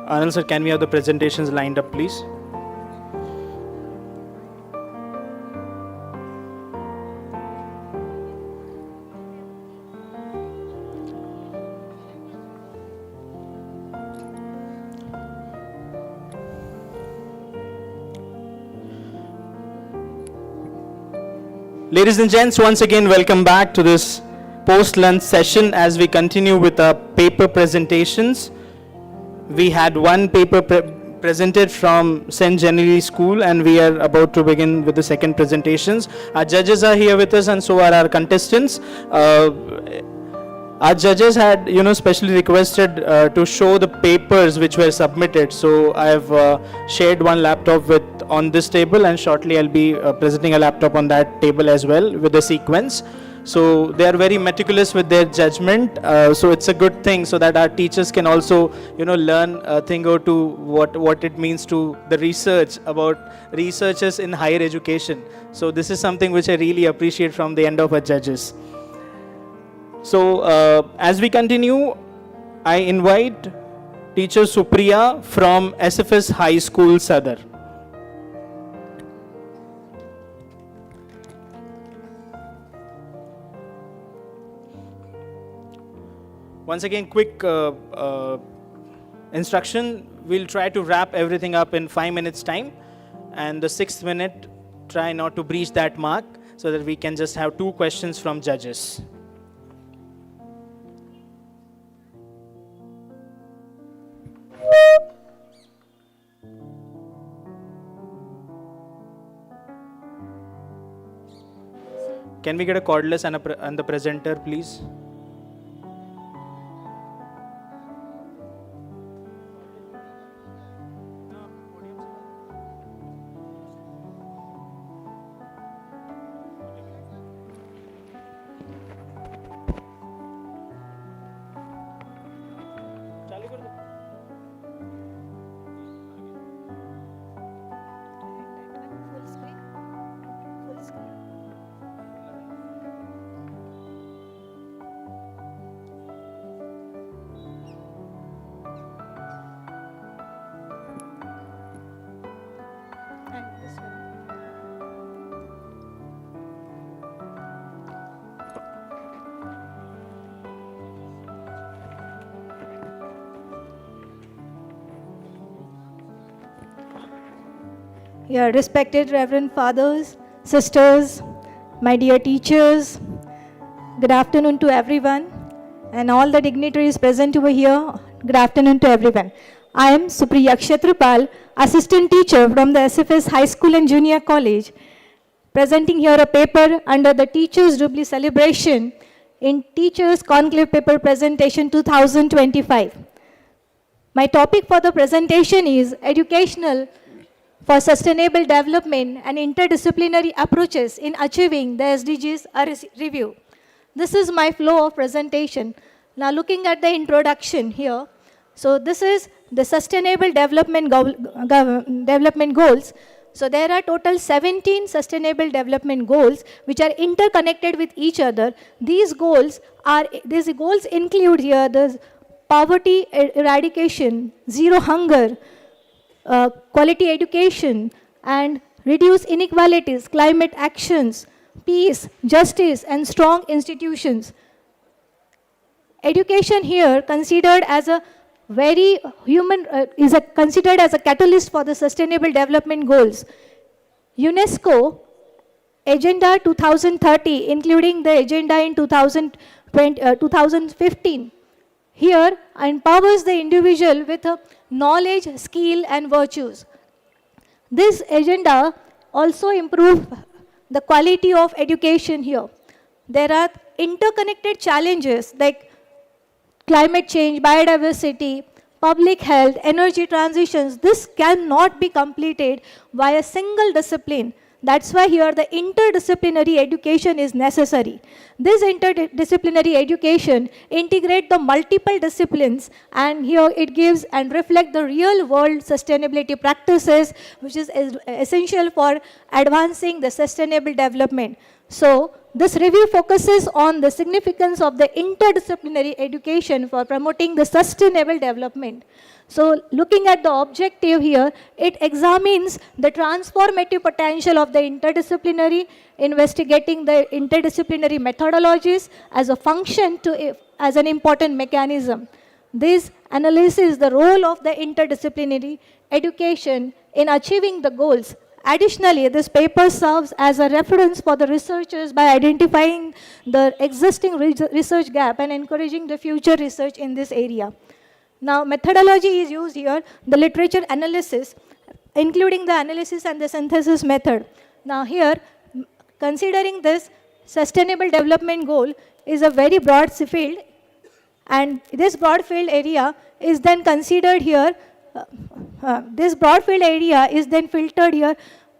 Anil sir, can we have the presentations lined up, please? Ladies and gents, once again, welcome back to this post-lunch session as we continue with our paper presentations. We had one paper presented from St. Genevieve School, and we are about to begin with the second presentations. Our judges are here with us, and so are our contestants. Our judges had, specially requested to show the papers which were submitted. So I have shared one laptop on this table, and shortly I'll be presenting a laptop on that table as well with the sequence. So they are very meticulous with their judgment. So it's a good thing, so that our teachers can also, learn a thing or two what it means to the research about researchers in higher education. So this is something which I really appreciate from the end of our judges. So as we continue, I invite teacher Supriya from SFS High School, Sadar. Once again, quick instruction. We'll try to wrap everything up in 5 minutes time, and the 6th minute, try not to breach that mark so that we can just have 2 questions from judges. Can we get a cordless and the presenter, please? Yeah, respected Reverend Fathers, sisters, my dear teachers, good afternoon to everyone, and all the dignitaries present over here, good afternoon to everyone. I am Supriya Kshetrapal, assistant teacher from the SFS High School and Junior College, presenting here a paper under the Teachers' Jubilee celebration in Teachers' Conclave Paper Presentation 2025. My topic for the presentation is Educational for Sustainable Development and Interdisciplinary Approaches in Achieving the SDGs Review. This is my flow of presentation. Now looking at the introduction here, so this is the Sustainable Development Goals. So there are total 17 Sustainable Development Goals which are interconnected with each other. These goals include here the poverty eradication, zero hunger, quality education, and reduce inequalities, climate actions, peace, justice, and strong institutions. Education here considered as a very considered as a catalyst for the Sustainable Development Goals. UNESCO Agenda 2030, including the agenda in 2015, here empowers the individual with a knowledge, skill, and virtues. This agenda also improves the quality of education here. There are interconnected challenges like climate change, biodiversity, public health, energy transitions. This cannot be completed by a single discipline. That's why here the interdisciplinary education is necessary. This interdisciplinary education integrates the multiple disciplines, and here it gives and reflects the real world sustainability practices, which is essential for advancing the sustainable development. So this review focuses on the significance of the interdisciplinary education for promoting the sustainable development. So looking at the objective here, it examines the transformative potential of the interdisciplinary, investigating the interdisciplinary methodologies as a function as an important mechanism. This analyzes the role of the interdisciplinary education in achieving the goals. Additionally, this paper serves as a reference for the researchers by identifying the existing research gap and encouraging the future research in this area. Now, methodology is used here, the literature analysis, including the analysis and the synthesis method. Now here, considering this sustainable development goal is a very broad field, and this broad field area is then considered here, this broad field area is then filtered here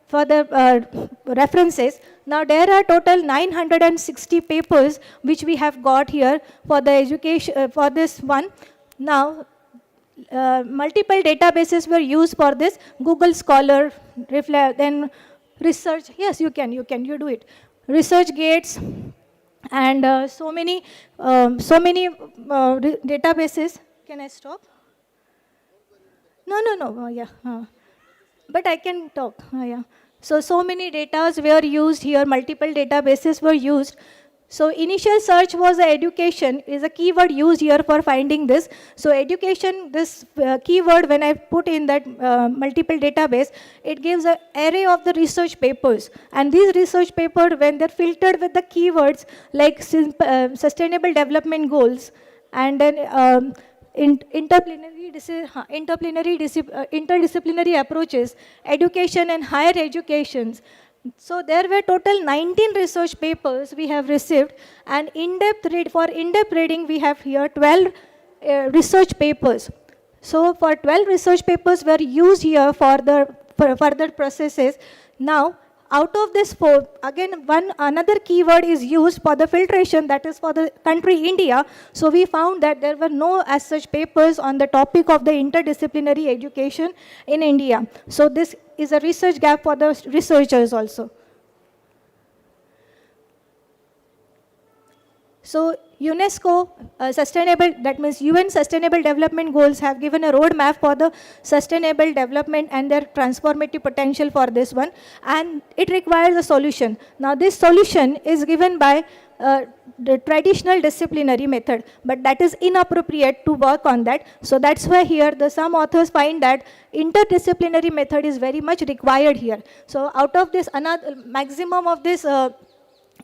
for the references. Now there are total 960 papers which we have got here for the education, for this one. Now, multiple databases were used for this, Google Scholar, then research, yes you do it, ResearchGates, and so many databases. Can I stop? No, yeah, but I can talk, yeah. So many data were used here, multiple databases were used. So initial search was education, is a keyword used here for finding this. So education, this keyword, when I put in that multiple database, it gives an array of the research papers. And these research papers, when they're filtered with the keywords like sustainable development goals, and then interdisciplinary approaches, education and higher educations. So there were total 19 research papers we have received, and for in-depth reading we have here 12 research papers. So for 12 research papers were used here for further processes. Now out of this 4, again another keyword is used for the filtration, that is for the country India. So we found that there were no as such papers on the topic of the interdisciplinary education in India. So this is a research gap for the researchers also. So UNESCO sustainable, that means UN Sustainable Development Goals have given a roadmap for the sustainable development and their transformative potential for this one, and it requires a solution. Now this solution is given by the traditional disciplinary method, but that is inappropriate to work on that. So that's why here some authors find that interdisciplinary method is very much required here. So out of this, another maximum of this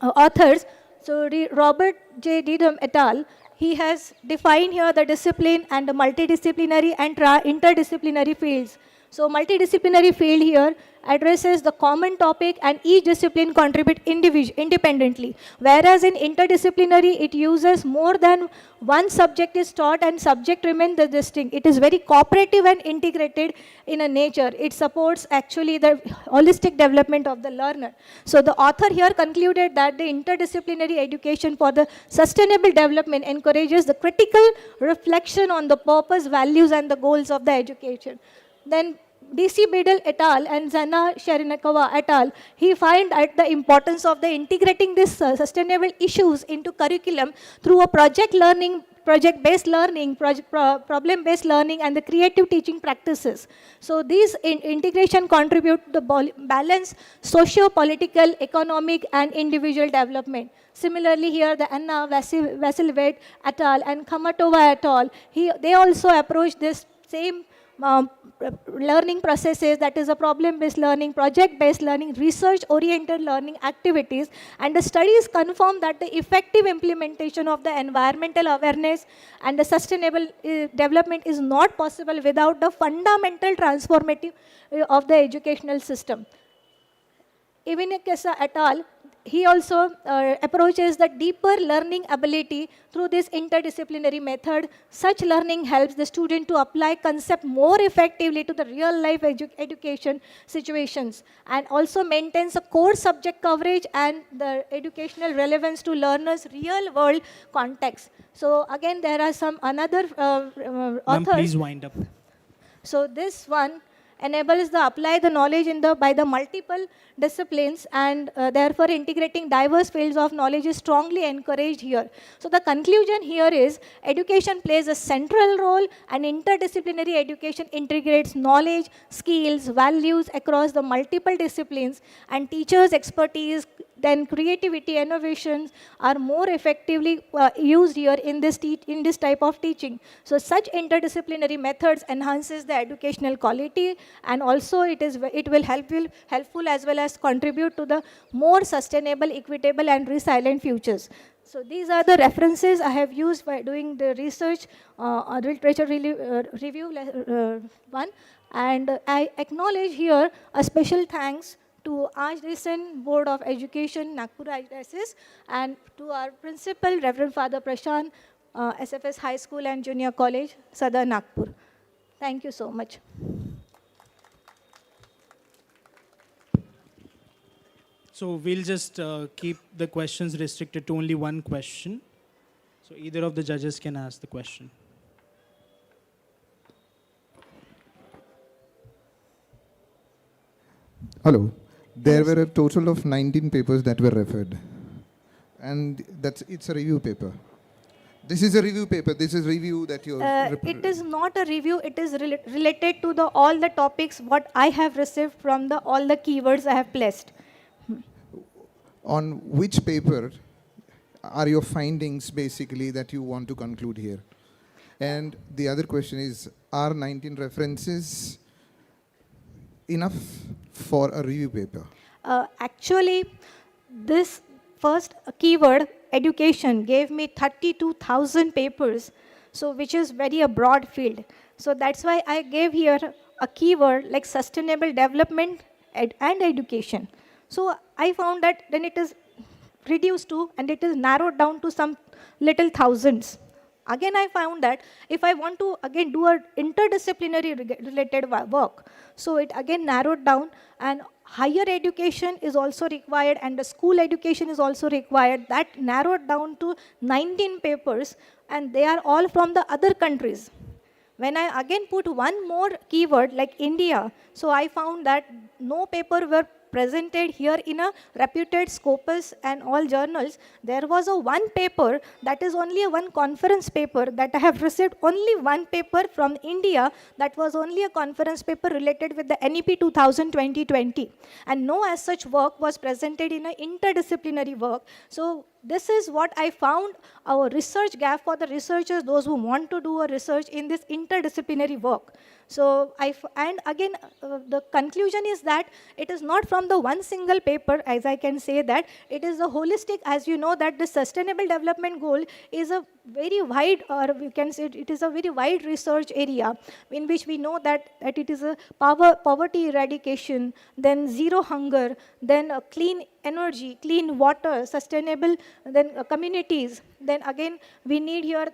authors, so Robert J. Dedham et al., he has defined here the discipline and the multidisciplinary and interdisciplinary fields. So multidisciplinary field here addresses the common topic and each discipline contribute independently. Whereas in interdisciplinary, it uses more than one subject is taught and subject remains the distinct. It is very cooperative and integrated in a nature. It supports actually the holistic development of the learner. So the author here concluded that the interdisciplinary education for the sustainable development encourages the critical reflection on the purpose, values, and the goals of the education. Then D.C. Biddle et al. And Zana Sharinakova et al., he find that the importance of the integrating these sustainable issues into curriculum through a project-based learning, problem-based learning, and the creative teaching practices. So these integration contribute to the balanced socio-political, economic, and individual development. Similarly, here the Anna Vasilevich et al. And Khamatova et al., they also approach this same learning processes, that is a problem-based learning, project-based learning, research-oriented learning activities, and the studies confirm that the effective implementation of the environmental awareness and the sustainable development is not possible without the fundamental transformative of the educational system. Ivinikesa et al., he also approaches the deeper learning ability through this interdisciplinary method. Such learning helps the student to apply concept more effectively to the real life education situations, and also maintains a core subject coverage and the educational relevance to learners' real world context. So again, there are some another authors. Ma'am, please wind up. So this one enables the apply the knowledge in the by the multiple disciplines, and therefore integrating diverse fields of knowledge is strongly encouraged here. So the conclusion here is education plays a central role, and interdisciplinary education integrates knowledge, skills, values across the multiple disciplines, and teachers' expertise, then creativity, innovations are more effectively used here in this type of teaching. So such interdisciplinary methods enhances the educational quality, and also it will helpful as well as contribute to the more sustainable, equitable, and resilient futures. So these are the references I have used by doing the research literature review one, and I acknowledge here a special thanks to Archdiocese Board of Education, Nagpur Archdiocese, and to our principal, Reverend Father Prashant, SFS High School and Junior College, Sadar Nagpur. Thank you so much. So we'll just keep the questions restricted to only one question. So either of the judges can ask the question. Hello. There were a total of 19 papers that were referred. And it's a review paper. This is a review paper. This is review that you're... It is not a review. It is related to all the topics what I have received from all the keywords I have placed. On which paper are your findings basically that you want to conclude here? And the other question is, are 19 references enough for a review paper? Actually, this first keyword, education, gave me 32,000 papers, so which is very a broad field. So that's why I gave here a keyword like sustainable development and education. So I found that then it is reduced to, and it is narrowed down to some little thousands. Again, I found that if I want to again do a interdisciplinary related work, so it again narrowed down, and higher education is also required, and the school education is also required. That narrowed down to 19 papers, and they are all from the other countries. When I again put one more keyword like India, so I found that no paper were presented here in a reputed Scopus and all journals. There was a one paper that is only a one conference paper that I have received, only one paper from India that was only a conference paper related with the NEP 2020, and no as such work was presented in an interdisciplinary work. So this is what I found our research gap for the researchers, those who want to do a research in this interdisciplinary work. So and again, the conclusion is that it is not from the one single paper, as I can say that it is a holistic, as you know that the sustainable development goal is a very wide, or we can say it is a very wide research area in which we know that it is a poverty eradication, then zero hunger, then clean energy, clean water, sustainable, then communities. Then again, we need here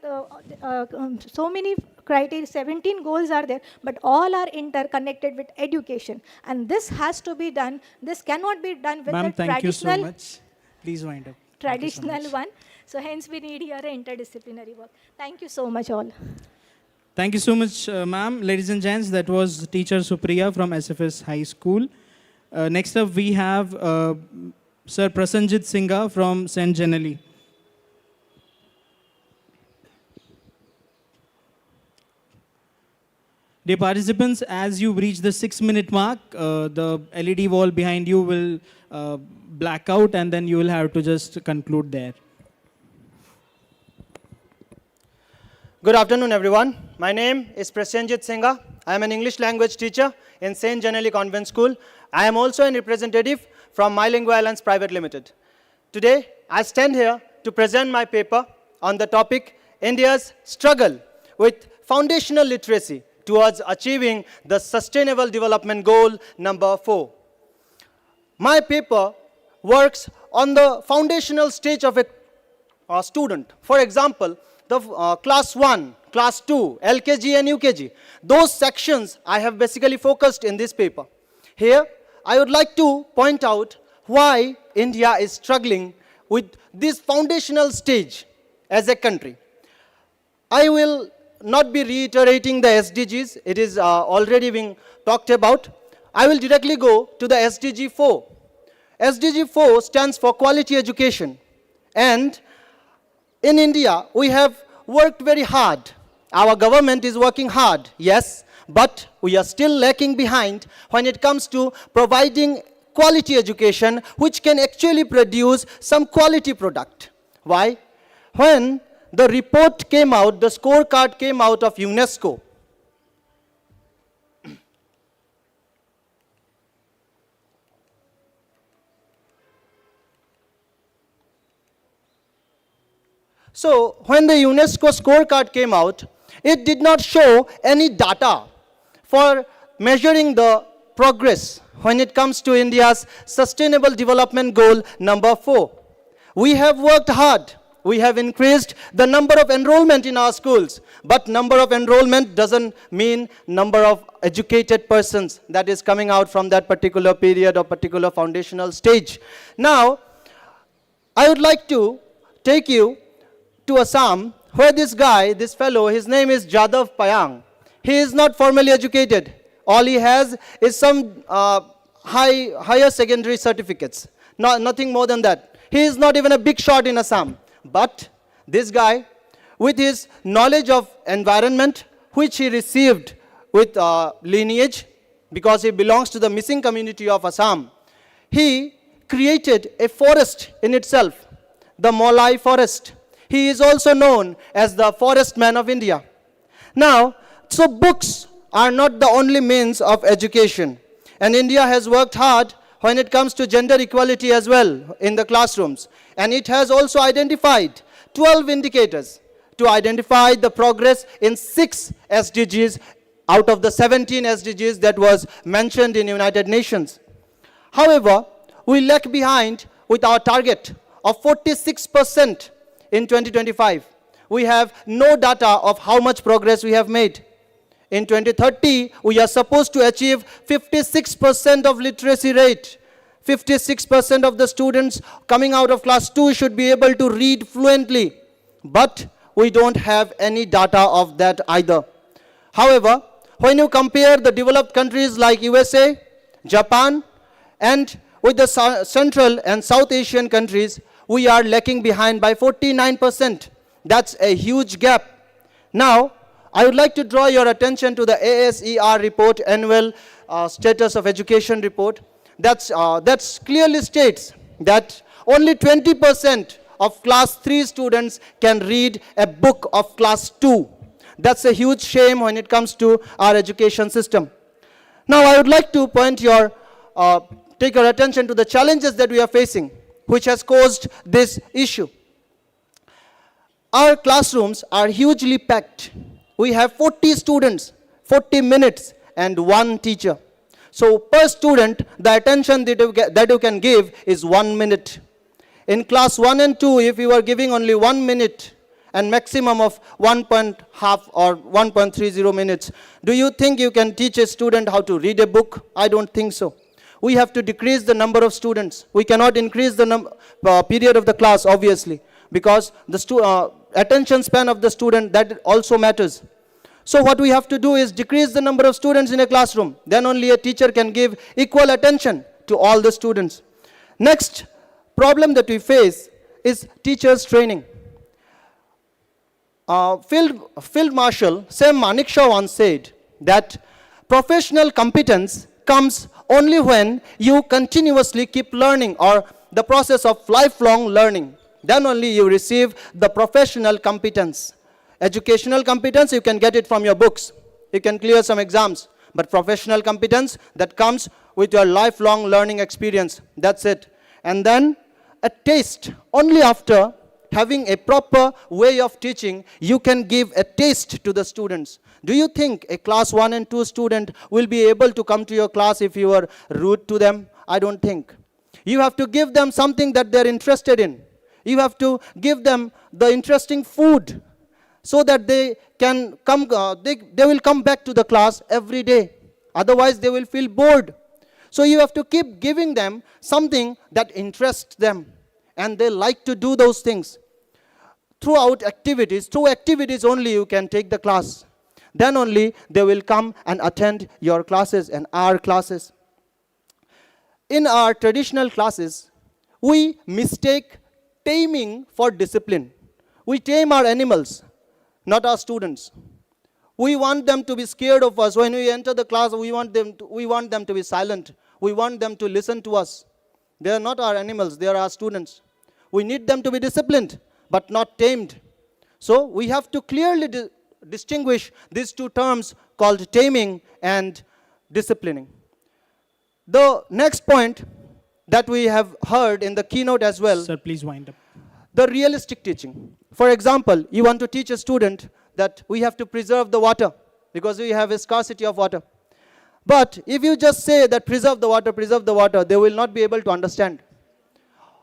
so many criteria, 17 goals are there, but all are interconnected with education. And this has to be done. This cannot be done with the thank you so traditional, much. Please wind up. traditional one. So hence we need here interdisciplinary work. Thank you so much all. Thank you so much, ma'am. Ladies and gents, that was teacher Supriya from SFS High School. Next up, we have Sir Prasanjit Singha from St. Genelli. Dear participants, as you reach the 6-minute mark, the LED wall behind you will black out, and then you will have to just conclude there. Good afternoon, everyone. My name is Prasenjit Singha. I am an English language teacher in St. Genelli Convent School. I am also a representative from MyLingua Alliance Private Limited. Today, I stand here to present my paper on the topic India's struggle with foundational literacy towards achieving the Sustainable Development Goal number 4. My paper works on the foundational stage of a student. For example, the class 1, class 2, LKG and UKG. Those sections I have basically focused in this paper. Here, I would like to point out why India is struggling with this foundational stage as a country. I will not be reiterating the SDGs. It is already being talked about. I will directly go to the SDG 4. SDG 4 stands for quality education. And in India, we have worked very hard. Our government is working hard, yes, but we are still lacking behind when it comes to providing quality education which can actually produce some quality product. Why? When the report came out, the scorecard came out of UNESCO. So when the UNESCO scorecard came out, it did not show any data for measuring the progress when it comes to India's Sustainable Development Goal number 4. We have worked hard. We have increased the number of enrollment in our schools, but number of enrollment doesn't mean number of educated persons that is coming out from that particular period or particular foundational stage. Now, I would like to take you to Assam, where this guy, this fellow, his name is Jadav Payang. He is not formally educated. All he has is some higher secondary certificates. Nothing more than that. He is not even a big shot in Assam. But this guy, with his knowledge of environment, which he received with lineage, because he belongs to the missing community of Assam, he created a forest in itself, the Molai forest. He is also known as the forest man of India. Now, so books are not the only means of education. And India has worked hard when it comes to gender equality as well in the classrooms. And it has also identified 12 indicators to identify the progress in 6 SDGs out of the 17 SDGs that was mentioned in United Nations. However, we lag behind with our target of 46% in 2025. We have no data of how much progress we have made. In 2030, we are supposed to achieve 56% of literacy rate. 56% of the students coming out of class 2 should be able to read fluently. But we don't have any data of that either. However, when you compare the developed countries like USA, Japan, and with the Central and South Asian countries, we are lagging behind by 49%. That's a huge gap. Now, I would like to draw your attention to the ASER report, Annual Status of Education report. That clearly states that only 20% of class 3 students can read a book of class 2. That's a huge shame when it comes to our education system. Now, I would like to take your attention to the challenges that we are facing, which has caused this issue. Our classrooms are hugely packed. We have 40 students, 40 minutes, and 1 teacher. So per student, the attention that you can give is 1 minute. In class 1 and 2, if you are giving only 1 minute and maximum of 1.5 or 1.30 minutes, do you think you can teach a student how to read a book? I don't think so. We have to decrease the number of students. We cannot increase the period of the class, obviously, because the attention span of the student, that also matters. So what we have to do is decrease the number of students in a classroom. Then only a teacher can give equal attention to all the students. Next problem that we face is teachers training. Field Marshal Sam Manekshaw once said that professional competence comes only when you continuously keep learning, or the process of lifelong learning. Then only you receive the professional competence. Educational competence, you can get it from your books. You can clear some exams. But professional competence, that comes with your lifelong learning experience. That's it. And then a taste. Only after having a proper way of teaching, you can give a taste to the students. Do you think a class 1 and 2 student will be able to come to your class if you are rude to them? I don't think. You have to give them something that they're interested in. You have to give them the interesting food so that they can come, they will come back to the class every day. Otherwise, they will feel bored. So you have to keep giving them something that interests them, and they like to do those things. throughout activities, through activities only you can take the class. Then only they will come and attend your classes and our classes. In our traditional classes, we mistake taming for discipline. We tame our animals, not our students. We want them to be scared of us. When we enter the class, we want them to be silent. We want them to listen to us. They are not our animals, they are our students. We need them to be disciplined, but not tamed. So we have to clearly distinguish these two terms called taming and disciplining. The next point that we have heard in the keynote as well, Sir, please wind up. the realistic teaching. For example, you want to teach a student that we have to preserve the water because we have a scarcity of water. But if you just say that preserve the water, they will not be able to understand.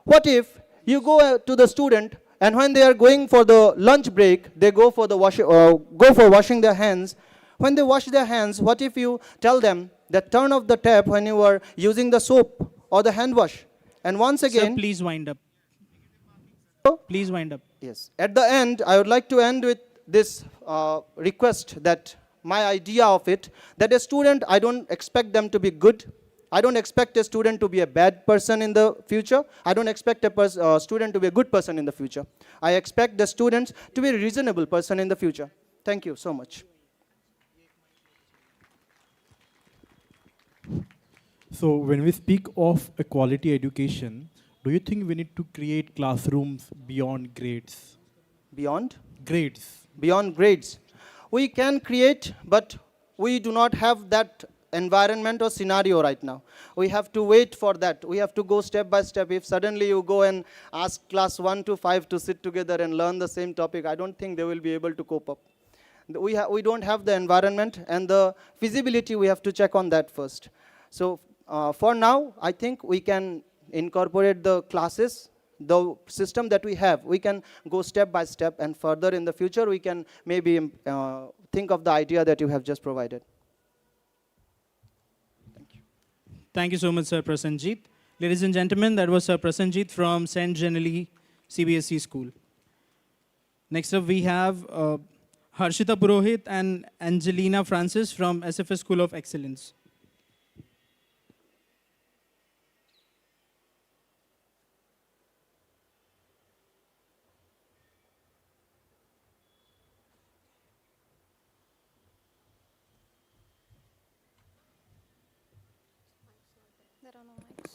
What if you go to the student and when they are going for the lunch break, they go for washing their hands. When they wash their hands, what if you tell them that turn off the tap when you are using the soap or the hand wash? And once again, Sir, please wind up. Please wind up. yes. At the end, I would like to end with this request that my idea of it, that a student, I don't expect them to be good. I don't expect a student to be a bad person in the future. I don't expect a student to be a good person in the future. I expect the students to be a reasonable person in the future. Thank you so much. So when we speak of a quality education, do you think we need to create classrooms beyond grades? Beyond? Grades. Beyond grades. We can create, but we do not have that environment or scenario right now. We have to wait for that. We have to go step by step. If suddenly you go and ask class 1 to 5 to sit together and learn the same topic, I don't think they will be able to cope up. We don't have the environment and the feasibility, we have to check on that first. So for now, I think we can incorporate the classes, the system that we have. We can go step by step, and further in the future, we can maybe think of the idea that you have just provided. Thank you so much, Sir Prasenjit. Ladies and gentlemen, that was Sir Prasenjit from St. Genevieve CBSE School. Next up, we have Harshita Purohit and Angelina Francis from SFS School of Excellence. There are no mics.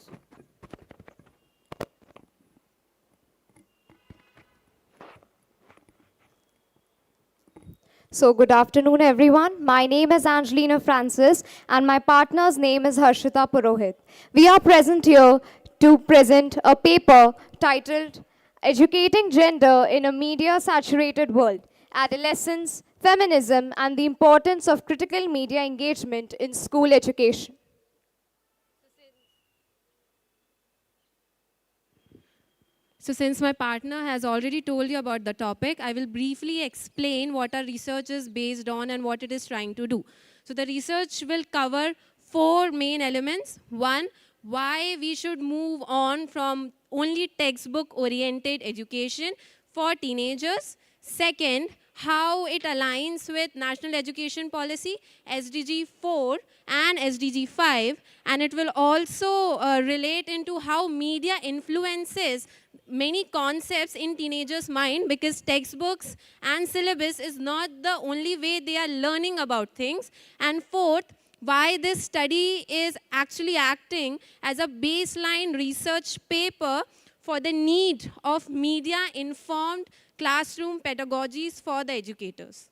So good afternoon, everyone. My name is Angelina Francis, and my partner's name is Harshita Purohit. We are present here to present a paper titled Educating Gender in a Media-Saturated World, Adolescence, Feminism, and the Importance of Critical Media Engagement in School Education. So since my partner has already told you about the topic, I will briefly explain what our research is based on and what it is trying to do. So the research will cover 4 main elements. 1, why we should move on from only textbook-oriented education for teenagers. 2nd, how it aligns with National Education Policy, SDG 4 and SDG 5, and it will also relate into how media influences many concepts in teenagers' mind, because textbooks and syllabus is not the only way they are learning about things. And 4th, why this study is actually acting as a baseline research paper for the need of media-informed classroom pedagogies for the educators.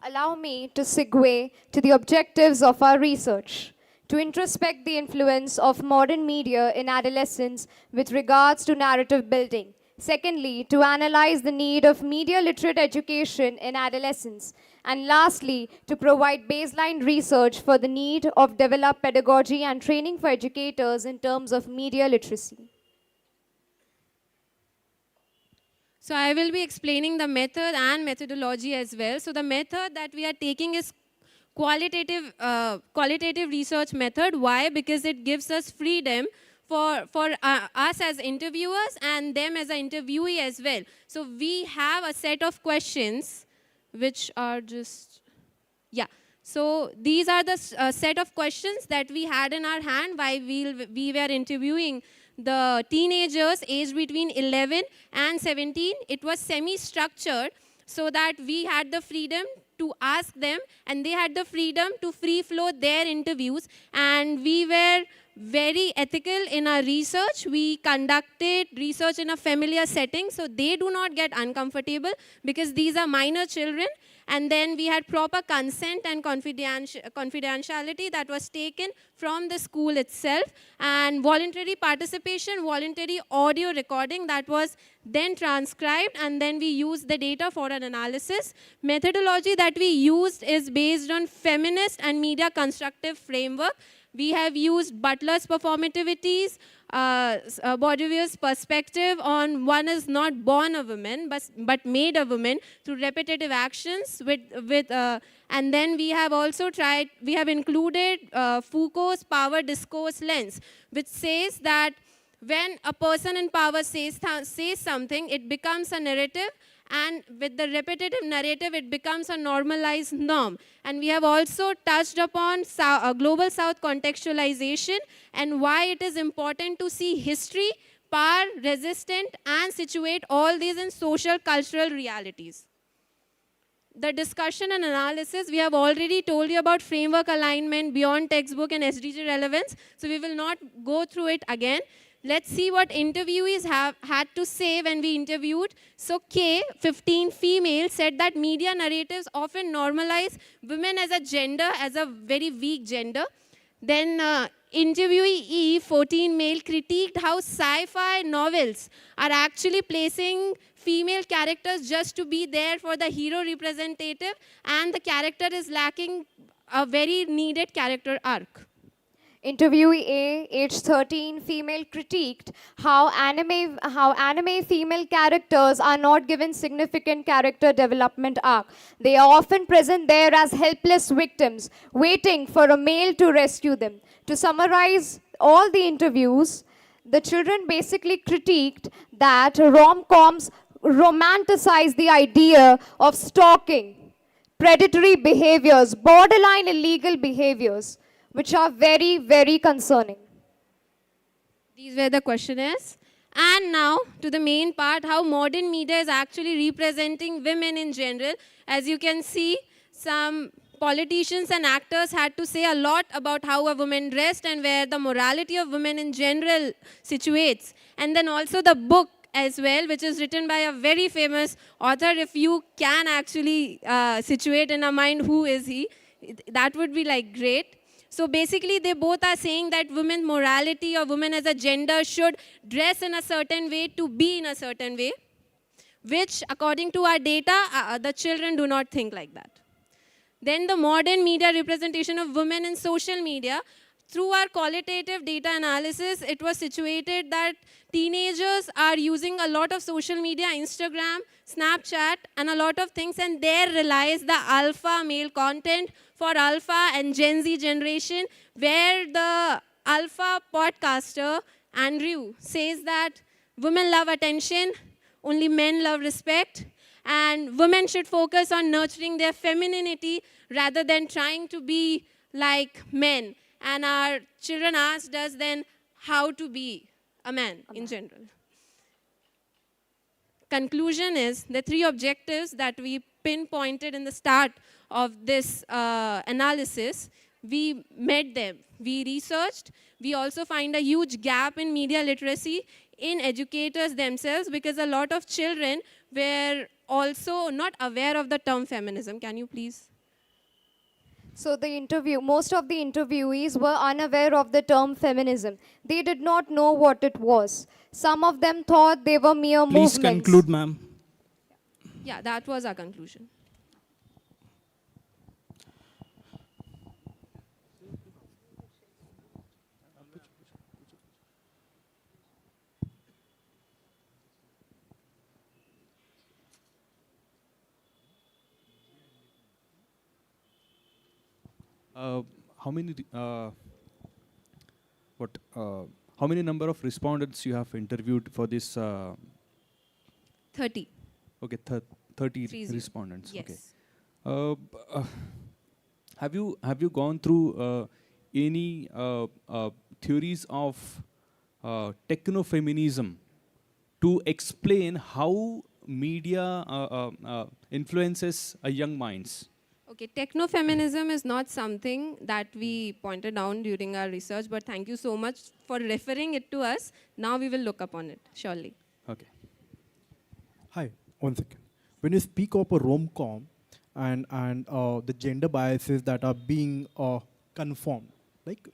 Allow me to segue to the objectives of our research. To introspect the influence of modern media in adolescence with regards to narrative building. Secondly, to analyze the need of media literate education in adolescence. And lastly, to provide baseline research for the need of developed pedagogy and training for educators in terms of media literacy. So I will be explaining the method and methodology as well. So the method that we are taking is qualitative research method. Why? Because it gives us freedom for us as interviewers and them as an interviewee as well. So we have a set of questions which are just, yeah. So these are the set of questions that we had in our hand while we were interviewing the teenagers aged between 11 and 17. It was semi-structured so that we had the freedom to ask them and they had the freedom to free flow their interviews, and we were very ethical in our research. We conducted research in a familiar setting so they do not get uncomfortable because these are minor children. And then we had proper consent and confidentiality that was taken from the school itself, and voluntary participation, voluntary audio recording that was then transcribed, and then we used the data for an analysis. Methodology that we used is based on feminist and media constructive framework. We have used Butler's performativities, Baudelaire's perspective on one is not born a woman, but made a woman through repetitive actions. And then we have also we have included Foucault's power discourse lens, which says that when a person in power says something, it becomes a narrative, and with the repetitive narrative, it becomes a normalized norm. And we have also touched upon Global South contextualization and why it is important to see history, power, resistant, and situate all these in social cultural realities. The discussion and analysis, we have already told you about framework alignment, beyond textbook, and SDG relevance, so we will not go through it again. Let's see what interviewees had to say when we interviewed. So K, 15 females, said that media narratives often normalize women as a gender, as a very weak gender. Then interviewee E, 14 male, critiqued how sci-fi novels are actually placing female characters just to be there for the hero representative, and the character is lacking a very needed character arc. Interviewee A, age 13, female, critiqued how anime female characters are not given significant character development arc. They are often present there as helpless victims, waiting for a male to rescue them. To summarize all the interviews, the children basically critiqued that rom-coms romanticize the idea of stalking, predatory behaviors, borderline illegal behaviors, which are very, very concerning. These were the questionnaires. And now to the main part, how modern media is actually representing women in general. As you can see, some politicians and actors had to say a lot about how a woman dressed and where the morality of women in general situates. And then also the book as well, which is written by a very famous author. If you can actually situate in a mind who is he, that would be like great. So basically, they both are saying that women's morality or women as a gender should dress in a certain way to be in a certain way, which according to our data, the children do not think like that. Then the modern media representation of women in social media. Through our qualitative data analysis, it was situated that teenagers are using a lot of social media, Instagram, Snapchat, and a lot of things, and there relies the alpha male content for alpha and Gen Z generation, where the alpha podcaster, Andrew, says that women love attention, only men love respect, and women should focus on nurturing their femininity rather than trying to be like men. And our children asked us then how to be a man in general. Conclusion is the three objectives that we pinpointed in the start of this analysis, we met them. We researched. We also find a huge gap in media literacy in educators themselves, because a lot of children were also not aware of the term feminism. Can you please? So most of the interviewees were unaware of the term feminism. They did not know what it was. Some of them thought they were mere movements. Please conclude, ma'am. Yeah, that was our conclusion. How many how many number of respondents you have interviewed for this? 30. Okay, 30 30. respondents. Yes. Okay. Have you gone through any theories of techno-feminism to explain how media influences young minds? Okay, techno-feminism is not something that we pointed down during our research, but thank you so much for referring it to us. Now we will look upon it, surely. Okay. Hi, one second. When you speak of a rom-com and the gender biases that are being conformed, like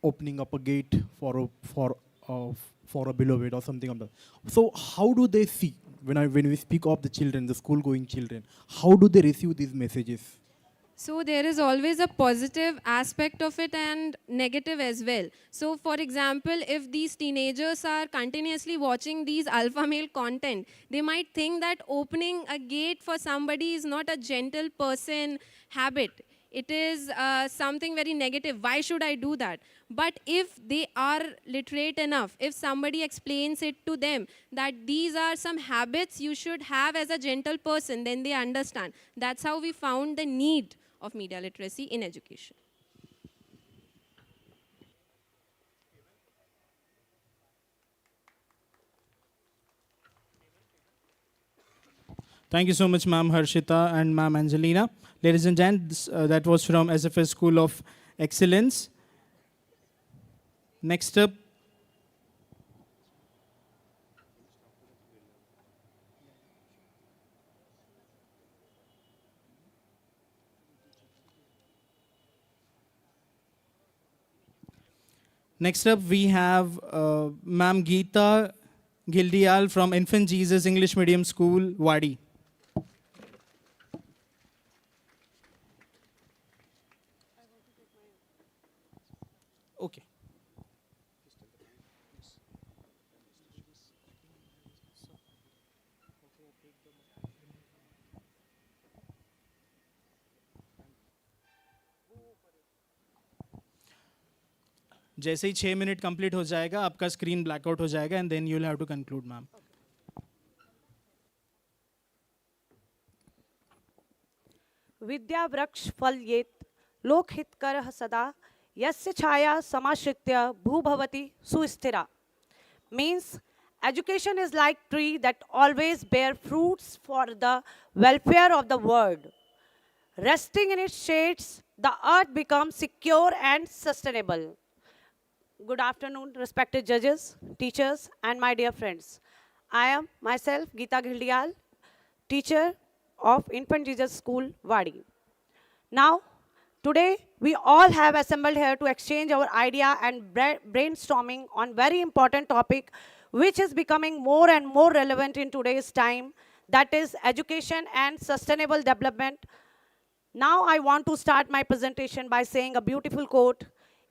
opening up a gate for a beloved or something like that. So how do they see when we speak of the children, the school-going children? How do they receive these messages? So there is always a positive aspect of it and negative as well. So for example, if these teenagers are continuously watching these alpha male content, they might think that opening a gate for somebody is not a gentle person habit. It is something very negative. Why should I do that? But if they are literate enough, if somebody explains it to them that these are some habits you should have as a gentle person, then they understand. That's how we found the need of media literacy in education. Thank you so much, Ma'am Harshita and Ma'am Angelina. Ladies and gents, that was from SFS School of Excellence. Next up, we have Ma'am Geeta Gildial from Infant Jesus English Medium School, Wadi. Okay. जैसे ही 6 minute complete हो जाएगा आपका screen blackout हो जाएगा and then you will have to conclude ma'am. विद्या वृक्ष फल येत लोकहितकर सदा यस्य छाया समाश्रित्य भूभवति सुस्थिरा. Means education is like tree that always bear fruits for the welfare of the world. Resting in its shades, the earth becomes secure and sustainable. Good afternoon, respected judges, teachers, and my dear friends. I am myself Geeta Ghildial, teacher of Infant Jesus School, Wadi. Now, today we all have assembled here to exchange our idea and brainstorming on very important topic which is becoming more and more relevant in today's time, that is education and sustainable development. Now I want to start my presentation by saying a beautiful quote.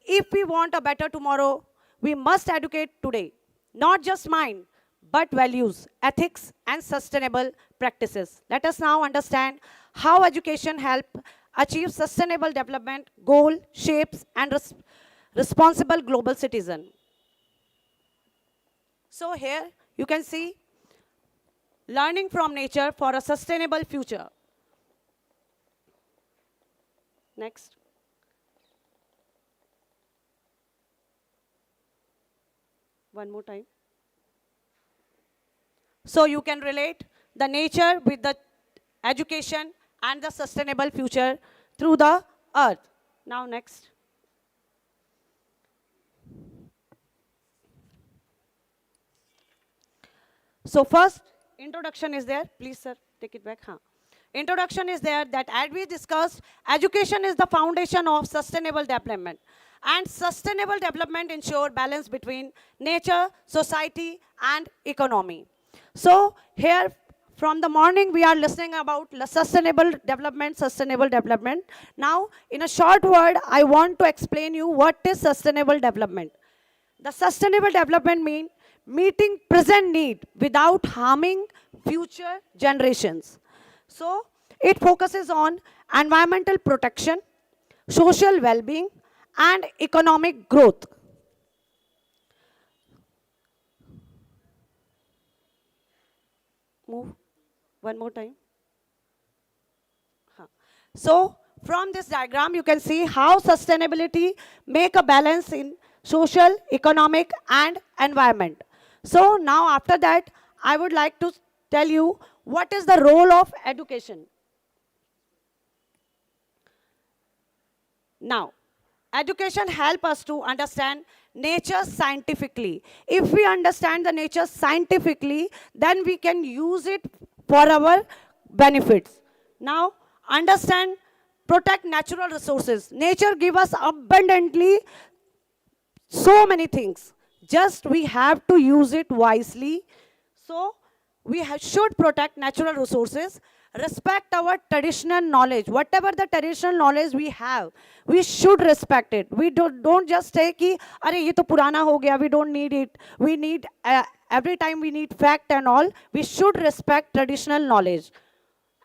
If we want a better tomorrow, we must educate today. Not just mind, but values, ethics, and sustainable practices. Let us now understand how education helps achieve sustainable development goal, shapes, and responsible global citizen. So here you can see learning from nature for a sustainable future. Next. One more time. So you can relate the nature with the education and the sustainable future through the earth. Now next. So first, introduction is there. Please, sir, take it back. Introduction is there that as we discussed, education is the foundation of sustainable development. And sustainable development ensure balance between nature, society, and economy. So here, from the morning, we are listening about sustainable development, sustainable development. Now, in a short word, I want to explain you what is sustainable development. The sustainable development means meeting present need without harming future generations. So, it focuses on environmental protection, social well-being, and economic growth. move one more time. So from this diagram, you can see how sustainability make a balance in social, economic, and environment. So now after that, I would like to tell you what is the role of education. Now, education help us to understand nature scientifically. If we understand the nature scientifically, then we can use it for our benefits. Now, understand, protect natural resources. Nature give us abundantly so many things. Just we have to use it wisely. So we should protect natural resources, respect our traditional knowledge. Whatever the traditional knowledge we have, we should respect it. We don't just say ki, "Are ye to purana ho gaya, we don't need it." We need, every time we need fact and all, we should respect traditional knowledge.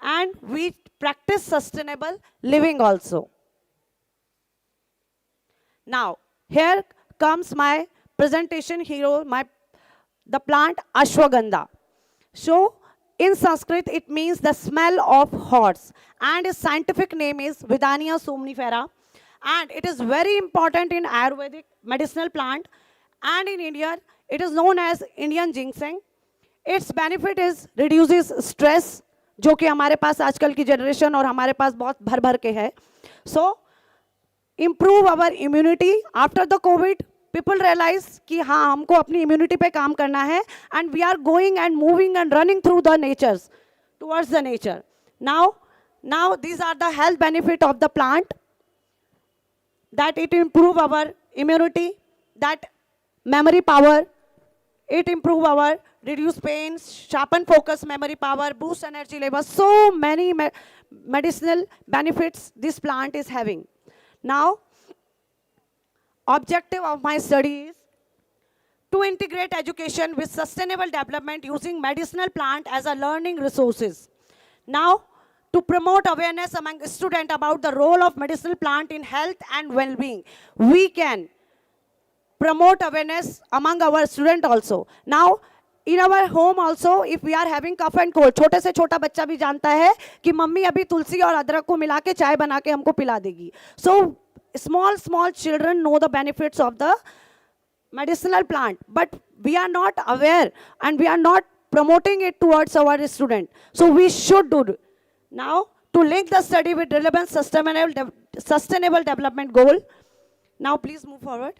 And we practice sustainable living also. Now, here comes my presentation hero, the plant Ashwagandha. So, in Sanskrit, it means the smell of horse. And its scientific name is Vidania somnifera. And it is very important in Ayurvedic medicinal plant. And in India, it is known as Indian ginseng. Its benefit is reduces stress, जो कि हमारे पास आजकल की generation और हमारे पास बहुत भर भर के है. So, improve our immunity after the COVID. People realize कि हाँ हमको अपनी immunity पे काम करना है, and we are going and moving and running through the natures, towards the nature. Now these are the health benefit of the plant, that it improve our immunity, that memory power, it improve our reduce pain, sharpen focus, memory power, boost energy level. So many medicinal benefits this plant is having. Now, objective of my study is to integrate education with sustainable development using medicinal plant as a learning resources. Now, to promote awareness among students about the role of medicinal plant in health and well-being, we can promote awareness among our students also. Now, in our home also, if we are having cough and cold, छोटे से छोटा बच्चा भी जानता है कि mummy अभी तुलसी और अदरक को मिला के चाय बना के हमको पिला देगी. So small children know the benefits of the medicinal plant, but we are not aware and we are not promoting it towards our student. So we should do. Now, to link the study with relevant sustainable development goal. Now please move forward.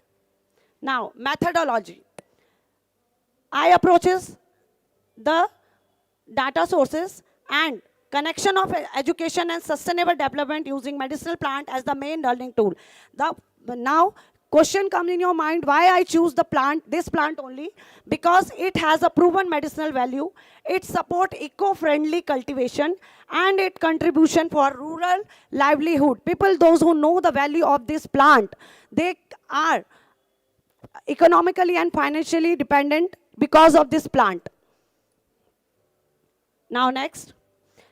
Now, methodology. I approaches the data sources and connection of education and sustainable development using medicinal plant as the main learning tool. Now, question comes in your mind, why I choose the plant, this plant only? Because it has a proven medicinal value, it support eco-friendly cultivation, and it contribution for rural livelihood. People, those who know the value of this plant, they are economically and financially dependent because of this plant. Now next.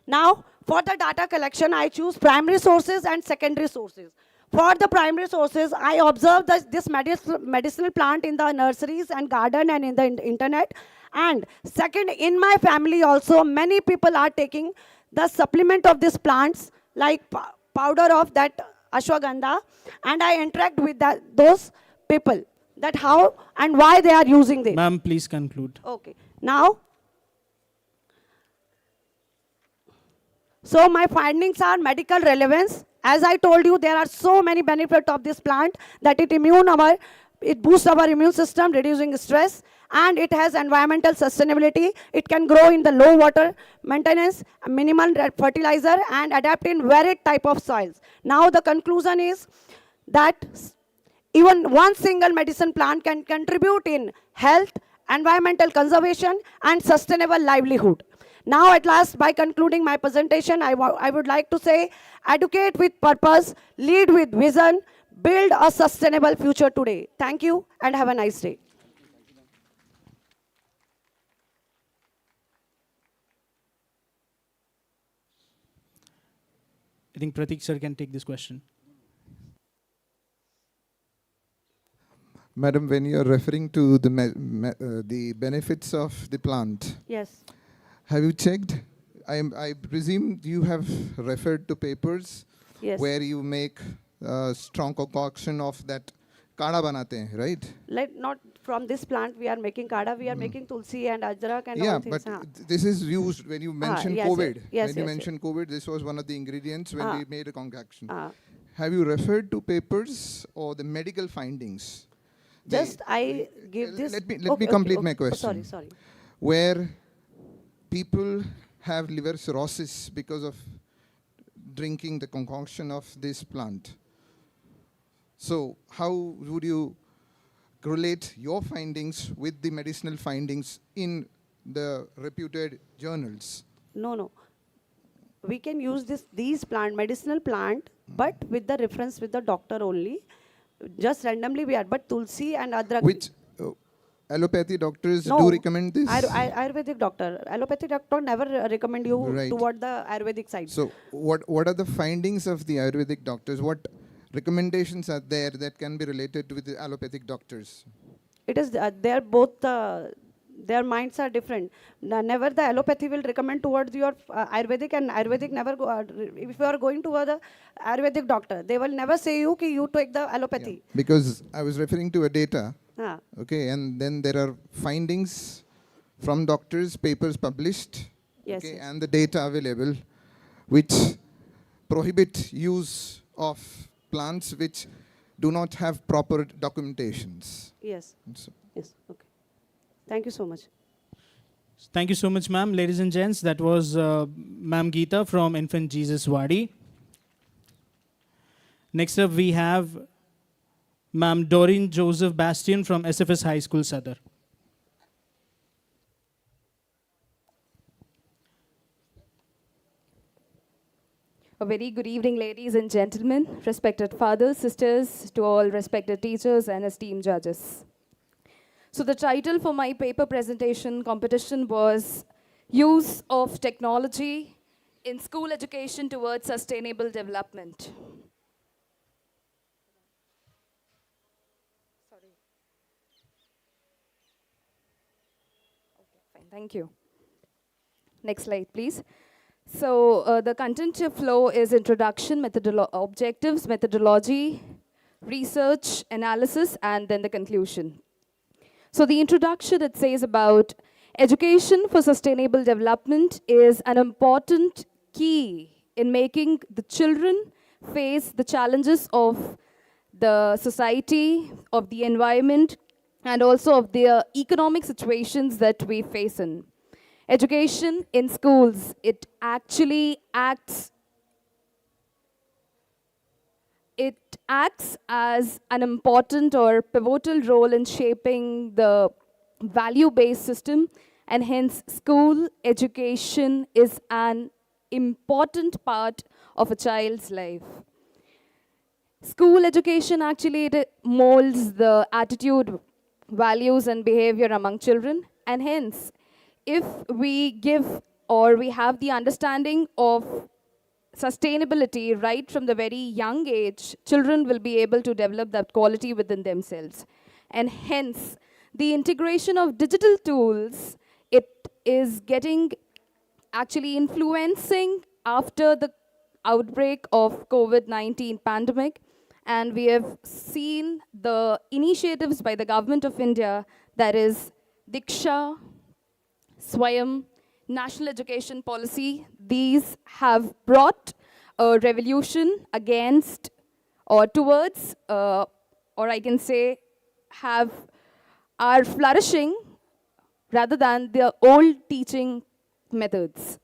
Now for the data collection, I choose primary sources and secondary sources. For the primary sources, I observe this medicinal plant in the nurseries and garden and in the internet. And second, in my family also, many people are taking the supplement of these plants, like powder of that ashwagandha, and I interact with those people, that how and why they are using this. Ma'am, please conclude. Okay. Now, so my findings are medical relevance. As I told you, there are so many benefits of this plant that it boosts our immune system, reducing stress, and it has environmental sustainability. It can grow in the low water maintenance, minimal fertilizer, and adapt in varied type of soils. Now the conclusion is that even one single medicine plant can contribute in health, environmental conservation, and sustainable livelihood. Now at last, by concluding my presentation, I would like to say, educate with purpose, lead with vision, build a sustainable future today. Thank you and have a nice day. I think Pratik sir can take this question. Madam, when you are referring to the benefits of the plant, Yes. Have you checked? I presume you have referred to papers Yes. where you make strong concoction of that kada banate hain, right? Not from this plant we are making kada, we are making tulsi and ajrak and Yeah, all things. but this is used when you mention yes, yes. COVID. Yes, When yes, you yes. mention COVID, this was one of the ingredients when Ah. we made a concoction. Ah. Have you referred to papers or the medical findings? Just I give this. Let me complete my Oh, question. sorry. Where people have liver cirrhosis because of drinking the concoction of this plant. So how would you relate your findings with the medicinal findings in the reputed journals? No. We can use these medicinal plant, but with the reference with the doctor only. Just randomly we are, but tulsi and adrak. Which allopathy doctors No. do recommend this? Ayurvedic doctor. Allopathic doctor never recommend you Right. toward the Ayurvedic side. So what are the findings of the Ayurvedic doctors? What recommendations are there that can be related with the allopathic doctors? It is they're both their minds are different. Never the allopathy will recommend towards your Ayurvedic, and Ayurvedic never go. If you are going to the Ayurvedic doctor, they will never say you ki you take the allopathy. Because I was referring to a data, Ah. okay, and then there are findings from doctors, papers published, Yes, okay, yes. and the data available, which prohibit use of plants which do not have proper documentations. Yes. So, Yes. Okay. Thank you so much. Thank you so much, ma'am. Ladies and gents, that was Ma'am Geeta from Infant Jesus Wadi. Next up, we have Ma'am Doreen Joseph Bastian from SFS High School, Sadar. A very good evening, ladies and gentlemen, respected fathers, sisters, to all respected teachers and esteemed judges. So the title for my paper presentation competition was Use of Technology in School Education Towards Sustainable Development. Sorry. Okay, fine, thank you. Next slide, please. So the content flow is introduction, objectives, methodology, research, analysis, and then the conclusion. So the introduction, it says about education for sustainable development is an important key in making the children face the challenges of the society, of the environment, and also of the economic situations that we face in. Education in schools, it actually acts as an important or pivotal role in shaping the value-based system, and hence school education is an important part of a child's life. School education actually molds the attitude, values, and behavior among children, and hence if we give or we have the understanding of sustainability right from the very young age, children will be able to develop that quality within themselves. And hence, the integration of digital tools, it is getting actually influencing after the outbreak of COVID-19 pandemic. And we have seen the initiatives by the government of India, that is Diksha, Swayam, National Education Policy. These have brought a revolution against or towards, or I can say, are flourishing rather than the old teaching methods.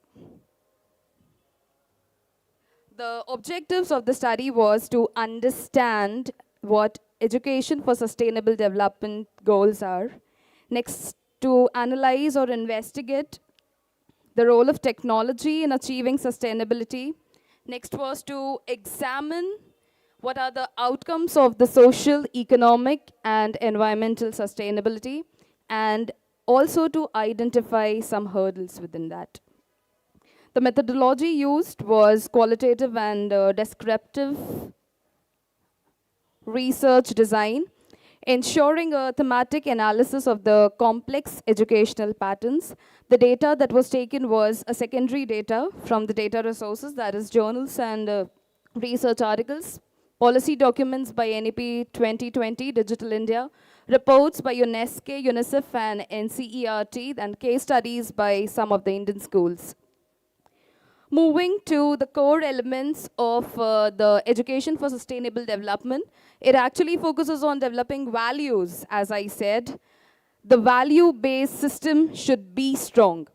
The objectives of the study was to understand what education for sustainable development goals are. Next, to analyze or investigate the role of technology in achieving sustainability. Next was to examine what are the outcomes of the social, economic, and environmental sustainability, and also to identify some hurdles within that. The methodology used was qualitative and descriptive research design. ensuring a thematic analysis of the complex educational patterns. The data that was taken was a secondary data from the data resources, that is journals and research articles, policy documents by NEP 2020, Digital India, reports by UNESCO, UNICEF and NCERT, and case studies by some of the Indian schools. Moving to the core elements of the education for sustainable development, it actually focuses on developing values, as I said. The value-based system should be strong.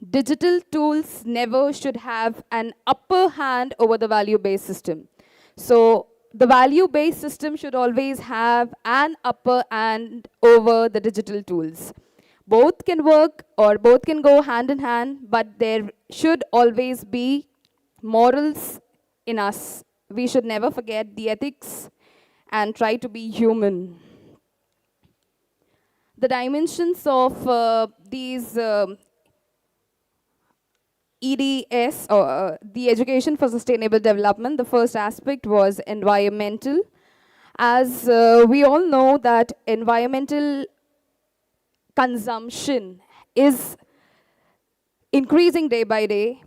Digital tools never should have an upper hand over the value-based system. So the value-based system should always have an upper hand over the digital tools. Both can work or both can go hand in hand, but there should always be morals in us. We should never forget the ethics and try to be human. The dimensions of these EDS, or the Education for Sustainable Development, the first aspect was environmental. As we all know that environmental consumption is increasing day by day,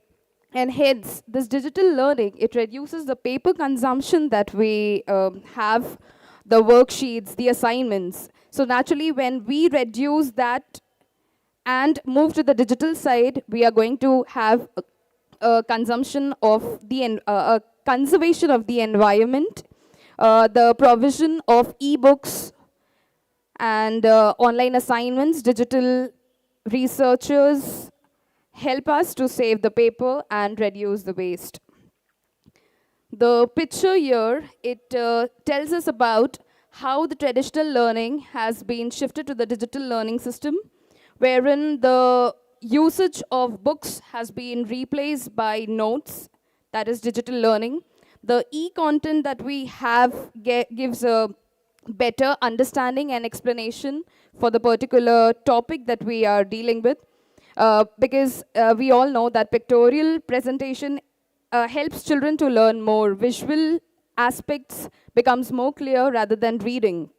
and hence this digital learning, it reduces the paper consumption that we have, the worksheets, the assignments. So naturally, when we reduce that and move to the digital side, we are going to have a consumption of the a conservation of the environment, the provision of e-books and online assignments. Digital researchers help us to save the paper and reduce the waste. The picture here, it tells us about how the traditional learning has been shifted to the digital learning system, wherein the usage of books has been replaced by notes, that is digital learning. The e-content that we have gives a better understanding and explanation for the particular topic that we are dealing with, because we all know that pictorial presentation helps children to learn more. Visual aspects becomes more clear rather than reading.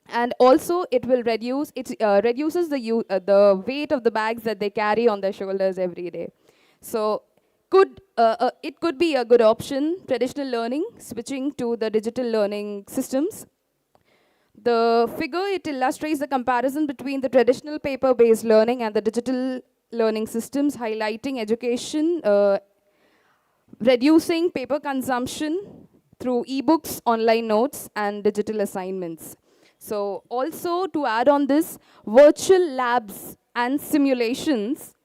And also it will reduces the weight of the bags that they carry on their shoulders every day. So it could be a good option, traditional learning, switching to the digital learning systems. The figure, it illustrates the comparison between the traditional paper-based learning and the digital learning systems, highlighting education, reducing paper consumption through e-books, online notes, and digital assignments. So also to add on this, virtual labs and simulations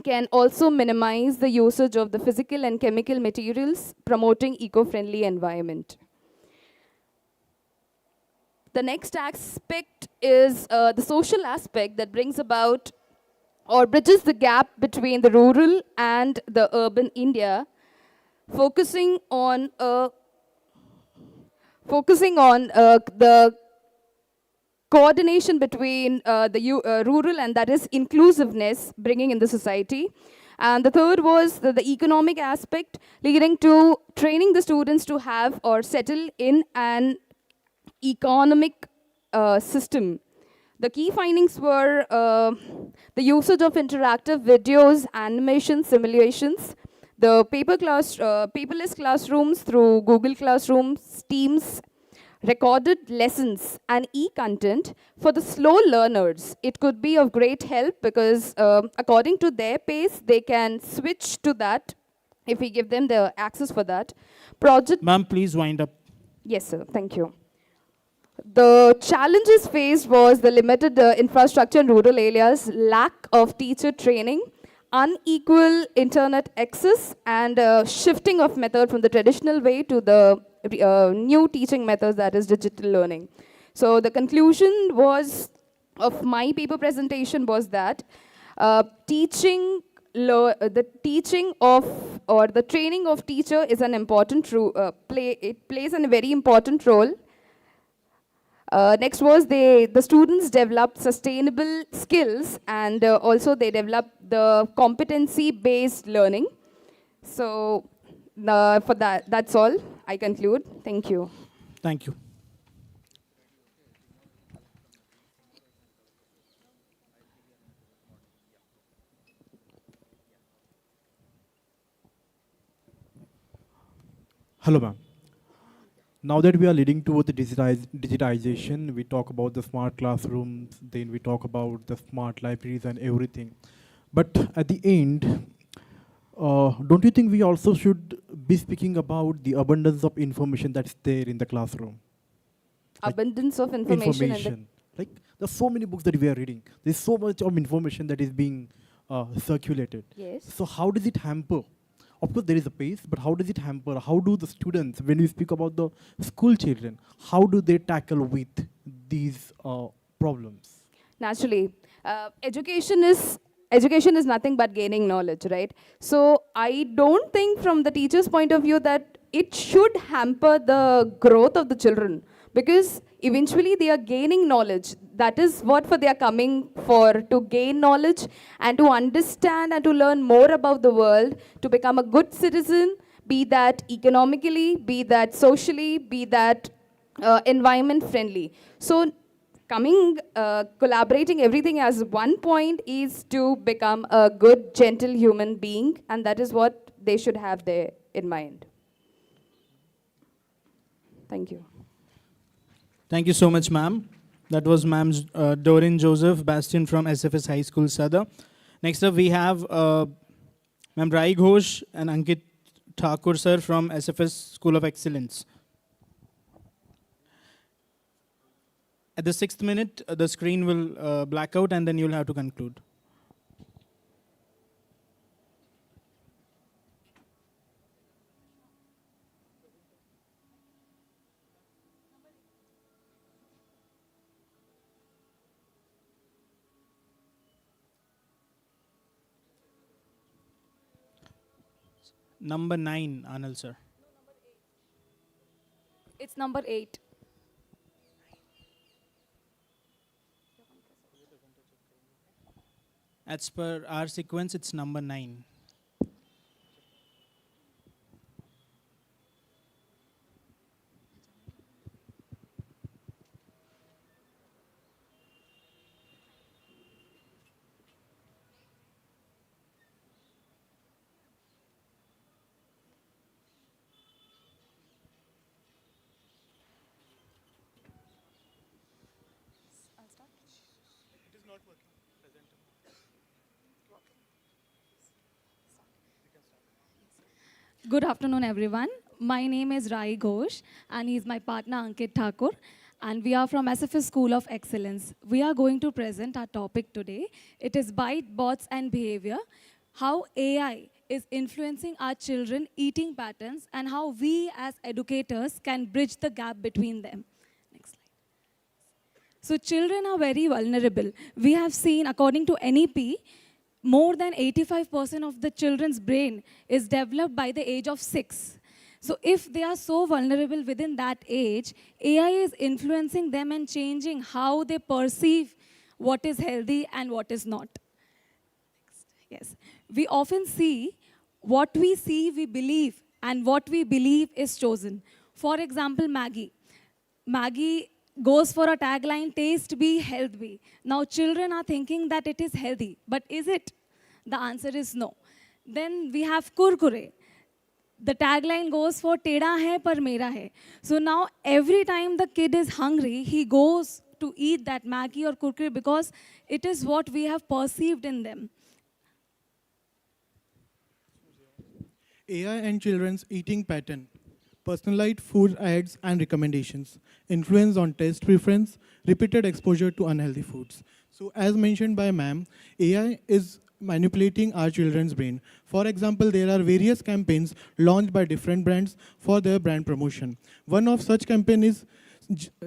can also minimize the usage of the physical and chemical materials, promoting eco-friendly environment. The next aspect is the social aspect that brings about or bridges the gap between the rural and the urban India, focusing on the coordination between the rural, and that is inclusiveness, bringing in the society. And the third was the economic aspect, leading to training the students to have or settle in an economic system. The key findings were the usage of interactive videos, animation, simulations, the paperless classrooms through Google Classrooms, Teams, recorded lessons and e-content for the slow learners. It could be of great help because according to their pace, they can switch to that if we give them the access for that. Ma'am, please wind up. Yes, sir. Thank you. The challenges faced was the limited infrastructure in rural areas, lack of teacher training, unequal internet access, and shifting of method from the traditional way to the new teaching methods, that is digital learning. So the conclusion was of my paper presentation was that the training of teacher is an important it plays a very important role. Next was the students developed sustainable skills, and also they developed the competency-based learning. So for that's all. I conclude. Thank you. Thank you. Hello, ma'am. Now that we are leading towards the digitization, we talk about the smart classrooms, then we talk about the smart libraries and everything. But at the end, don't you think we also should be speaking about the abundance of information that's there in the classroom? Abundance of information. And the Like, there's so many books that we are reading. There's so much of information that is being circulated. yes. So how does it hamper? Of course, there is a pace, but how does it hamper? How do the students, when we speak about the school children, how do they tackle with these problems? Naturally, education is nothing but gaining knowledge, right? So I don't think from the teacher's point of view that it should hamper the growth of the children, because eventually they are gaining knowledge. That is what for they are coming for, to gain knowledge and to understand and to learn more about the world, to become a good citizen, be that economically, be that socially, be that environment friendly. So collaborating everything as one point is to become a good, gentle human being, and that is what they should have there in mind. Thank you. Thank you so much, ma'am. That was ma'am Doreen Joseph Bastian from SFS High School, Sada. Next up, we have ma'am Rai Ghosh and Ankit Thakur, sir, from SFS School of Excellence. At the 6th minute, the screen will black out and then you'll have to conclude. Number 9, Anil, sir. It's number 8. As per our sequence, it's number 9. Good afternoon, everyone. My name is Rai Ghosh, and he's my partner Ankit Thakur, and we are from SFS School of Excellence. We are going to present our topic today. It is Bite, Bots, and Behavior, how AI is influencing our children eating patterns, and how we as educators can bridge the gap between them. Next slide. So children are very vulnerable. We have seen, according to NEP, more than 85% of the children's brain is developed by the age of 6. So if they are so vulnerable within that age, AI is influencing them and changing how they perceive what is healthy and what is not. Next. Yes. We often see what we see, we believe, and what we believe is chosen. For example, Maggie. Maggie goes for a tagline, taste be, health be. Now children are thinking that it is healthy, but is it? The answer is no. Then we have Kurkure. The tagline goes for teda hai par mera hai. So now every time the kid is hungry, he goes to eat that Maggie or Kurkure because it is what we have perceived in them. AI and children's eating pattern, personalized food ads and recommendations, influence on taste preference, repeated exposure to unhealthy foods. So as mentioned by ma'am, AI is manipulating our children's brain. For example, there are various campaigns launched by different brands for their brand promotion. One of such campaign is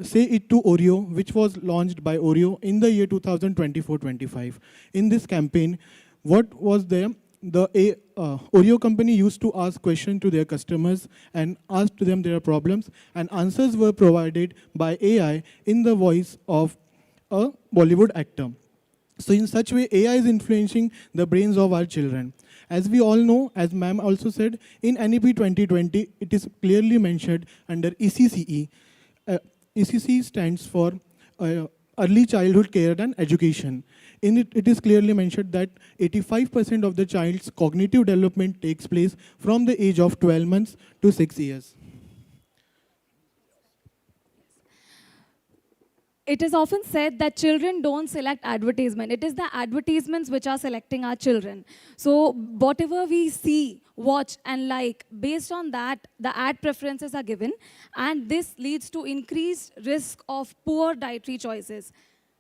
Say It to Oreo, which was launched by Oreo in the year 2024-25. In this campaign, what was there? The Oreo company used to ask questions to their customers and asked them their problems, and answers were provided by AI in the voice of a Bollywood actor. So in such way, AI is influencing the brains of our children. As we all know, as ma'am also said, in NEP 2020, it is clearly mentioned under ECCE. ECCE stands for Early Childhood Care and Education. In it, it is clearly mentioned that 85% of the child's cognitive development takes place from the age of 12 months to 6 years. it is often said that children don't select advertisement. It is the advertisements which are selecting our children. So whatever we see, watch, and like, based on that, the ad preferences are given, and this leads to increased risk of poor dietary choices.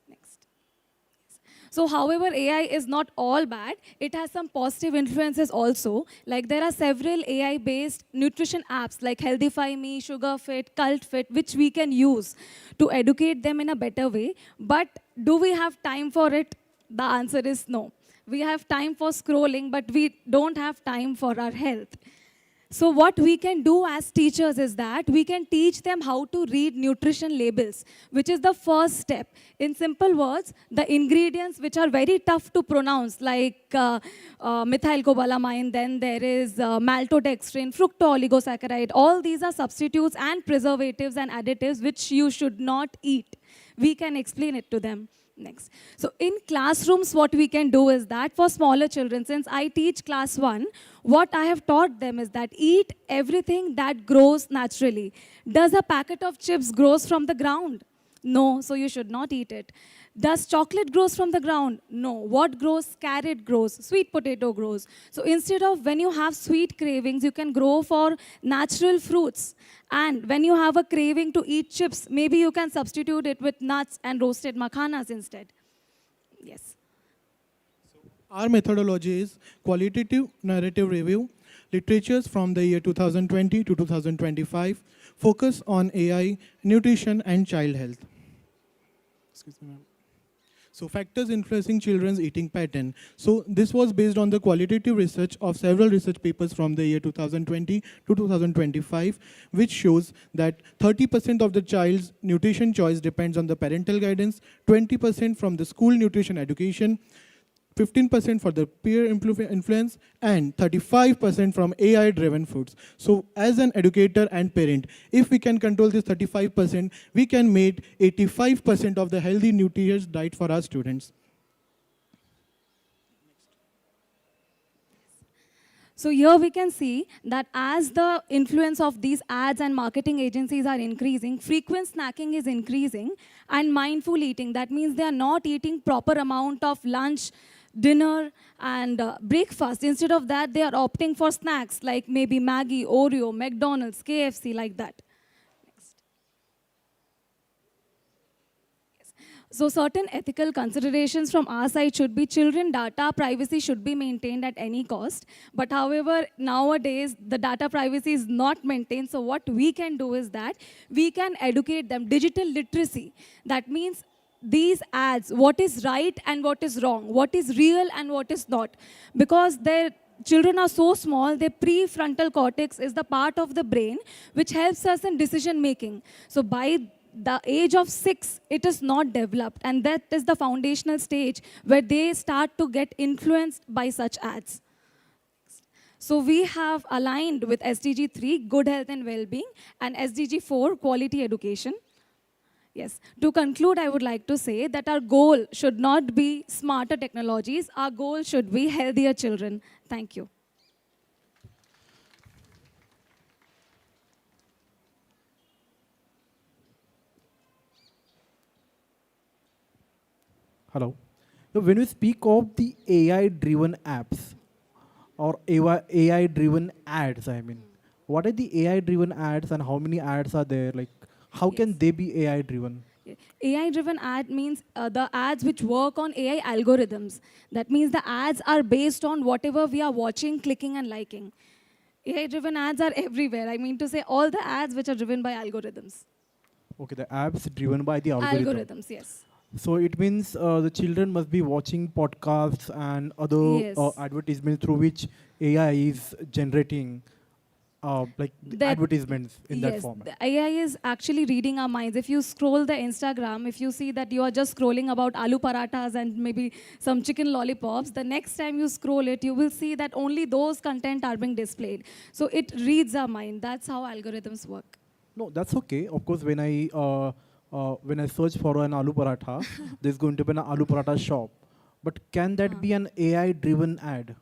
Next. So however, AI is not all bad. It has some positive influences also. Like there are several AI-based nutrition apps like Healthify Me, SugarFit, CultFit, which we can use to educate them in a better way. But do we have time for it? The answer is no. We have time for scrolling, but we don't have time for our health. So what we can do as teachers is that we can teach them how to read nutrition labels, which is the first step. In simple words, the ingredients which are very tough to pronounce, like methylcobalamin, then there is maltodextrin, fructooligosaccharides. All these are substitutes and preservatives and additives which you should not eat. We can explain it to them. Next. So in classrooms, what we can do is that for smaller children, since I teach class 1, what I have taught them is that eat everything that grows naturally. Does a packet of chips grows from the ground? No, so you should not eat it. Does chocolate grows from the ground? No. What grows? Carrot grows. Sweet potato grows. So instead of when you have sweet cravings, you can grow for natural fruits. And when you have a craving to eat chips, maybe you can substitute it with nuts and roasted makhanas instead. Yes. Our methodology is qualitative narrative review, literatures from the year 2020 to 2025, focus on AI, nutrition, and child health. Excuse me, ma'am. So factors influencing children's eating pattern. So this was based on the qualitative research of several research papers from the year 2020 to 2025, which shows that 30% of the child's nutrition choice depends on the parental guidance, 20% from the school nutrition education, 15% for the peer influence, and 35% from AI-driven foods. So as an educator and parent, if we can control this 35%, we can make 85% of the healthy, nutritious diet for our students. So here we can see that as the influence of these ads and marketing agencies are increasing, frequent snacking is increasing, and mindful eating. That means they are not eating proper amount of lunch, dinner, and breakfast. Instead of that, they are opting for snacks like maybe Maggi, Oreo, McDonald's, KFC, like that. Next. Yes. So certain ethical considerations from our side should be children data privacy should be maintained at any cost. But however, nowadays, the data privacy is not maintained. So what we can do is that we can educate them digital literacy. That means these ads, what is right and what is wrong, what is real and what is not. Because their children are so small, their prefrontal cortex is the part of the brain which helps us in decision making. So by the age of 6, it is not developed, and that is the foundational stage where they start to get influenced by such ads. So we have aligned with SDG 3, good health and well-being, and SDG 4, quality education. Yes. To conclude, I would like to say that our goal should not be smarter technologies. Our goal should be healthier children. Thank you. Hello. So when we speak of the AI-driven apps or AI-driven ads, I mean, what are the AI-driven ads and how many ads are there? Like, how can they be AI-driven? AI-driven ad means the ads which work on AI algorithms. That means the ads are based on whatever we are watching, clicking, and liking. AI-driven ads are everywhere. I mean to say all the ads which are driven by algorithms. Okay, the apps driven by the algorithm. Algorithms, yes. So it means the children must be watching podcasts and other advertisements through which AI is generating advertisements in that format. The AI is actually reading our minds. If you scroll the Instagram, if you see that you are just scrolling about aloo parathas and maybe some chicken lollipops, the next time you scroll it, you will see that only those content are being displayed. So it reads our mind. That's how algorithms work. No, that's okay. Of course, when I search for an aloo paratha, there's going to be an aloo paratha shop. But can that be an AI-driven ad?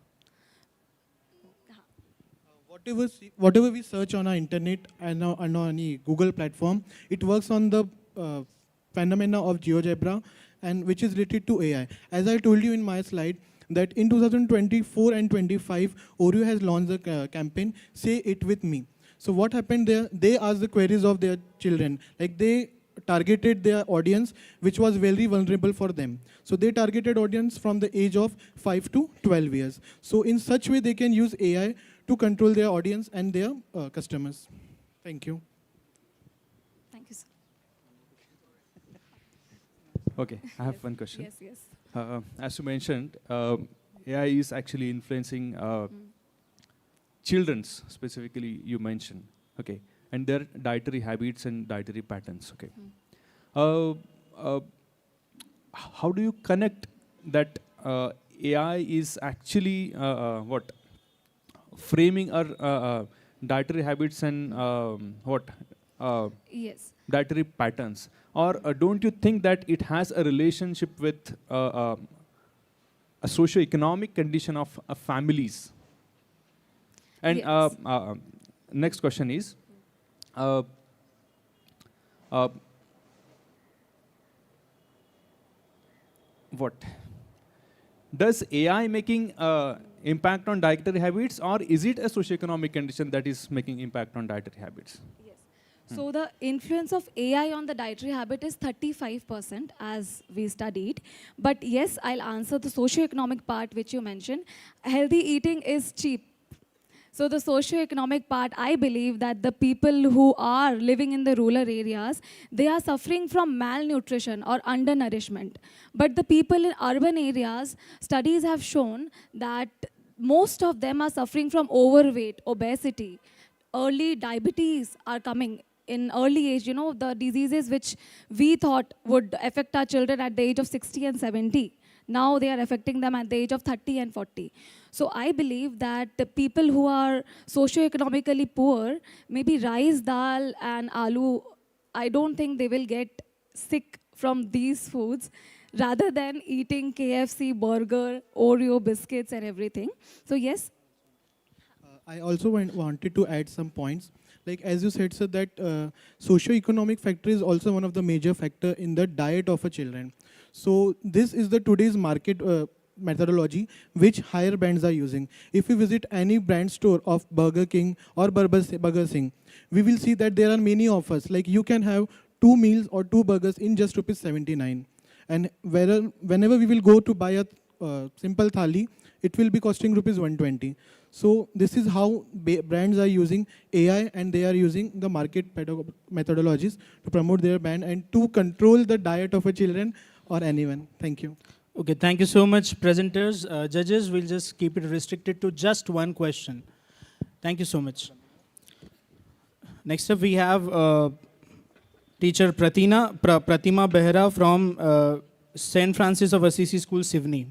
Whatever we search on our internet and on any Google platform, it works on the phenomena of GeoGebra, and which is related to AI. As I told you in my slide, that in 2024 and 25, Oreo has launched the campaign, Say It With Me. So what happened there? They asked the queries of their children. Like they targeted their audience, which was very vulnerable for them. So they targeted audience from the age of 5 to 12 years. So in such way, they can use AI to control their audience and their customers. Thank you. Thank you, sir. Okay, I have one question. Yes, yes. As you mentioned, AI is actually influencing children's, specifically you mentioned, okay, and their dietary habits and dietary patterns, okay. How do you connect that AI is actually what? Framing our dietary habits and Yes. dietary patterns? Or don't you think that it has a relationship with a socio-economic condition of families? And Yes. next question is, uh, what? Does AI making impact on dietary habits, or is it a socio-economic condition that is making impact on dietary habits? So the influence of AI on the dietary habit is 35% as we studied. But yes, I'll answer the socio-economic part which you mentioned. Healthy eating is cheap. So the socio-economic part, I believe that the people who are living in the rural areas, they are suffering from malnutrition or undernourishment. But the people in urban areas, studies have shown that most of them are suffering from overweight, obesity. Early diabetes are coming in early age, you know, the diseases which we thought would affect our children at the age of 60 and 70. Now they are affecting them at the age of 30 and 40. So I believe that the people who are socio-economically poor, maybe rice, dal and aloo, I don't think they will get sick from these foods rather than eating KFC, burger, Oreo biscuits and everything. So yes. I also wanted to add some points. Like as you said, sir, that socio-economic factor is also one of the major factor in the diet of a children. So this is the today's market methodology which higher brands are using. If we visit any brand store of Burger King or Burger Singh, we will see that there are many offers. Like you can have 2 meals or 2 burgers in just ₹79. And whenever we will go to buy a simple thali, it will be costing ₹120. So this is how brands are using AI, and they are using the market methodologies to promote their brand and to control the diet of a children or anyone. Thank you. Okay, thank you so much, presenters. Judges, we'll just keep it restricted to just one question. Thank you so much. Next up, we have teacher Pratima Behra from St. Francis of Assisi School, Sivni.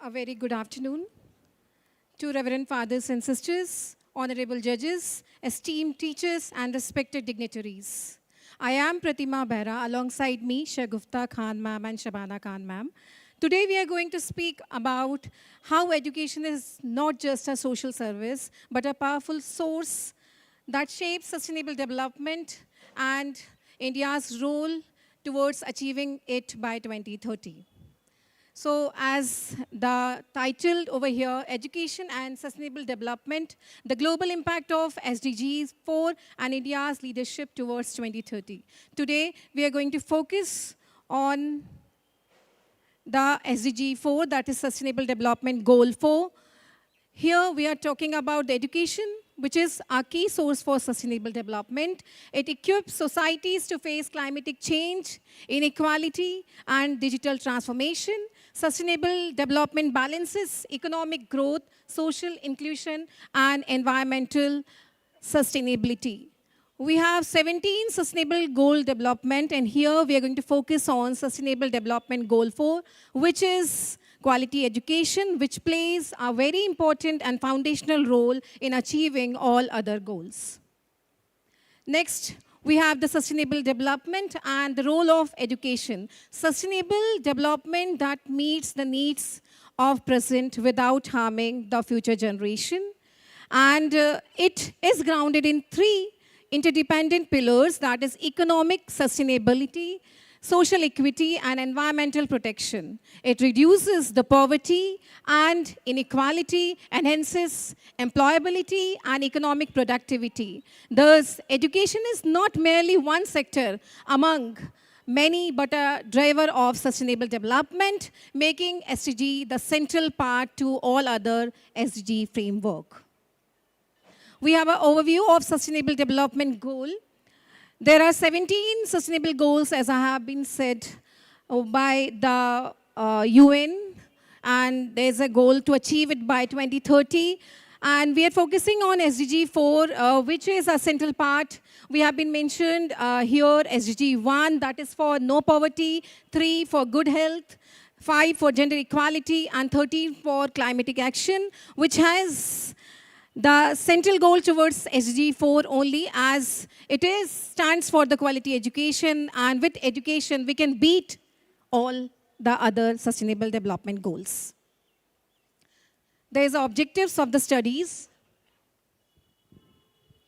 A very good afternoon to Reverend Fathers and Sisters, honorable judges, esteemed teachers, and respected dignitaries. I am Pratima Behra. Alongside me, Shagufta Khan ma'am and Shabana Khan ma'am. Today we are going to speak about how education is not just a social service, but a powerful source that shapes sustainable development and India's role towards achieving it by 2030. So as the title over here, Education and Sustainable Development, the Global Impact of SDGs 4 and India's Leadership towards 2030. Today, we are going to focus on the SDG 4, that is Sustainable Development Goal 4. Here, we are talking about the education, which is our key source for sustainable development. It equips societies to face climatic change, inequality, and digital transformation. Sustainable development balances economic growth, social inclusion, and environmental sustainability. We have 17 Sustainable Goal Development, and here we are going to focus on Sustainable Development Goal 4, which is quality education, which plays a very important and foundational role in achieving all other goals. Next, we have the sustainable development and the role of education. Sustainable development that meets the needs of present without harming the future generation. And it is grounded in three interdependent pillars, that is economic sustainability, social equity, and environmental protection. It reduces the poverty and inequality, enhances employability and economic productivity. Thus, education is not merely one sector among many, but a driver of sustainable development, making SDG the central part to all other SDG framework. We have an overview of Sustainable Development Goal. There are 17 sustainable goals, as I have been said, by the UN, and there's a goal to achieve it by 2030. And we are focusing on SDG 4, which is a central part. We have been mentioned here, SDG 1, that is for no poverty, 3 for good health, 5 for gender equality, and 13 for climatic action, which has the central goal towards SDG 4 only, as it stands for the quality education, and with education we can beat all the other sustainable development goals. There is the objectives of the studies.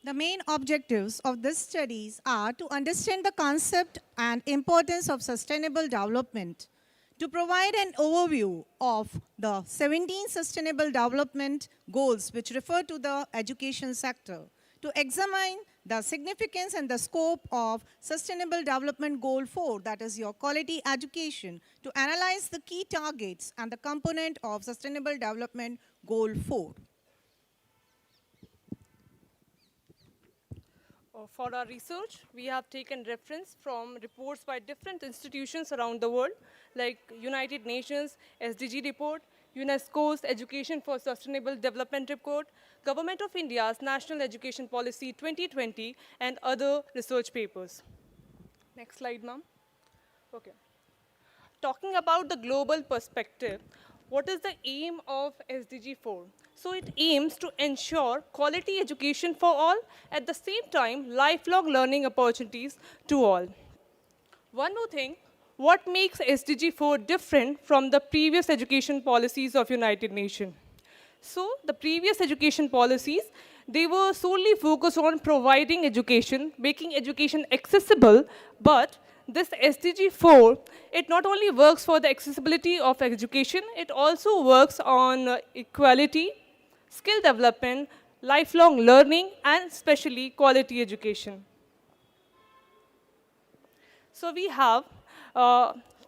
The main objectives of these studies are to understand the concept and importance of sustainable development, to provide an overview of the 17 Sustainable Development Goals which refer to the education sector, to examine the significance and the scope of Sustainable Development Goal 4, that is your quality education, to analyze the key targets and the component of Sustainable Development Goal 4. For our research, we have taken reference from reports by different institutions around the world, like United Nations SDG report, UNESCO's Education for Sustainable Development report, Government of India's National Education Policy 2020, and other research papers. Next slide, ma'am. Okay. Talking about the global perspective, what is the aim of SDG 4? So it aims to ensure quality education for all, at the same time, lifelong learning opportunities to all. One more thing, what makes SDG 4 different from the previous education policies of United Nations? So the previous education policies, they were solely focused on providing education, making education accessible, but this SDG 4, it not only works for the accessibility of education, it also works on equality, skill development, lifelong learning, and especially quality education. So we have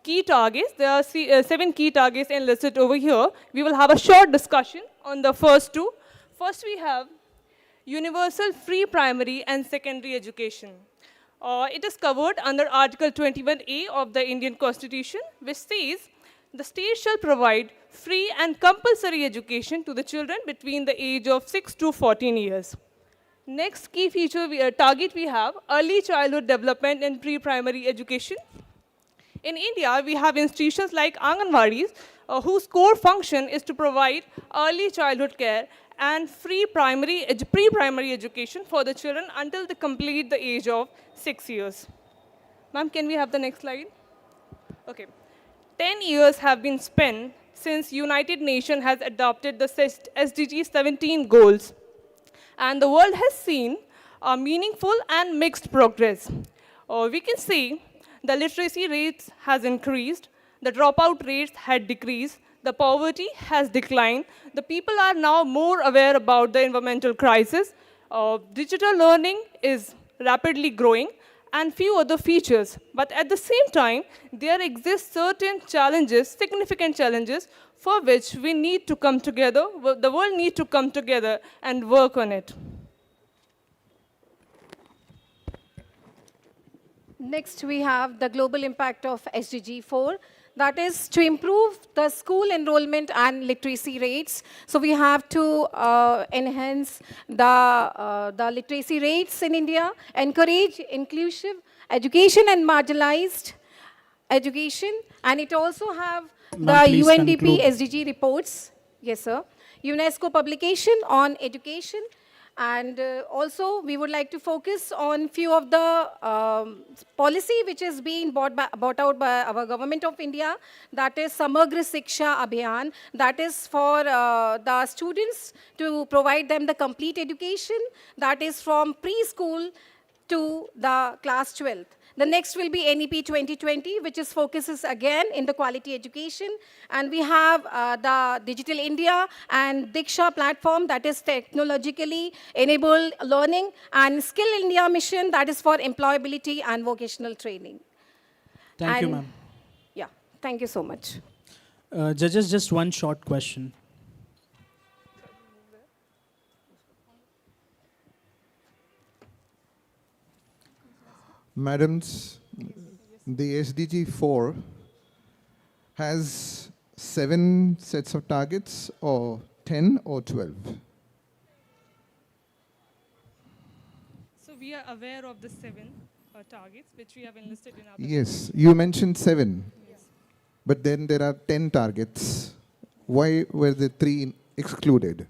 key targets. There are 7 key targets enlisted over here. We will have a short discussion on the first 2. First, we have universal free primary and secondary education. It is covered under Article 21A of the Indian Constitution, which says, the state shall provide free and compulsory education to the children between the age of 6 to 14 years. Next key feature, target we have, early childhood development and pre-primary education. In India, we have institutions like Anganwadis, whose core function is to provide early childhood care and free pre-primary education for the children until they complete the age of 6 years. Ma'am, can we have the next slide? Okay. 10 years have been spent since United Nations has adopted the SDG 17 goals, and the world has seen meaningful and mixed progress. We can see the literacy rates has increased, the dropout rates had decreased, the poverty has declined, the people are now more aware about the environmental crisis, digital learning is rapidly growing, and few other features. But at the same time, there exist certain challenges, significant challenges, for which we need to come together, the world needs to come together and work on it. Next, we have the global impact of SDG 4. That is to improve the school enrollment and literacy rates. So we have to enhance the literacy rates in India, encourage inclusive education and marginalized education, and it also have Ma'am, the please UNDP conclude. SDG reports, yes sir, UNESCO publication on education, and also we would like to focus on few of the policy which is being brought out by our government of India, that is Samagra Shiksha Abhiyan, that is for the students to provide them the complete education, that is from preschool to the class 12th. The next will be NEP 2020, which is focuses again in the quality education. And we have the Digital India and Diksha platform, that is technologically enabled learning, and Skill India mission, that is for employability and vocational training. Thank you, And- ma'am. Yeah, thank you so much. Judges, just one short question. Madams, the SDG 4 has 7 sets of targets, or 10 or 12? So we are aware of the 7 targets which we have enlisted in our Yes, you mentioned 7. But then there are 10 targets. Why were the 3 excluded?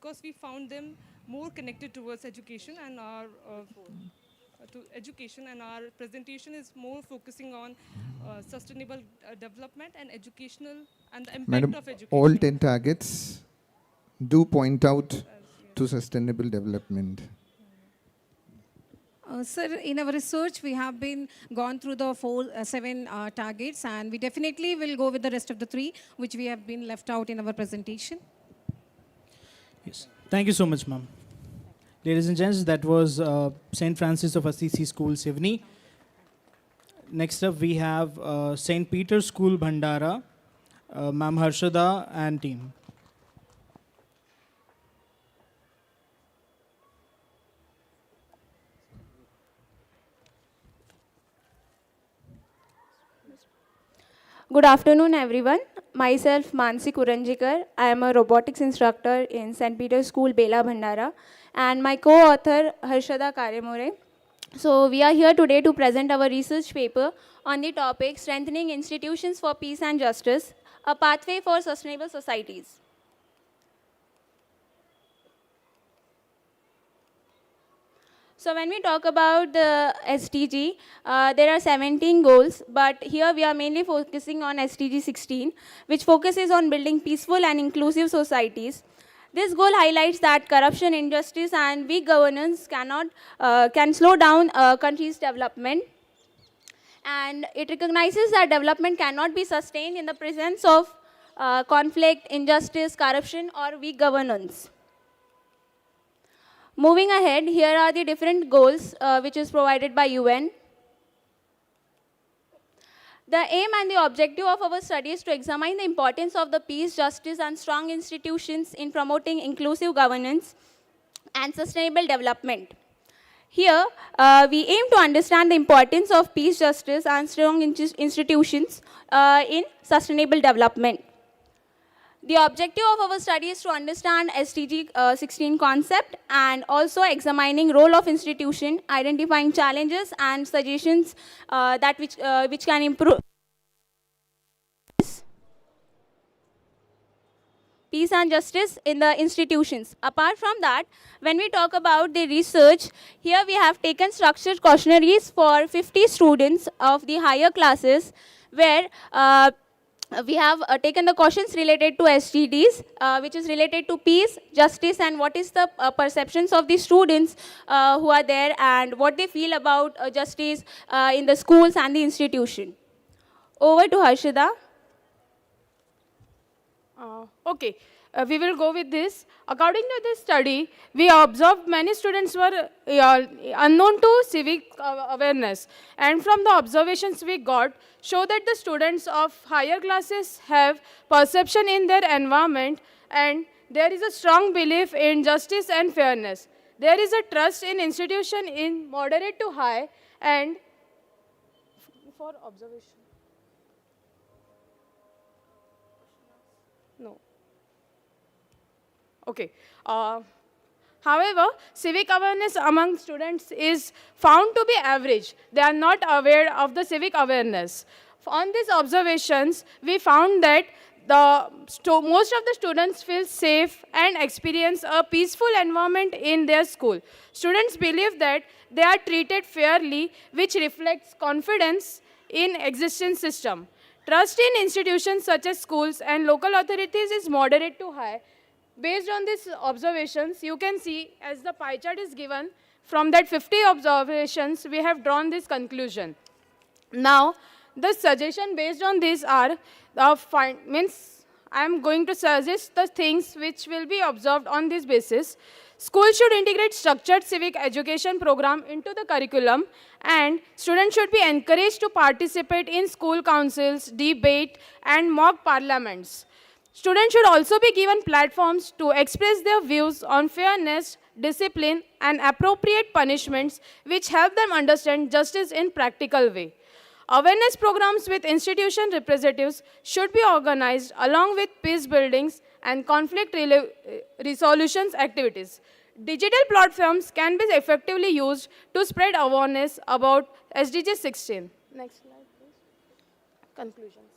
because we found them more connected towards education, and our presentation is more focusing on sustainable development and educational and the impact Madam, of education. all 10 targets do point out to sustainable development. Sir, in our research, we have been gone through the 7 targets, and we definitely will go with the rest of the 3, which we have been left out in our presentation. Yes. Thank you so much, ma'am. Ladies and gents, that was St. Francis of Assisi School, Sivni. Next up, we have St. Peter's School, Bhandara, Ma'am Harshada and team. Good afternoon, everyone. Myself, Mansi Kuranjikar. I am a robotics instructor in St. Peter's School, Bela Bhandara, and my co-author, Harshada Karyamore. So, we are here today to present our research paper on the topic Strengthening Institutions for Peace and Justice, a Pathway for Sustainable Societies. So when we talk about the SDG, there are 17 goals, but here we are mainly focusing on SDG 16, which focuses on building peaceful and inclusive societies. This goal highlights that corruption, injustice, and weak governance can slow down a country's development. And it recognizes that development cannot be sustained in the presence of conflict, injustice, corruption, or weak governance. Moving ahead, here are the different goals which is provided by UN. The aim and the objective of our study is to examine the importance of the peace, justice, and strong institutions in promoting inclusive governance and sustainable development. Here, we aim to understand the importance of peace, justice, and strong institutions in sustainable development. The objective of our study is to understand SDG 16 concept and also examining role of institution, identifying challenges and suggestions which can improve peace and justice in the institutions. Apart from that, when we talk about the research, here we have taken structured questionnaires for 50 students of the higher classes, where we have taken the questions related to SDGs, which is related to peace, justice, and what is the perceptions of the students who are there and what they feel about justice in the schools and the institution. Over to Harshada. Okay, we will go with this. According to this study, we observed many students were unknown to civic awareness. And from the observations we got, show that the students of higher classes have perception in their environment, and there is a strong belief in justice and fairness. There is a trust in institution in moderate to high, and for observation. No. Okay. However, civic awareness among students is found to be average. They are not aware of the civic awareness. On these observations, we found that most of the students feel safe and experience a peaceful environment in their school. Students believe that they are treated fairly, which reflects confidence in existing system. Trust in institutions such as schools and local authorities is moderate to high. Based on these observations, you can see as the pie chart is given, from that 50 observations, we have drawn this conclusion. Now, the suggestion based on this are, I am going to suggest the things which will be observed on this basis. Schools should integrate structured civic education program into the curriculum, and students should be encouraged to participate in school councils, debate, and mock parliaments. Students should also be given platforms to express their views on fairness, discipline, and appropriate punishments, which help them understand justice in practical way. Awareness programs with institution representatives should be organized along with peace buildings and conflict resolutions activities. Digital platforms can be effectively used to spread awareness about SDG 16. Next slide, please. Conclusions.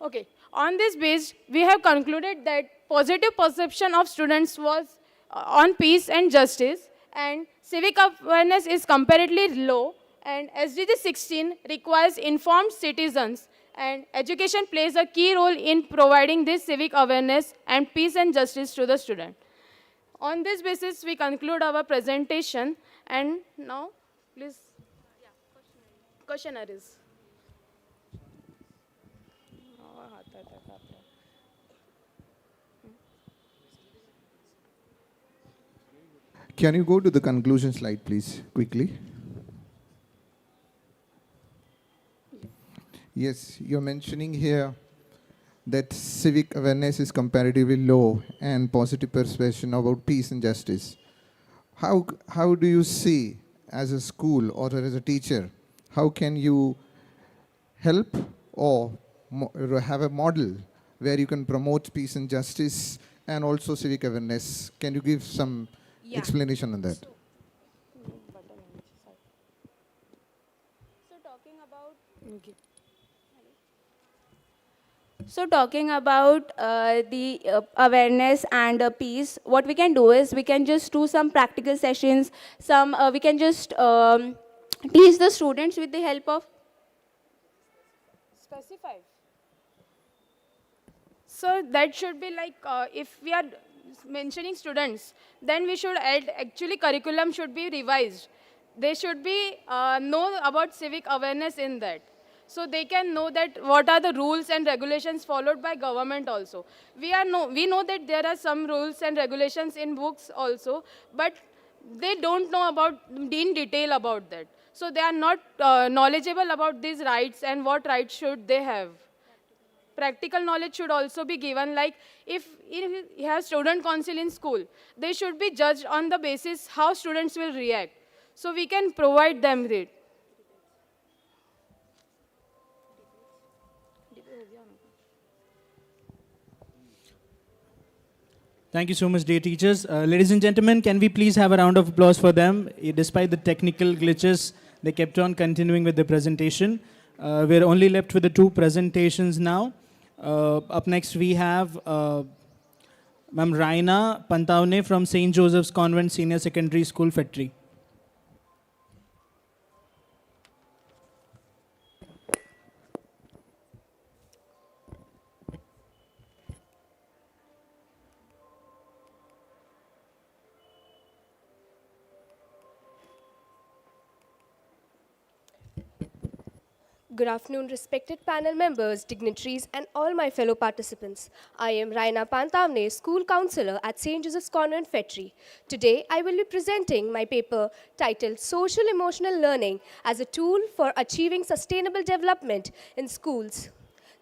Okay, on this base, we have concluded that positive perception of students was on peace and justice, and civic awareness is comparatively low, and SDG 16 requires informed citizens, and education plays a key role in providing this civic awareness and peace and justice to the student. On this basis, we conclude our presentation, and now, please, questionnaires. Can you go to the conclusion slide, please, quickly? Yes, you're mentioning here that civic awareness is comparatively low and positive perception about peace and justice. How do you see, as a school or as a teacher, how can you help or have a model where you can promote peace and justice and also civic awareness? Can you give some explanation on that? So talking about the awareness and peace, what we can do is we can just do some practical sessions. We can just teach the students with the help of. Specify. So that should be like, if we are mentioning students, then we should add, actually curriculum should be revised. They should be know about civic awareness in that. So they can know that what are the rules and regulations followed by government also. We know that there are some rules and regulations in books also, but they don't know about in detail about that. So they are not knowledgeable about these rights and what rights should they have. Practical knowledge should also be given, like if you have student council in school, they should be judged on the basis how students will react. So we can provide them with it. Thank you so much, dear teachers. Ladies and gentlemen, can we please have a round of applause for them? Despite the technical glitches, they kept on continuing with the presentation. We're only left with the two presentations now. Up next, we have Ma'am Raina Pantavne from St. Joseph's Convent Senior Secondary School, Fetri. Good afternoon, respected panel members, dignitaries, and all my fellow participants. I am Raina Pantavne, School Counselor at St. Joseph's Convent, Fetri. Today, I will be presenting my paper titled Social Emotional Learning as a Tool for Achieving Sustainable Development in Schools.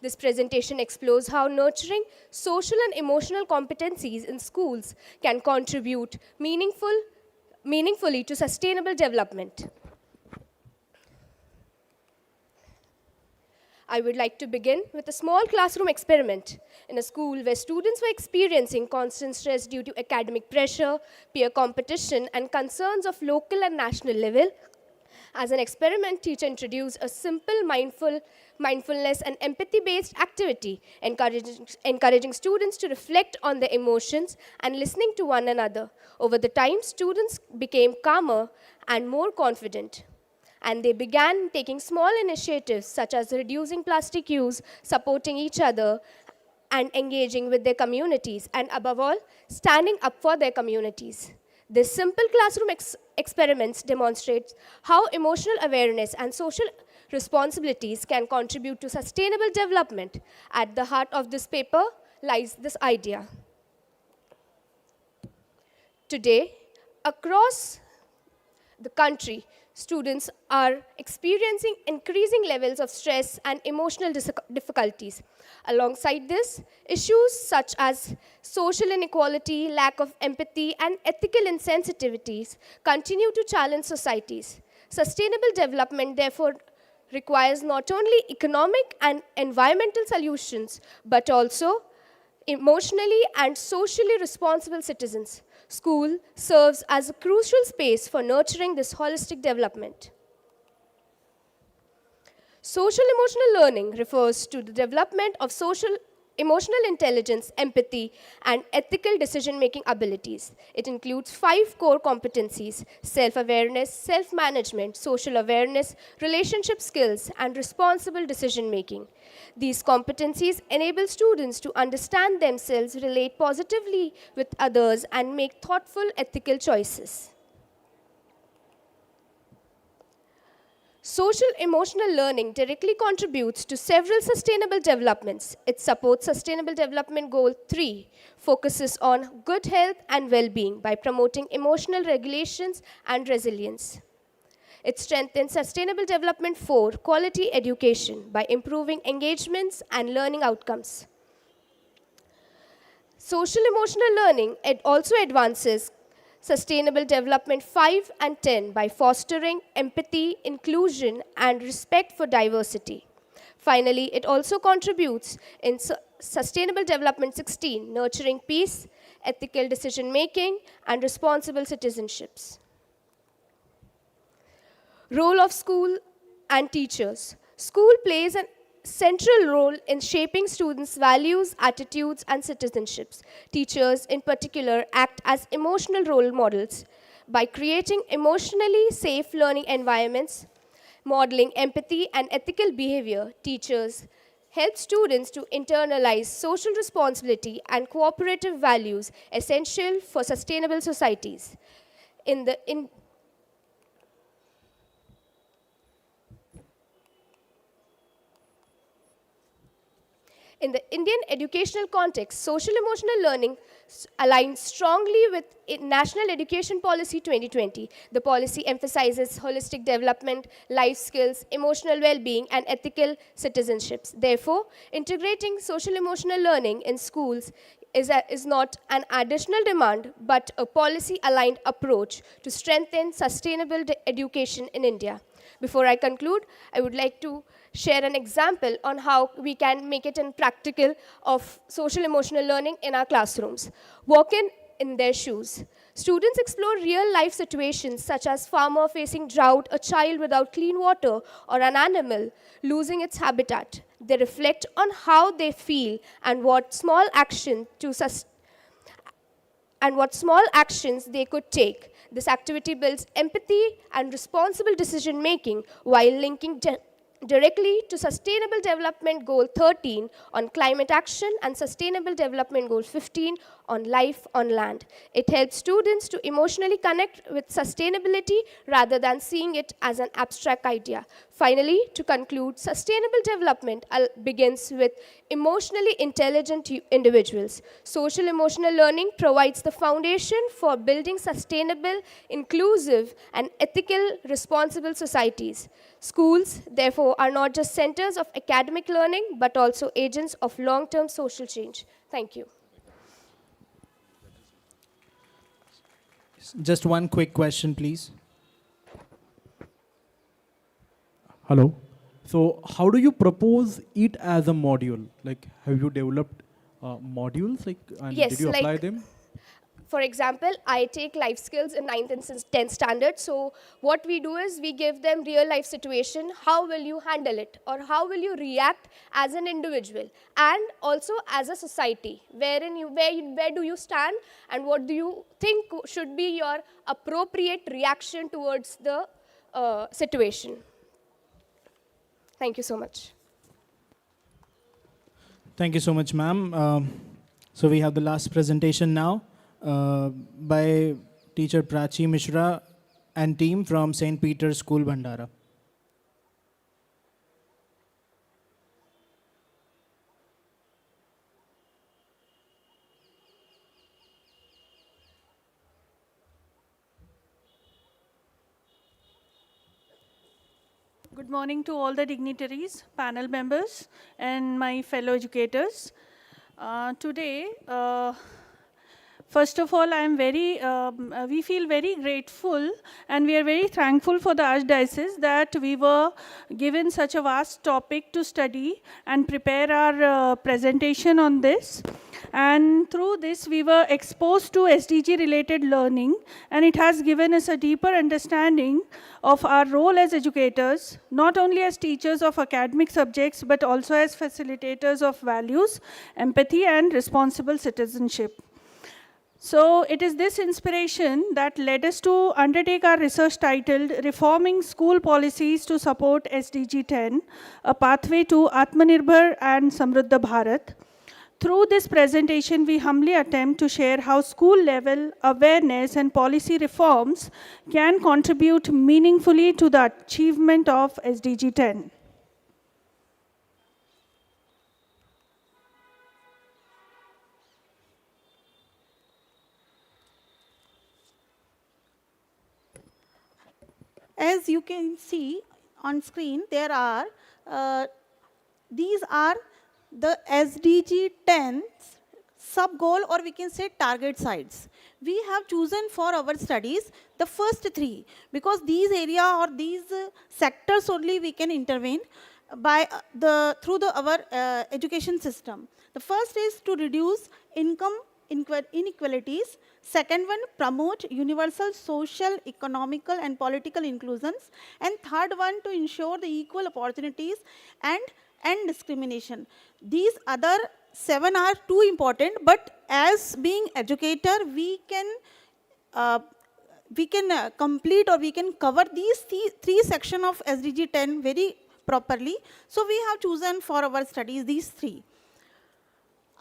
This presentation explores how nurturing social and emotional competencies in schools can contribute meaningfully to sustainable development. I would like to begin with a small classroom experiment. In a school where students were experiencing constant stress due to academic pressure, peer competition, and concerns of local and national level, As an experiment, teacher introduced a simple mindfulness and empathy-based activity, encouraging students to reflect on their emotions and listening to one another. Over the time, students became calmer and more confident. And they began taking small initiatives such as reducing plastic use, supporting each other, and engaging with their communities, and above all, standing up for their communities. This simple classroom experiments demonstrates how emotional awareness and social responsibilities can contribute to sustainable development. At the heart of this paper lies this idea. Today, across the country, students are experiencing increasing levels of stress and emotional difficulties. Alongside this, issues such as social inequality, lack of empathy, and ethical insensitivities continue to challenge societies. Sustainable development, therefore, requires not only economic and environmental solutions, but also emotionally and socially responsible citizens. School serves as a crucial space for nurturing this holistic development. Social emotional learning refers to the development of social emotional intelligence, empathy, and ethical decision-making abilities. It includes 5 core competencies: self-awareness, self-management, social awareness, relationship skills, and responsible decision-making. These competencies enable students to understand themselves, relate positively with others, and make thoughtful, ethical choices. Social emotional learning directly contributes to several sustainable developments. It supports Sustainable Development Goal 3, focuses on good health and well-being by promoting emotional regulations and resilience. It strengthens Sustainable Development 4, quality education, by improving engagements and learning outcomes. Social emotional learning also advances Sustainable Development 5 and 10 by fostering empathy, inclusion, and respect for diversity. Finally, it also contributes in Sustainable Development 16, nurturing peace, ethical decision-making, and responsible citizenships. Role of school and teachers. School plays an central role in shaping students' values, attitudes, and citizenships. Teachers, in particular, act as emotional role models by creating emotionally safe learning environments, modeling empathy and ethical behavior. Teachers help students to internalize social responsibility and cooperative values essential for sustainable societies. In the Indian educational context, social emotional learning aligns strongly with National Education Policy 2020. The policy emphasizes holistic development, life skills, emotional well-being, and ethical citizenships. Therefore, integrating social emotional learning in schools is not an additional demand, but a policy-aligned approach to strengthen sustainable education in India. Before I conclude, I would like to share an example on how we can make it in practical of social emotional learning in our classrooms. Walk in their shoes. Students explore real-life situations such as farmer facing drought, a child without clean water, or an animal losing its habitat. They reflect on how they feel and what small actions they could take. This activity builds empathy and responsible decision-making while linking directly to Sustainable Development Goal 13 on climate action and Sustainable Development Goal 15 on life on land. It helps students to emotionally connect with sustainability rather than seeing it as an abstract idea. Finally, to conclude, sustainable development begins with emotionally intelligent individuals. Social emotional learning provides the foundation for building sustainable, inclusive, and ethical, responsible societies. Schools, therefore, are not just centers of academic learning, but also agents of long-term social change. Thank you. Just one quick question, please. Hello. So how do you propose it as a module? Like, have you developed modules, and Yes, did you apply them? For example, I take life skills in 9th and 10th standard. So what we do is we give them real life situation. How will you handle it? Or how will you react as an individual? And also as a society. Where do you stand? And what do you think should be your appropriate reaction towards the situation? Thank you so much. Thank you so much, ma'am. So we have the last presentation now by teacher Prachi Mishra and team from St. Peter's School, Bhandara. Good morning to all the dignitaries, panel members, and my fellow educators. Today, first of all, we feel very grateful and we are very thankful for the Archdiocese that we were given such a vast topic to study and prepare our presentation on this. And through this, we were exposed to SDG-related learning, and it has given us a deeper understanding of our role as educators, not only as teachers of academic subjects, but also as facilitators of values, empathy, and responsible citizenship. So it is this inspiration that led us to undertake our research titled Reforming School Policies to Support SDG 10, a Pathway to Atmanirbhar and Samruddha Bharat. Through this presentation, we humbly attempt to share how school-level awareness and policy reforms can contribute meaningfully to the achievement of SDG 10. As you can see on screen, there are, these are the SDG 10 sub-goal, or we can say target sites. We have chosen for our studies the first three, because these area or these sectors only we can intervene by through our education system. The first is to reduce income inequalities. Second one, promote universal social, economical, and political inclusions. And third one, to ensure the equal opportunities and end discrimination. These other 7 are too important, but as being educator, we can complete or we can cover these three sections of SDG 10 very properly. So we have chosen for our studies these three.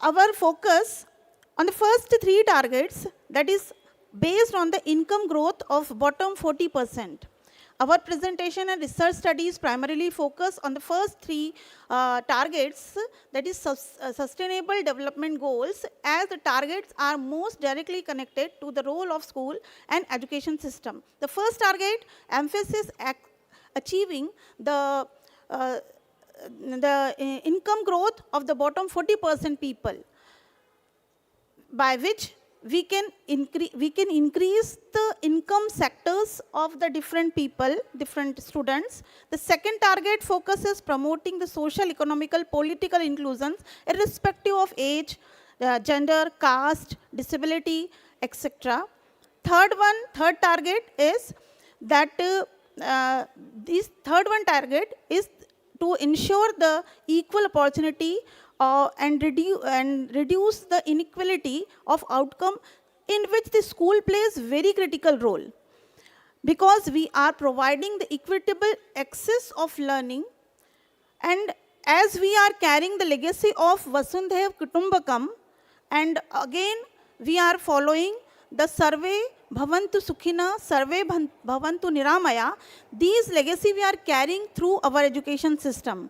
Our focus on the first 3 targets, that is based on the income growth of bottom 40%. Our presentation and research studies primarily focus on the first 3 targets, that is sustainable development goals, as the targets are most directly connected to the role of school and education system. The first target emphasizes achieving the income growth of the bottom 40% people, by which we can increase the income sectors of the different people, different students. The second target focuses promoting the social, economical, political inclusions irrespective of age, gender, caste, disability, etc. Third target is that target is to ensure the equal opportunity and reduce the inequality of outcome, in which the school plays very critical role, because we are providing the equitable access of learning. And as we are carrying the legacy of Vasundhaiv Kutumbakam, and again we are following the Sarve Bhavantu Sukhina, Sarve Bhavantu Niramaya, these legacy we are carrying through our education system.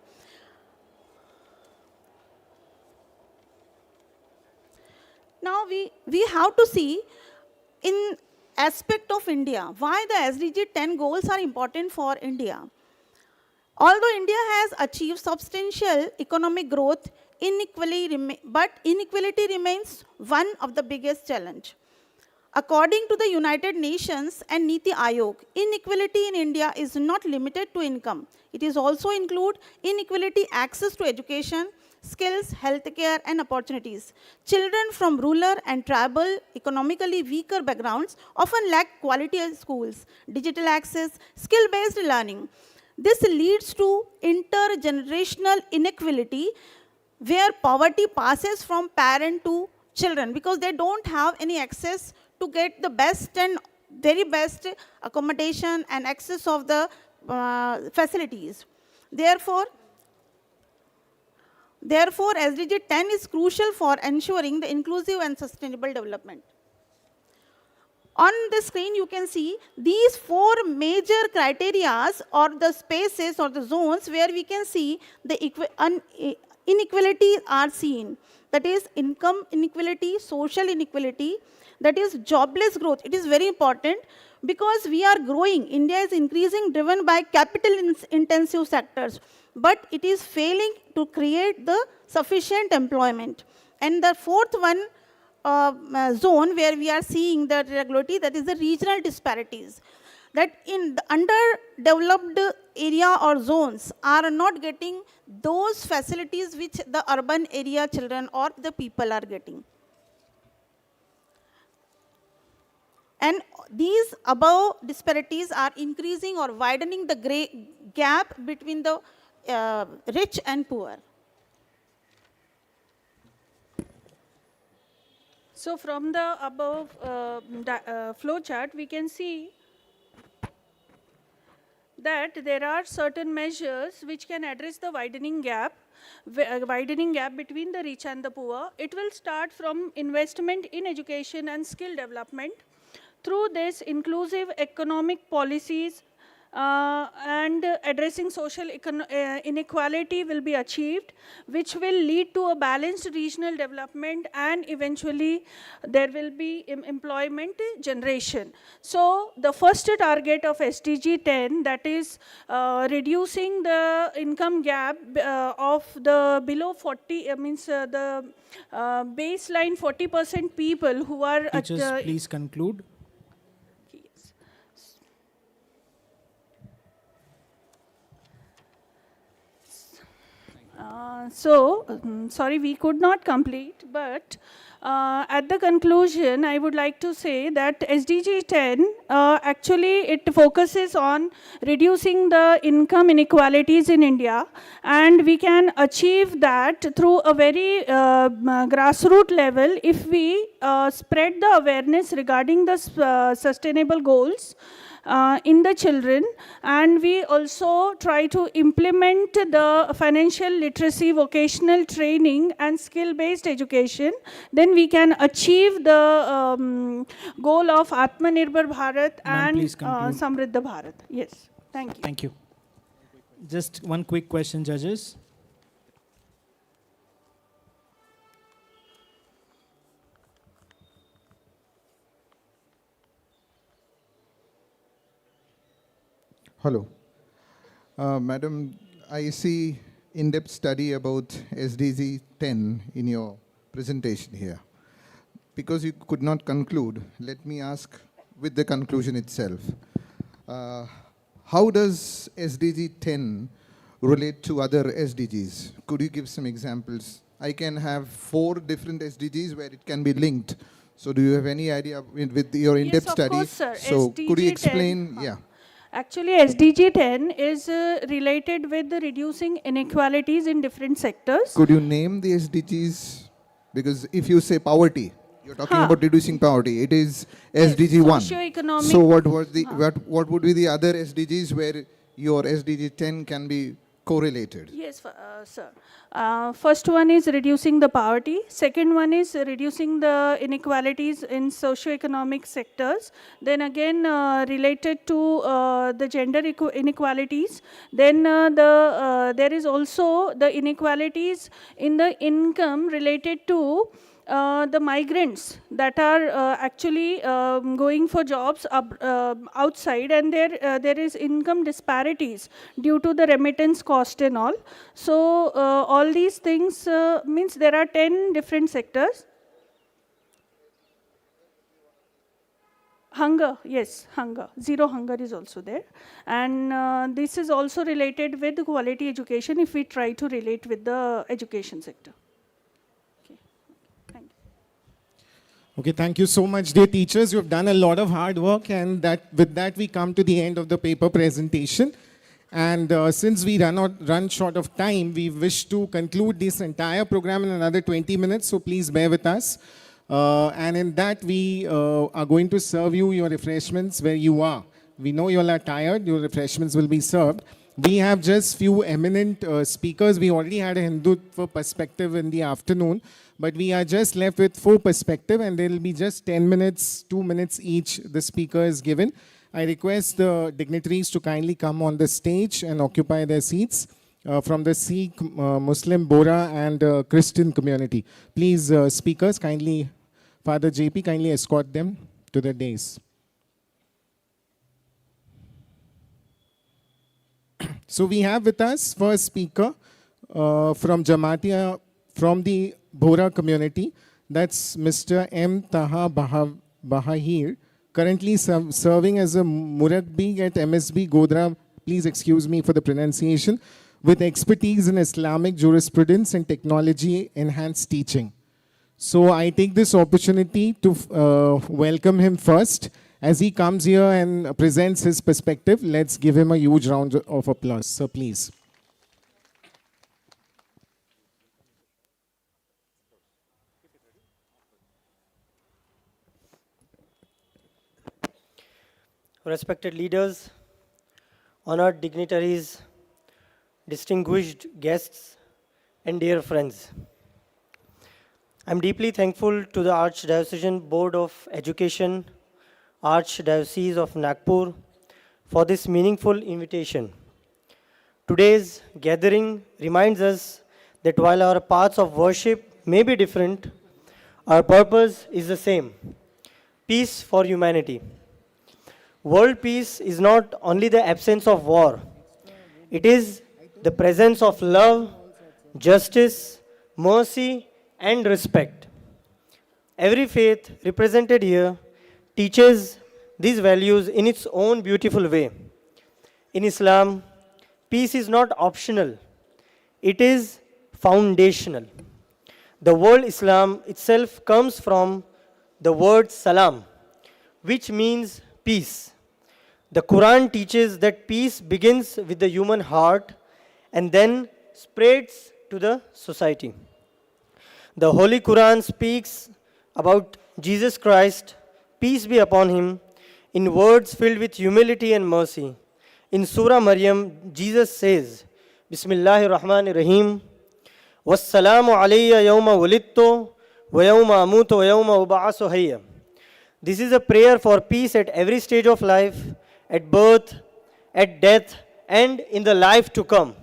Now we have to see in aspect of India, why the SDG 10 goals are important for India. Although India has achieved substantial economic growth, but inequality remains one of the biggest challenge. According to the United Nations and Niti Aayog, inequality in India is not limited to income. It is also include inequality access to education, skills, healthcare, and opportunities. Children from rural and tribal, economically weaker backgrounds often lack quality schools, digital access, skill-based learning. This leads to intergenerational inequality where poverty passes from parent to children because they don't have any access to get the best and very best accommodation and access of the facilities. Therefore, SDG 10 is crucial for ensuring the inclusive and sustainable development. On the screen, you can see these 4 major criteria or the spaces or the zones where we can see the inequalities are seen. That is income inequality, social inequality, that is jobless growth. It is very important because we are growing. India is increasing driven by capital intensive sectors, but it is failing to create the sufficient employment. And the 4th one zone where we are seeing the irregularity, that is the regional disparities. That in the underdeveloped area or zones are not getting those facilities which the urban area children or the people are getting. And these above disparities are increasing or widening the gap between the rich and poor. So from the above flow chart, we can see that there are certain measures which can address the widening gap between the rich and the poor. It will start from investment in education and skill development. Through this, inclusive economic policies and addressing social inequality will be achieved, which will lead to a balanced regional development, and eventually there will be employment generation. So the first target of SDG 10, that is reducing the income gap of the below 40, means the baseline 40% people who are Teachers, at please conclude. Sorry, we could not complete, but at the conclusion, I would like to say that SDG 10, actually it focuses on reducing the income inequalities in India, and we can achieve that through a very grassroots level if we spread the awareness regarding the sustainable goals in the children, and we also try to implement the financial literacy, vocational training and skill-based education. Then we can achieve the goal of Atmanirbhar Bharat and Samriddha Bharat. Yes, thank you. Thank you. Just one quick question, judges. Hello. Madam, I see in-depth study about SDG 10 in your presentation here. Because you could not conclude, let me ask with the conclusion itself. How does SDG 10 relate to other SDGs? Could you give some examples? I can have 4 different SDGs where it can be linked. So do you have any idea with your in-depth Yes, of study? course, sir. So SDG could you 10, explain? Yeah. Actually, SDG 10 is related with the reducing inequalities in different sectors. Could you name the SDGs? Because if you say poverty, you're talking about reducing poverty. It is SDG 1. Socio-economic. So what would be the other SDGs where your SDG 10 can be correlated? Yes, sir. First one is reducing the poverty. Second one is reducing the inequalities in socio-economic sectors. Then again, related to the gender inequalities. Then there is also the inequalities in the income related to the migrants that are actually going for jobs outside, and there is income disparities due to the remittance cost and all. So all these things means there are 10 different sectors. Hunger, yes, hunger. Zero hunger is also there. And this is also related with quality education if we try to relate with the education sector. Okay, thank you so much, dear teachers. You have done a lot of hard work, and with that we come to the end of the paper presentation. And since we run short of time, we wish to conclude this entire program in another 20 minutes, so please bear with us. And in that, we are going to serve you your refreshments where you are. We know you all are tired, your refreshments will be served. We have just few eminent speakers. We already had a Hindutva perspective in the afternoon, but we are just left with 4 perspectives, and there will be just 10 minutes, 2 minutes each the speaker is given. I request the dignitaries to kindly come on the stage and occupy their seats from the Sikh, Muslim, Bora and Christian community. Please, speakers, kindly, Father JP, kindly escort them to the dais. So we have with us first speaker from Jamatia, from the Bora community. That's Mr. M. Taha Bahahir, currently serving as a Murabbi at MSB Godra, please excuse me for the pronunciation, with expertise in Islamic jurisprudence and technology-enhanced teaching. So I take this opportunity to welcome him first. As he comes here and presents his perspective, let's give him a huge round of applause. So please. Respected leaders, honored dignitaries, distinguished guests, and dear friends. I'm deeply thankful to the Archdiocesan Board of Education, Archdiocese of Nagpur, for this meaningful invitation. Today's gathering reminds us that while our paths of worship may be different, our purpose is the same: peace for humanity. World peace is not only the absence of war, it is the presence of love, justice, mercy, and respect. Every faith represented here teaches these values in its own beautiful way. In Islam, peace is not optional, it is foundational. The word Islam itself comes from the word salam, which means peace. The Quran teaches that peace begins with the human heart and then spreads to the society. The Holy Quran speaks about Jesus Christ, peace be upon him, in words filled with humility and mercy. In Surah Maryam, Jesus says, Bismillahir Rahmanir Rahim, Wassalamu alayya yawma walittu, wa yawma amutu, wa yawma uba'asu hayya. This is a prayer for peace at every stage of life, at birth, at death, and in the life to come.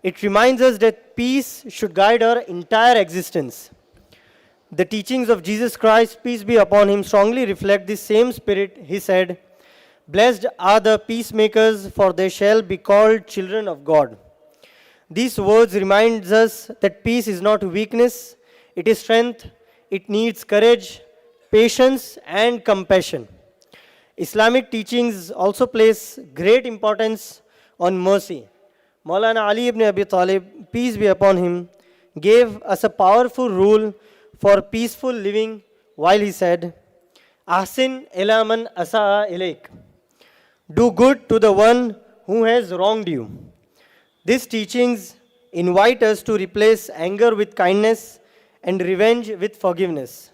It reminds us that peace should guide our entire existence. The teachings of Jesus Christ, peace be upon him, strongly reflect this same spirit. He said, Blessed are the peacemakers, for they shall be called children of God. These words remind us that peace is not weakness, it is strength. It needs courage, patience, and compassion. Islamic teachings also place great importance on mercy. Maulana Ali ibn Abi Talib, peace be upon him, gave us a powerful rule for peaceful living while he said, Ahsin ila man asaa ilayk. Do good to the one who has wronged you. These teachings invite us to replace anger with kindness and revenge with forgiveness.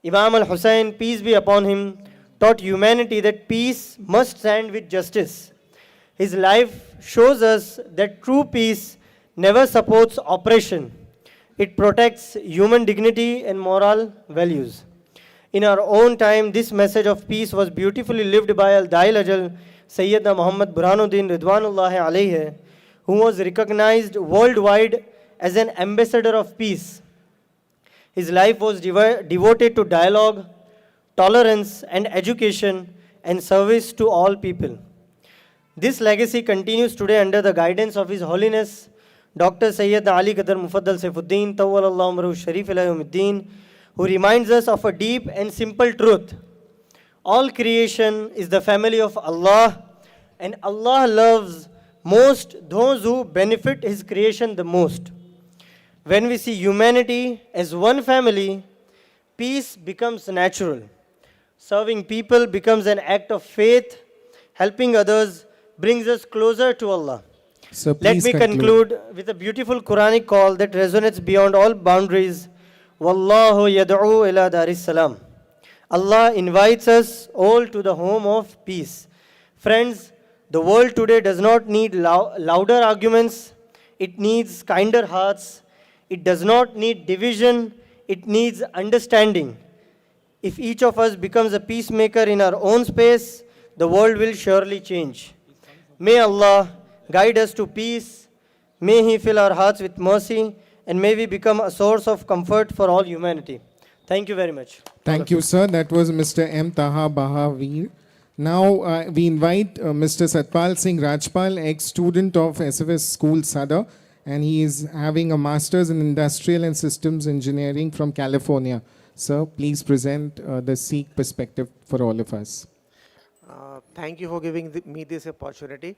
Imam al-Hussein, peace be upon him, taught humanity that peace must stand with justice. His life shows us that true peace never supports oppression. It protects human dignity and moral values. In our own time, this message of peace was beautifully lived by Al-Dail Ajal, Sayyidina Muhammad Burhanuddin Ridwanullahi alayhi, who was recognized worldwide as an ambassador of peace. His life was devoted to dialogue, tolerance, and education, and service to all people. This legacy continues today under the guidance of His Holiness Dr. Sayyid Ali Qadar Mufaddal Saifuddin, Tawwalallahu Amruhu Sharif ila Yawmiddin, who reminds us of a deep and simple truth. All creation is the family of Allah, and Allah loves most those who benefit His creation the most. When we see humanity as one family, peace becomes natural. Serving people becomes an act of faith. Helping others brings us closer to Allah. So Let please me conclude with a beautiful Quranic call that resonates beyond all boundaries. Wallahu yad'u ila daris salam. Allah invites us all to the home of peace. Friends, the world today does not need louder arguments. It needs kinder hearts. It does not need division. It needs understanding. If each of us becomes a peacemaker in our own space, the world will surely change. May Allah guide us to peace. May He fill our hearts with mercy. And may we become a source of comfort for all humanity. Thank you very much. Thank you, sir. That was Mr. M. Taha Bahavir. Now we invite Mr. Satpal Singh Rajpal, ex-student of SFS School Sadar, and he is having a master's in industrial and systems engineering from California. Sir, please present the Sikh perspective for all of us. Thank you for giving me this opportunity.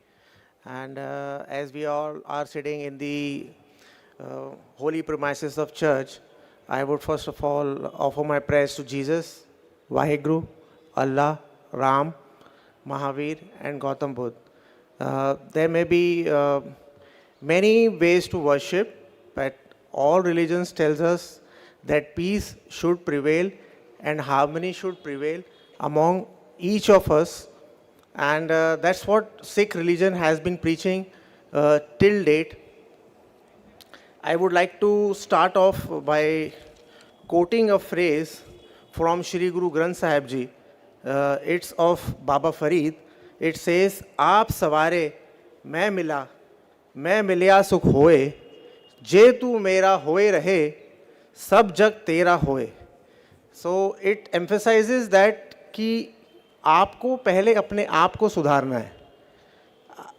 And as we all are sitting in the holy premises of church, I would first of all offer my prayers to Jesus, Vaheguru, Allah, Ram, Mahavir, and Gautam Buddha. There may be many ways to worship, but all religions tells us that peace should prevail and harmony should prevail among each of us. And that's what Sikh religion has been preaching till date. I would like to start off by quoting a phrase from Shri Guru Granth Sahib Ji. It's of Baba Farid. It says, "Aap savare, main milya sukh hoye, je tu mera hoye rahe, sab jag tera hoye." So it emphasizes that कि आपको पहले अपने आप को सुधारना है.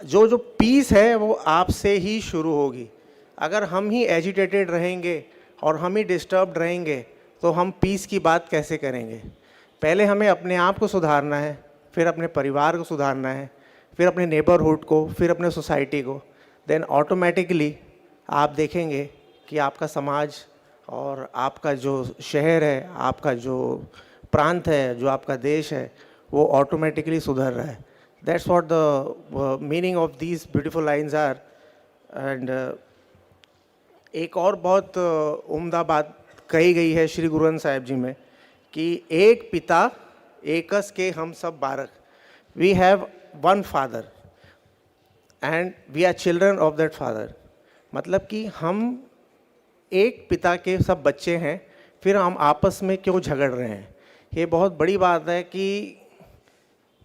जो piece है वो आपसे ही शुरू होगी. अगर हम ही एजिटेटेड रहेंगे और हम ही डिस्टर्ब्ड रहेंगे तो हम पीस की बात कैसे करेंगे. पहले हमें अपने आप को सुधारना है, फिर अपने परिवार को सुधारना है, फिर अपने नेबरहुड को, फिर अपने सोसाइटी को. देन ऑटोमेटिकली आप देखेंगे कि आपका समाज और आपका जो शहर है, आपका जो प्रांत है, जो आपका देश है, वो ऑटोमेटिकली सुधर रहा है. That's what the meaning of these beautiful lines are. And एक और बहुत उम्दा बात कही गई है श्री गुरु ग्रंथ साहिब जी में कि एक पिता एकस के हम सब बारक. We have one father and we are children of that father. मतलब कि हम एक पिता के सब बच्चे हैं, फिर हम आपस में क्यों झगड़ रहे हैं. ये बहुत बड़ी बात है कि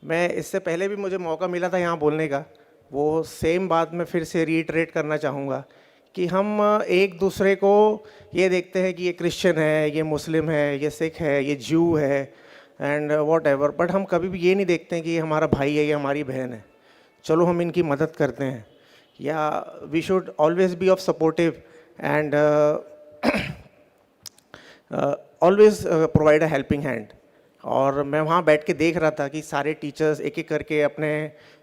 मैं इससे पहले भी मुझे मौका मिला था यहाँ बोलने का. वो सेम बात मैं फिर से रीइटरेट करना चाहूँगा कि हम एक दूसरे को ये देखते हैं कि ये क्रिश्चियन है, ये मुस्लिम है, ये सिख है, ये ज्यू है एंड वॉट एवर, बट हम कभी भी ये नहीं देखते हैं कि ये हमारा भाई है, ये हमारी बहन है, चलो हम इनकी मदद करते हैं. या we should always be of supportive and always provide a helping hand. और मैं वहाँ बैठ के देख रहा था कि सारे टीचर्स एक एक करके अपने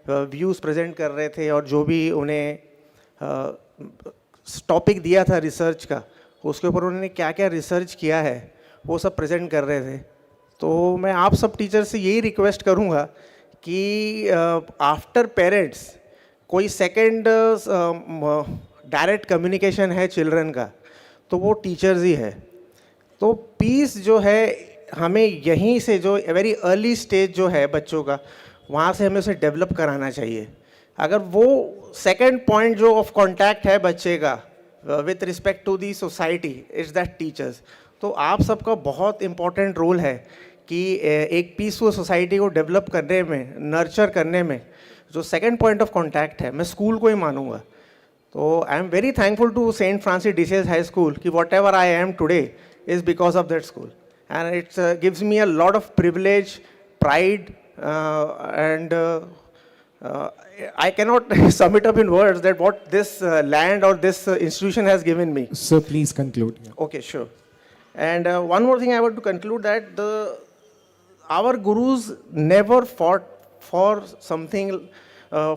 व्यूज़ प्रेजेंट कर रहे थे और जो भी उन्हें टॉपिक दिया था रिसर्च का, उसके ऊपर उन्होंने क्या क्या रिसर्च किया है वो सब प्रेजेंट कर रहे थे. तो मैं आप सब टीचर से यही रिक्वेस्ट करूँगा कि आफ्टर पेरेंट्स कोई सेकंड डायरेक्ट कम्युनिकेशन है चिल्ड्रन का तो वो टीचर्स ही है. तो पीस जो है हमें यहीं से, जो वेरी अर्ली स्टेज जो है बच्चों का, वहाँ से हमें उसे डेवलप कराना चाहिए. अगर वो सेकंड पॉइंट जो ऑफ कांटेक्ट है बच्चे का with respect to the society, it's that teachers. तो आप सबका बहुत इम्पॉर्टेंट रोल है कि एक पीसफुल सोसाइटी को डेवलप करने में, नर्चर करने में जो सेकंड पॉइंट ऑफ कांटेक्ट है, मैं स्कूल को ही मानूंगा. तो I am very thankful to saint Francis DeSales high school कि whatever I am today is because of that school. And it gives me a lot of privilege, pride, and I cannot sum it up in words that what this land or this institution has given me. So please conclude. Okay, sure. And one more thing I want to conclude that our gurus never fought for something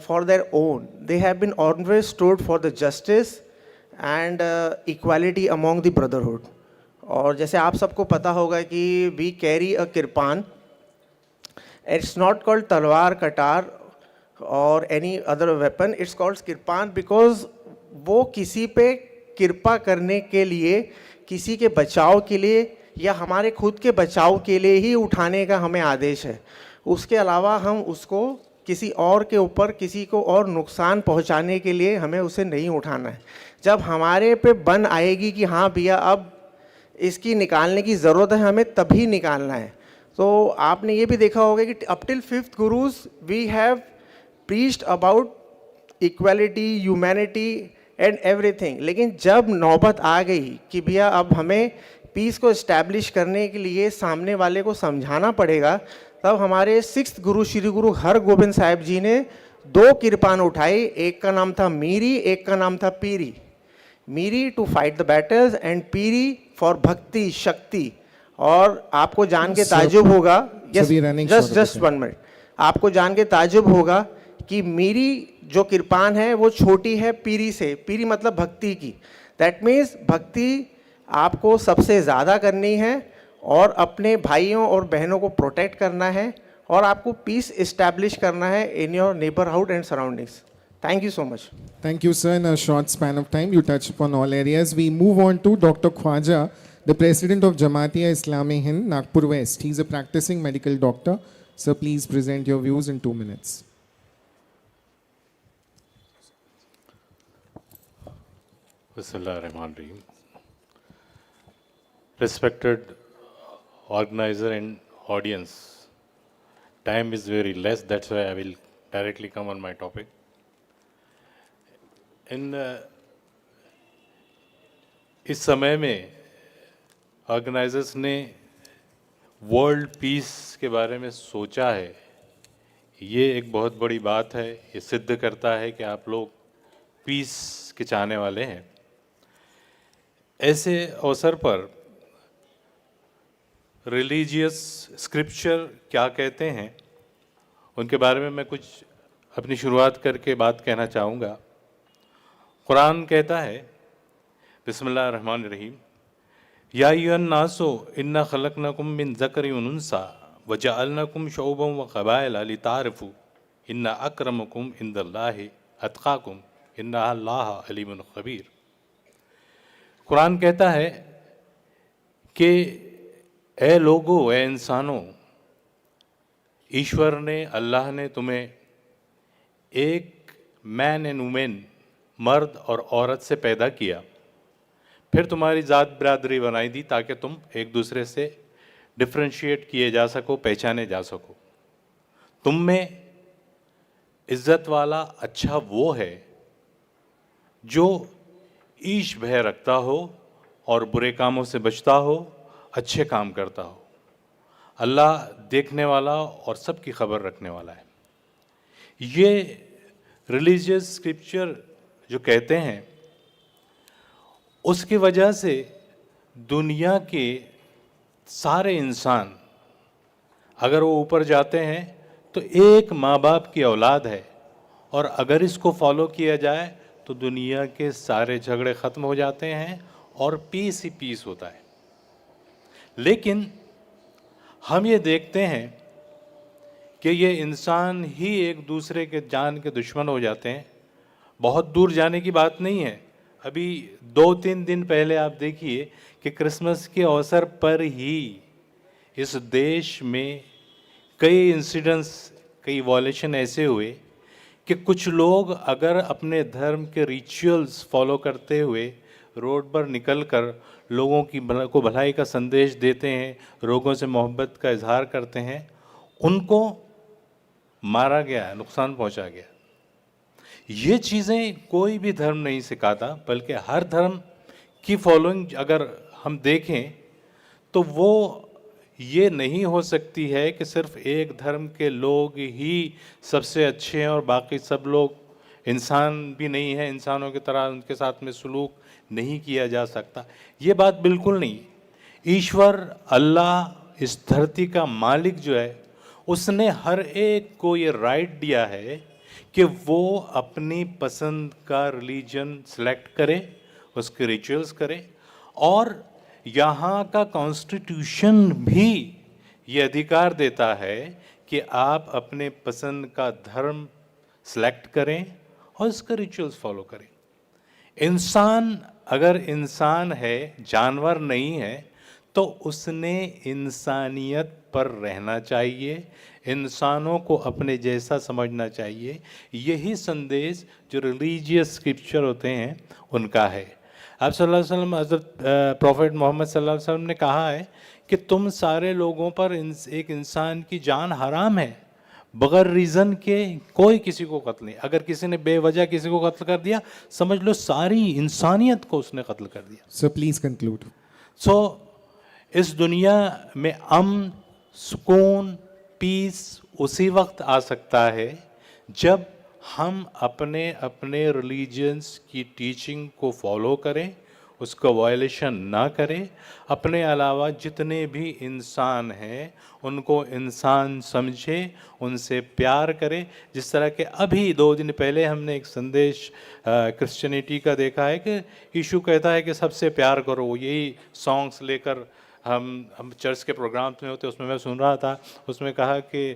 for their own. They have been always stood for the justice and equality among the brotherhood. और जैसे आप सबको पता होगा कि we carry a kirpan. It's not called talwar, katar or any other weapon. It's called kirpan because वो किसी पे कृपा करने के लिए, किसी के बचाव के लिए या हमारे खुद के बचाव के लिए ही उठाने का हमें आदेश है. उसके अलावा हम उसको किसी और के ऊपर, किसी को और नुकसान पहुंचाने के लिए हमें उसे नहीं उठाना है. जब हमारे पे बन आएगी कि हाँ भैया अब इसकी निकालने की ज़रूरत है, हमें तभी निकालना है. तो आपने ये भी देखा होगा कि up till 5th gurus we have preached about equality, humanity and everything. लेकिन जब नौबत आ गई कि भैया अब हमें पीस को इस्टेब्लिश करने के लिए सामने वाले को समझाना पड़ेगा, तब हमारे 6th गुरु श्री गुरु हरगोबिंद साहिब जी ने 2 कृपान उठाई. एक का नाम था मीरी, एक का नाम था Piri. Miri to fight the battles and Piri for bhakti, shakti. और आपको जान के ताजुब होगा, जस्ट 1 मिनट, आपको जान के ताजुब होगा कि मीरी जो कृपान है वो छोटी है पीरी से. पीरी मतलब भक्ति की. दैट मीन्स भक्ति आपको सबसे ज़्यादा करनी है और अपने भाइयों और बहनों को प्रोटेक्ट करना है और आपको पीस इस्टेब्लिश करना है in your neighbourhood and surroundings. Thank you so much. Thank you, sir. In a short span of time, you touched upon all areas. We move on to Dr. Khwaja, the president of Jamaatia Islami Hind, Nagpur West. He's a practicing medical doctor. Sir, please present your views in 2 minutes. Bismillahirrahmanirrahim. Respected organizer and audience, time is very less, that's why I will directly come on my topic. इस समय में organisers ने world peace के बारे में सोचा है, ये एक बहुत बड़ी बात है. ये सिद्ध करता है कि आप लोग पीस के चाहने वाले हैं. ऐसे अवसर पर रिलीजियस स्क्रिप्चर क्या कहते हैं उनके बारे में मैं कुछ अपनी शुरुआत करके बात कहना चाहूँगा. कुरान कहता है, बिस्मिल्लाहिर्रहमानिर्रहीम, या अय्युहन नासो इन्ना खलकनाकुम मिन ज़करिन व उन्सा व जअलनाकुम शुअबन व क़बाइला लितारफू इन्ना अक्रमकुम इंदल्लाहि अत्क़ाकुम इन्नल्लाहा अलीमुन ख़बीर. कुरान कहता है कि ए लोगो, ए इंसानों, ईश्वर ने, अल्लाह ने तुम्हें एक मैन एंड वुमेन, मर्द और औरत से पैदा किया, फिर तुम्हारी ज़ात बिरादरी बनाई दी ताकि तुम एक दूसरे से डिफ्रेंशिएट किए जा सको, पहचाने जा सको. तुम में इज़्ज़त वाला अच्छा वो है जो ईश भय रखता हो और बुरे कामों से बचता हो, अच्छे काम करता हो. अल्लाह देखने वाला और सबकी खबर रखने वाला है. ये रिलीजियस स्क्रिप्चर जो कहते हैं, उसकी वजह से दुनिया के सारे इंसान अगर वो ऊपर जाते हैं तो एक माँ बाप की औलाद है, और अगर इसको फॉलो किया जाए तो दुनिया के सारे झगड़े ख़त्म हो जाते हैं और पीस ही पीस होता है. लेकिन हम ये देखते हैं कि ये इंसान ही एक दूसरे के जान के दुश्मन हो जाते हैं. बहुत दूर जाने की बात नहीं है. अभी 2-3 दिन पहले आप देखिए कि क्रिसमस के अवसर पर ही इस देश में कई इंसिडेंट्स, कई वॉयलेशन ऐसे हुए कि कुछ लोग अगर अपने धर्म के रिचुअल्स फॉलो करते हुए रोड पर निकलकर लोगों की को भलाई का संदेश देते हैं, लोगों से मोहब्बत का इजहार करते हैं, उनको मारा गया, नुकसान पहुंचा गया. ये चीज़ें कोई भी धर्म नहीं सिखाता, बल्कि हर धर्म की फॉलोइंग अगर हम देखें तो वो ये नहीं हो सकती है कि सिर्फ एक धर्म के लोग ही सबसे अच्छे हैं और बाकी सब लोग इंसान भी नहीं है, इंसानों की तरह उनके साथ में सलूक नहीं किया जा सकता. ये बात बिल्कुल नहीं. ईश्वर, अल्लाह इस धरती का मालिक जो है उसने हर एक को ये राइट दिया है कि वो अपनी पसंद का रिलीजन सेलेक्ट करे, उसके रिचुअल्स करे, और यहाँ का कॉन्स्टिट्यूशन भी ये अधिकार देता है कि आप अपने पसंद का धर्म सेलेक्ट करें और उसका रिचुअल्स फॉलो करें। इंसान अगर इंसान है, जानवर नहीं है, तो उसने इंसानियत पर रहना चाहिए, इंसानों को अपने जैसा समझना चाहिए। यही संदेश जो रिलीजियस स्क्रिप्चर होते हैं उनका है। आप सल्लल्लाहु अलैहि वसल्लम, हज़रत प्रॉफेट मोहम्मद सल्लल्लाहु अलैहि वसल्लम ने कहा है कि तुम सारे लोगों पर एक इंसान की जान हराम है, बगैर रीज़न के कोई किसी को कत्ल नहीं। अगर किसी ने बेवजह किसी को कत्ल कर दिया, समझ लो सारी इंसानियत को उसने कत्ल कर दिया। So please conclude. सो इस दुनिया में अमन, सुकून, पीस उसी वक्त आ सकता है जब हम अपने अपने रिलीजन्स की टीचिंग को फॉलो करें, उसका वायलेशन ना करें, अपने अलावा जितने भी इंसान हैं उनको इंसान समझे, उनसे प्यार करें। जिस तरह के अभी 2 दिन पहले हमने एक संदेश क्रिश्चियनिटी का देखा है कि यीशु कहता है कि सबसे प्यार करो। यही सॉन्ग्स लेकर हम चर्च के प्रोग्राम्स में होते, उसमें मैं सुन रहा था, उसमें कहा कि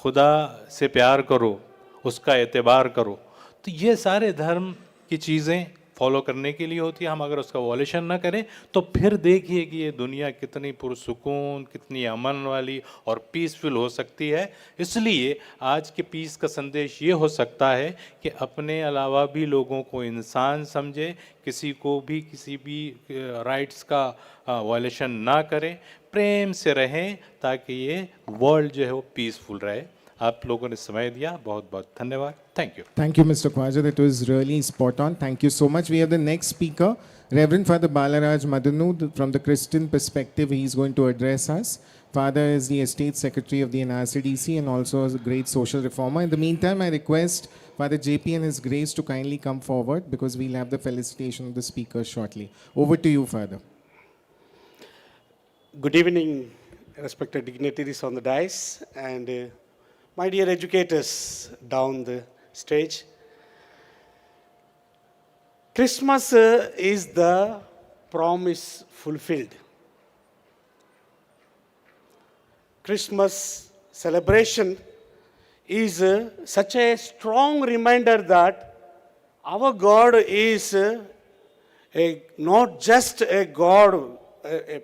खुदा से प्यार करो, उसका एतबार करो। तो ये सारे धर्म की चीज़ें फॉलो करने के लिए होती है। हम अगर उसका वॉल्यूशन ना करें तो फिर देखिए कि ये दुनिया कितनी पुरसुकून, कितनी अमन वाली और पीसफुल हो सकती है। इसलिए आज के पीस का संदेश ये हो सकता है कि अपने अलावा भी लोगों को इंसान समझे, किसी को भी किसी भी राइट्स का वॉल्यूशन ना करें, प्रेम से रहें, ताकि ये वर्ल्ड जो है वो पीसफुल रहे। आप लोगों ने समय दिया, बहुत बहुत धन्यवाद। Thank you. Thank you, Mr. Khwaja. That was really spot on. Thank you so much. We have the next speaker, Reverend Father Balaraj Madanu. From the Christian perspective, he is going to address us. Father is the Estate Secretary of the NRCDC and also is a great social reformer. In the meantime, I request Father JP and His Grace to kindly come forward because we'll have the felicitation of the speakers shortly. Over to you, Father. Good evening, respected dignitaries on the dais and my dear educators down the stage. Christmas is the promise fulfilled. Christmas celebration is such a strong reminder that our God is not just a God, a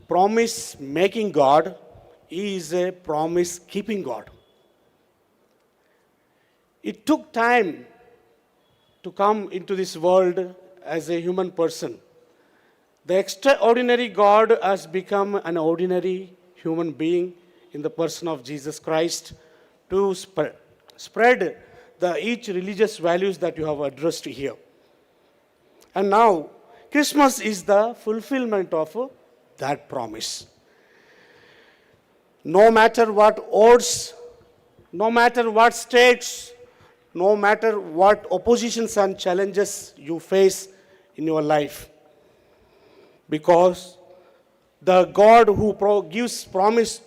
promise-making God, He is a promise-keeping God. It took time to come into this world as a human person. The extraordinary God has become an ordinary human being in the person of Jesus Christ to spread the each religious values that you have addressed here. And now, Christmas is the fulfillment of that promise. No matter what odds, no matter what states, no matter what oppositions and challenges you face in your life, because the God who gives promise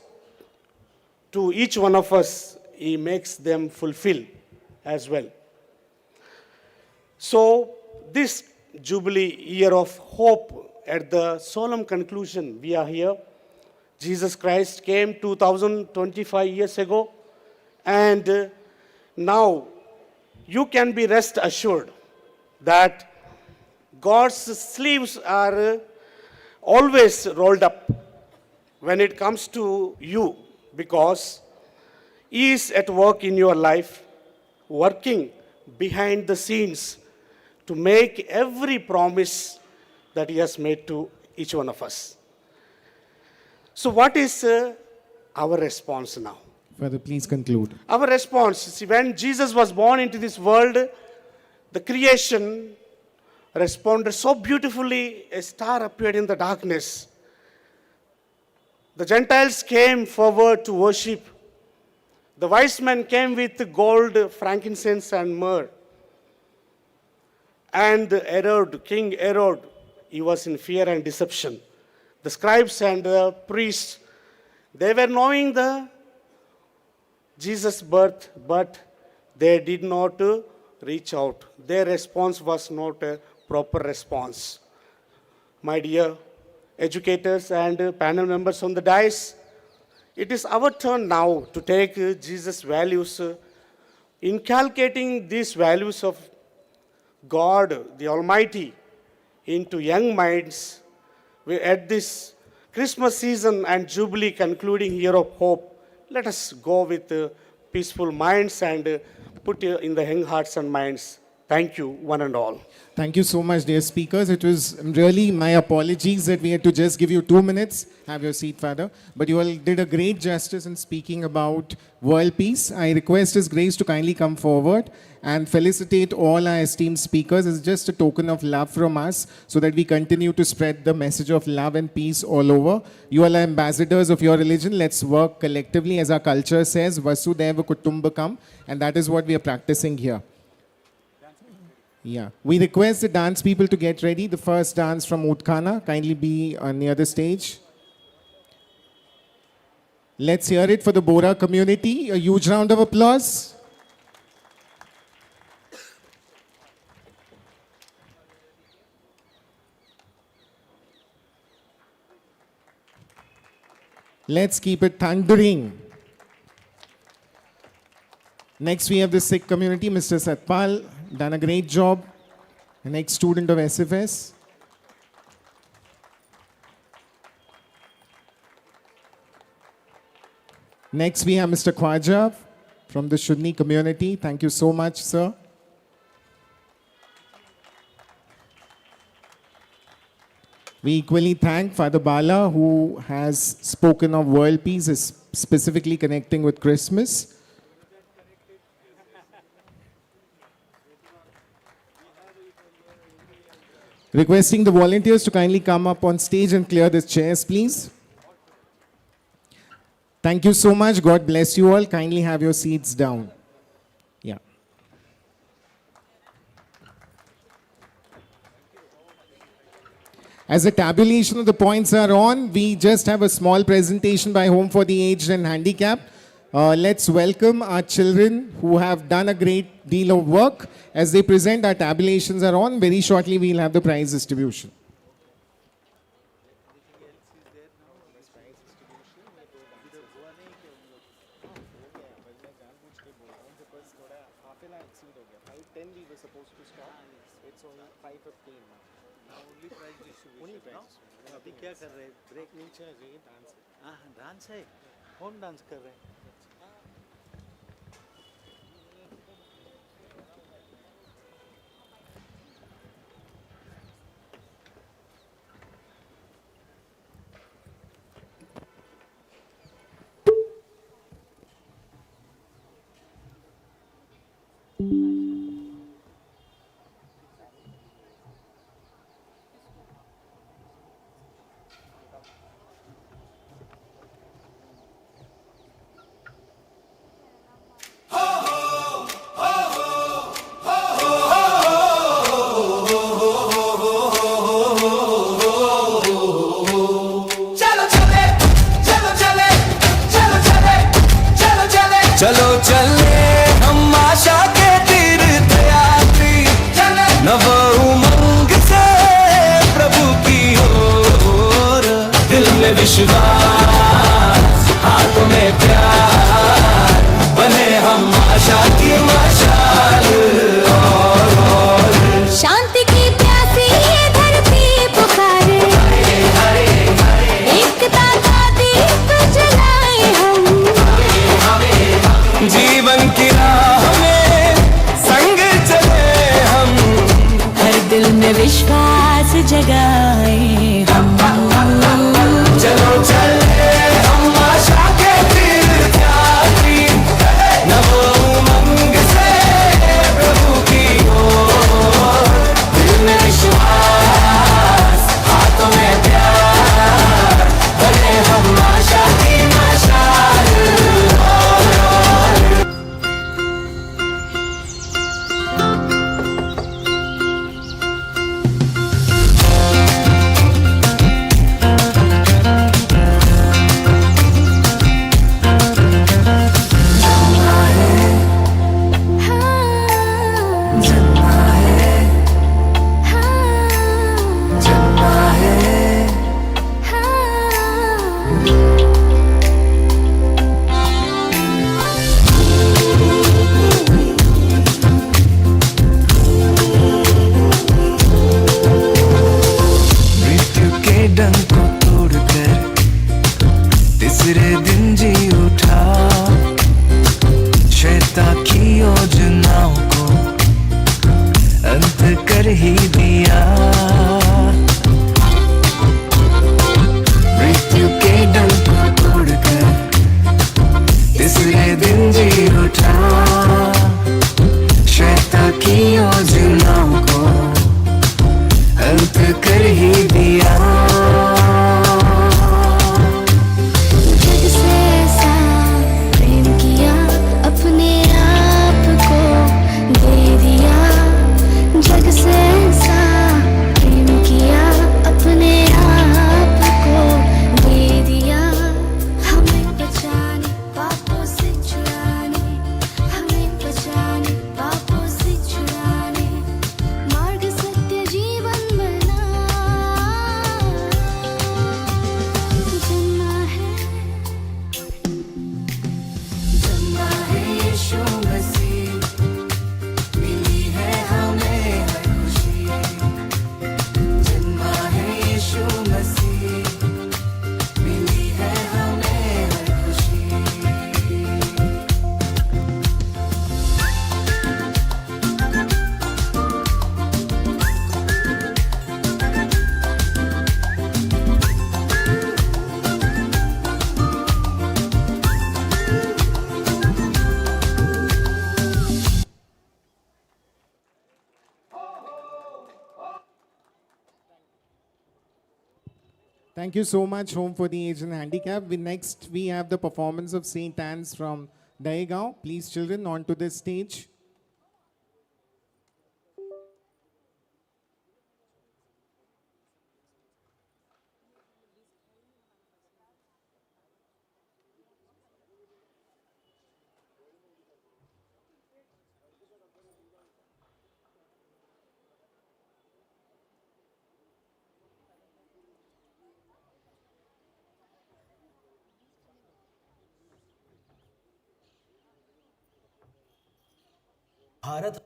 to each one of us, He makes them fulfill as well. So this Jubilee year of hope, at the solemn conclusion, we are here. Jesus Christ came 2025 years ago, and now you can be rest assured that God's sleeves are always rolled up when it comes to you, because He is at work in your life, working behind the scenes to make every promise that He has made to each one of us. So what is our response now? Father, please conclude. Our response, see, when Jesus was born into this world, the creation responded so beautifully. A star appeared in the darkness. The Gentiles came forward to worship. The wise men came with gold, frankincense, and myrrh. And Herod, King Herod, he was in fear and deception. The scribes and the priests, They were knowing the Jesus' birth, but they did not reach out. Their response was not a proper response. My dear educators and panel members on the dais, it is our turn now to take Jesus' values, inculcating these values of God, the Almighty, into young minds. At this Christmas season and Jubilee concluding year of hope, let us go with peaceful minds and put in the young hearts and minds. Thank you, one and all. Thank you so much, dear speakers. It was really my apologies that we had to just give you 2 minutes. Have your seat, Father. But you all did a great justice in speaking about world peace. I request His Grace to kindly come forward and felicitate all our esteemed speakers. It's just a token of love from us so that we continue to spread the message of love and peace all over. You all are ambassadors of your religion. Let's work collectively, as our culture says, Vasudhaiva Kutumbakam, and that is what we are practicing here. Yeah. We request the dance people to get ready. The first dance from Utkana, kindly be near the stage. Let's hear it for the Bora community. A huge round of applause. Let's keep it thundering. Next, we have the Sikh community, Mr. Satpal. Done a great job, an ex-student of SFS. Next, we have Mr. Khwaja from the Shudni community. Thank you so much, sir. We equally thank Father Bala, who has spoken of world peace, specifically connecting with Christmas. Requesting the volunteers to kindly come up on stage and clear the chairs, please. Thank you so much. God bless you all. Kindly have your seats down. Yeah. As the tabulation of the points are on, we just have a small presentation by Home for the Aged and Handicapped. Let's welcome our children who have done a great deal of work. As they present, our tabulations are on. Very shortly, we'll have the prize distribution. Dance है कौन dance कर रहे हैं चलो चले हम आशा के तीर्थ यात्री नव उमंग से प्रभु की ओर दिल में विश्वास हाथों में प्यार बने हम आशा की मशाल और शांति की प्यासी ये धरती पुकारे एकता का दीप जलाए हम जीवन की राह में संग चले हम हर दिल में विश्वास जगाए हम चलो चले हम आशा के तीर्थ तीसरे दिन जी उठा शैतान की योजनाओं को अंत कर ही दिया। मृत्यु के डर को तोड़कर तीसरे दिन जी उठा शैतान की योजनाओं को अंत कर ही दिया। जग से ऐसा प्रेम किया अपने आप को दे दिया। जग से ऐसा प्रेम किया अपने आप को दे दिया। हमें बचाने पापों से छुड़ाने, हमें बचाने पापों से छुड़ाने मार्ग सत्य जीवन बना। जन्मा है यीशु मसीह, मिली है हमें हर खुशी। जन्मा है यीशु मसीह, मिली है हमें हर खुशी। Thank you so much, Home for the Aged and Handicapped. Next, we have the performance of St. Anne's from Daegaon. Please, children, onto this stage. Bharat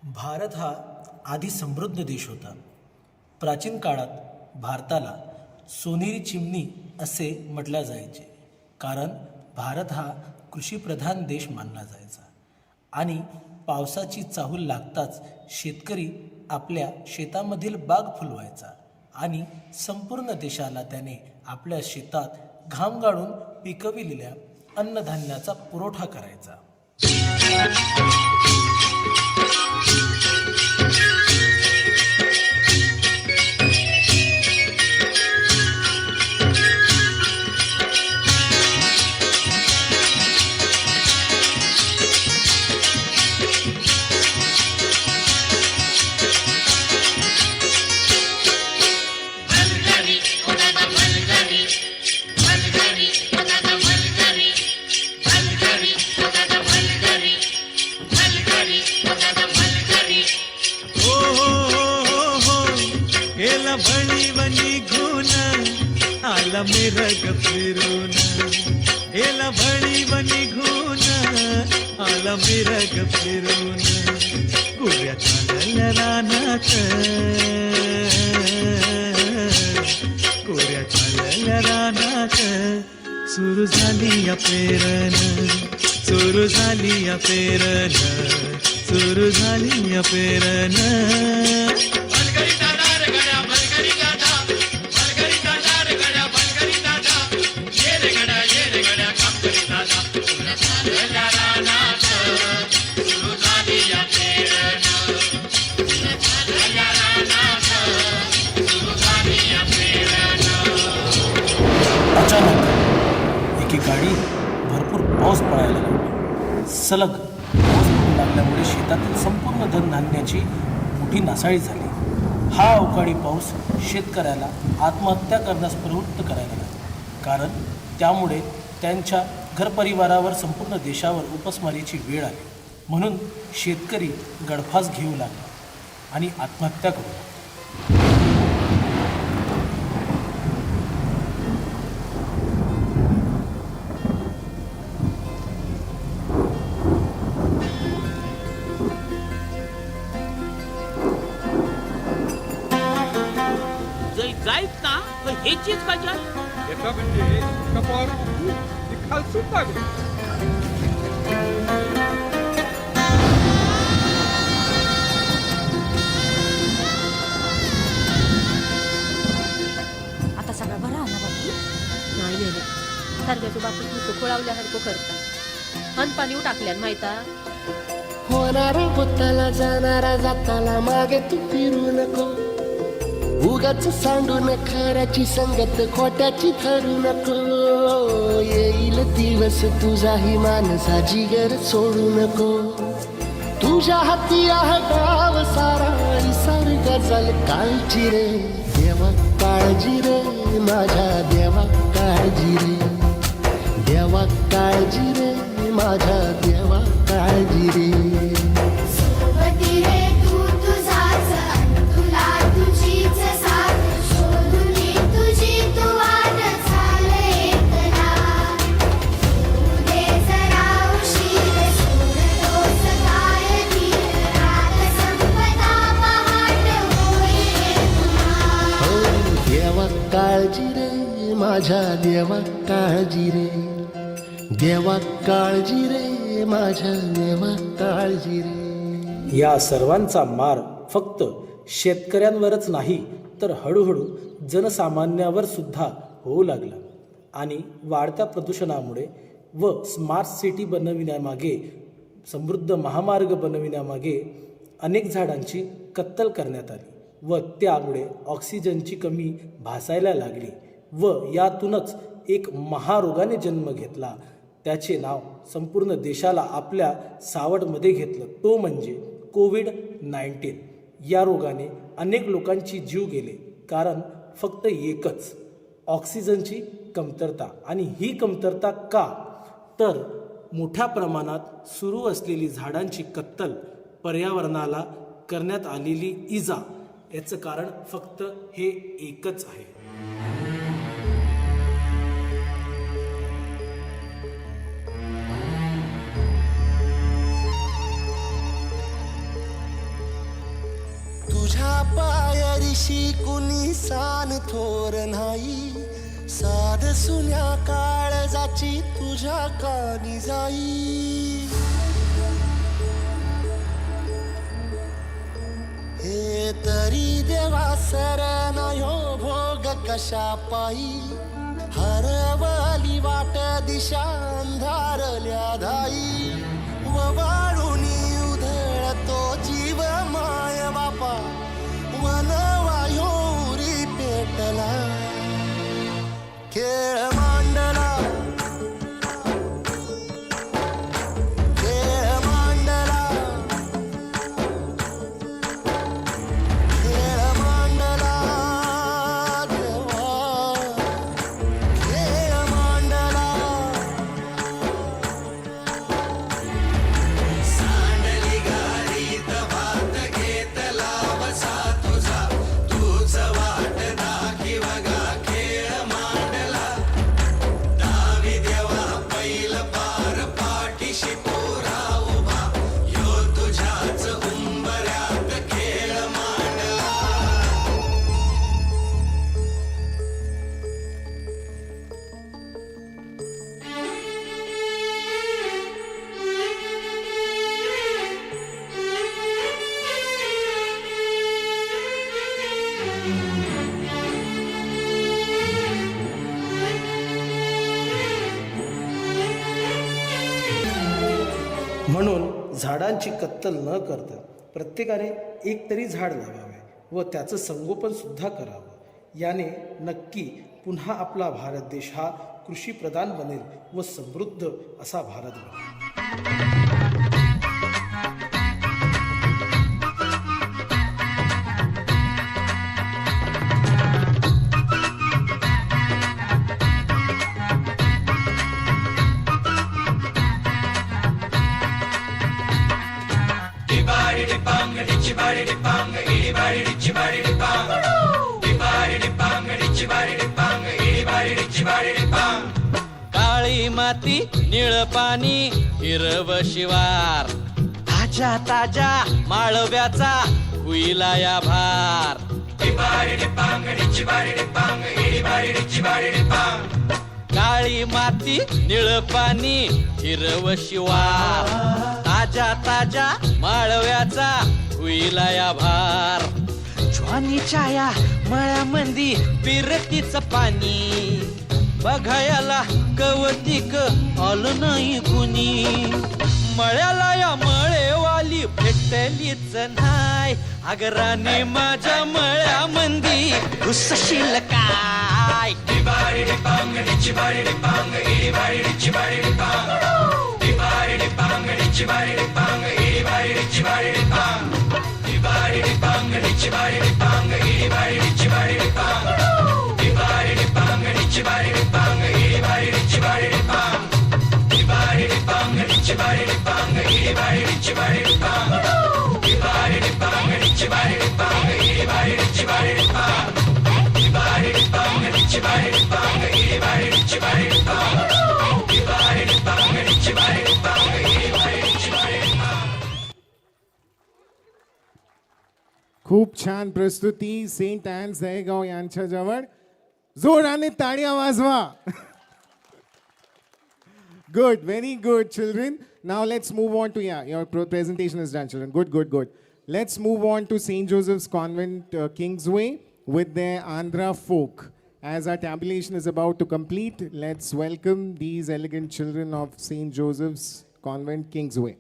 Bharat हा आधी समृद्ध देश होता. प्राचीन काळात भारताला सोनेरी चिमणी असे म्हटले जायचे, कारण भारत हा कृषीप्रधान देश मानला जायचा आणि पावसाची चाहूल लागताच शेतकरी आपल्या शेतामधील बाग फुलवायचा आणि संपूर्ण देशाला त्याने आपल्या शेतात घाम गाळून पिकविलेल्या अन्नधान्याचा पुरवठा करायचा. मिरग फिरून गेला भळी बनी घून आला मिरग फिरून गुऱ्या चालल्या रानात गुऱ्या चालल्या रानात सुरू झाली या पेरण सुरू झाली या पेरण सुरू झाली या पेरण अचानक एके गाडी भरपूर पाऊस पडायला लागला. सलग पाऊस पडू लागल्यामुळे शेतातील संपूर्ण धनधान्याची मोठी नासाडी झाली. हा अवकाळी पाऊस शेतकऱ्याला आत्महत्या करण्यास प्रवृत्त करायला लागला, कारण त्यामुळे त्यांच्या घरपरिवारावर संपूर्ण देशावर उपासमारीची वेळ आली. म्हणून शेतकरी गळफास घेऊ लागला आणि आत्महत्या करू लागला. जायत ना हे चीज कशा एका म्हणजे कपावर खालसून लागली. आता सगळा बरा आला बाकी नाही नाही सारख्याच्या बापूस नुसतं खोळावल्यासारखं करता अन पाणी टाकल्यान माहिता होणारा होताला जाणारा जाताला मागे तू फिरू नको उगाच सांडून खऱ्याची संगत खोट्याची ठरू नको येईल दिवस तुझाही मानसा जिगर सोडू नको तुझ्या हाती आहे गाव सारा सार गजल काळजी रे देवा काळजी रे माझ्या देवा काळजी रे देवा काळजी रे माझ्या देवा काळजी रे सोबती रे तू तुझाच अन तुला तुझीच साथ शोधून तुझी तू वाट चाल एकला तू दे जरा उशीर सोड तोच काय धीर रात संपदा पहाट होईल पुन्हा देवा काळजी रे माझ्या देवा काळजी रे देवा काळजी रे माझ्या देवा काळजी रे. या सर्वांचा मार फक्त शेतकऱ्यांवरच नाही तर हळूहळू जनसामान्यावर सुद्धा होऊ लागला आणि वाढत्या प्रदूषणामुळे व स्मार्ट सिटी बनविण्यामागे समृद्ध महामार्ग बनविण्यामागे अनेक झाडांची कत्तल करण्यात आली व त्यामुळे ऑक्सिजनची कमी भासायला लागली व यातूनच एक महारोगाने जन्म घेतला. त्याचे नाव संपूर्ण देशाला आपल्या सावटमध्ये घेतलं, तो म्हणजे कोविड-19. या रोगाने अनेक लोकांची जीव गेले कारण फक्त एकच ऑक्सिजनची कमतरता. आणि ही कमतरता का तर मोठ्या प्रमाणात सुरू असलेली झाडांची कत्तल, पर्यावरणाला करण्यात आलेली इजा, याचं कारण फक्त हे एकच आहे. तुझ्या पायरीशी कुणी सान थोर नाही साध सुन्या काळजाची तुझ्या कानी जाई हे तरी देवा सरनायो भोग कशा पायी हरवली वाट दिशा अंधारल्या धाई व वाळूनी उधळतो जीव माय बापा वनवायोरी पेटला खेळ मांडला खेळ मांडला खेळ मांडला देवा खेळ मांडला सांडली गाडीत भात घेतला बसा तुझा तूच वाट दाखी बघा खेळ मांडला दावी देवा पैल पार पाठीशी पोरा उभा यो तुझ्याच उंबऱ्यात खेळ मांडला म्हणून झाडांची कत्तल न करता प्रत्येकाने एक तरी झाड लावावे व त्याचं संगोपन सुद्धा करावं. याने नक्की पुन्हा आपला भारत देश हा कृषीप्रधान बनेल व समृद्ध असा भारत बनेल. काळी माती निळ पाणी हिरव शिवार ताज्या ताज्या माळव्याचा हुईला या भार काळी माती निळ पाणी हिरव शिवार ताज्या ताज्या माळव्याचा हुईला या भार ज्वानीच्या या मळ्यामंदी पिरतीचं पाणी बघायला कवतिक आलं नाही कुणी मळ्याला या मळेवाली भेटलीच नाय अगराने माझ्या मळ्यामंदी घुसशील काय खूप छान प्रस्तुती सेंट अँन्स दहेगाव यांच्याजवळ जोराने ताळ्या वाजवा. Good, very good, children. Now let's move on to, your presentation is done, children. Good, good, good. Let's move on to St. Joseph's Convent, Kingsway, with their Andhra folk. As our tabulation is about to complete, let's welcome these elegant children of St. Joseph's Convent, Kingsway.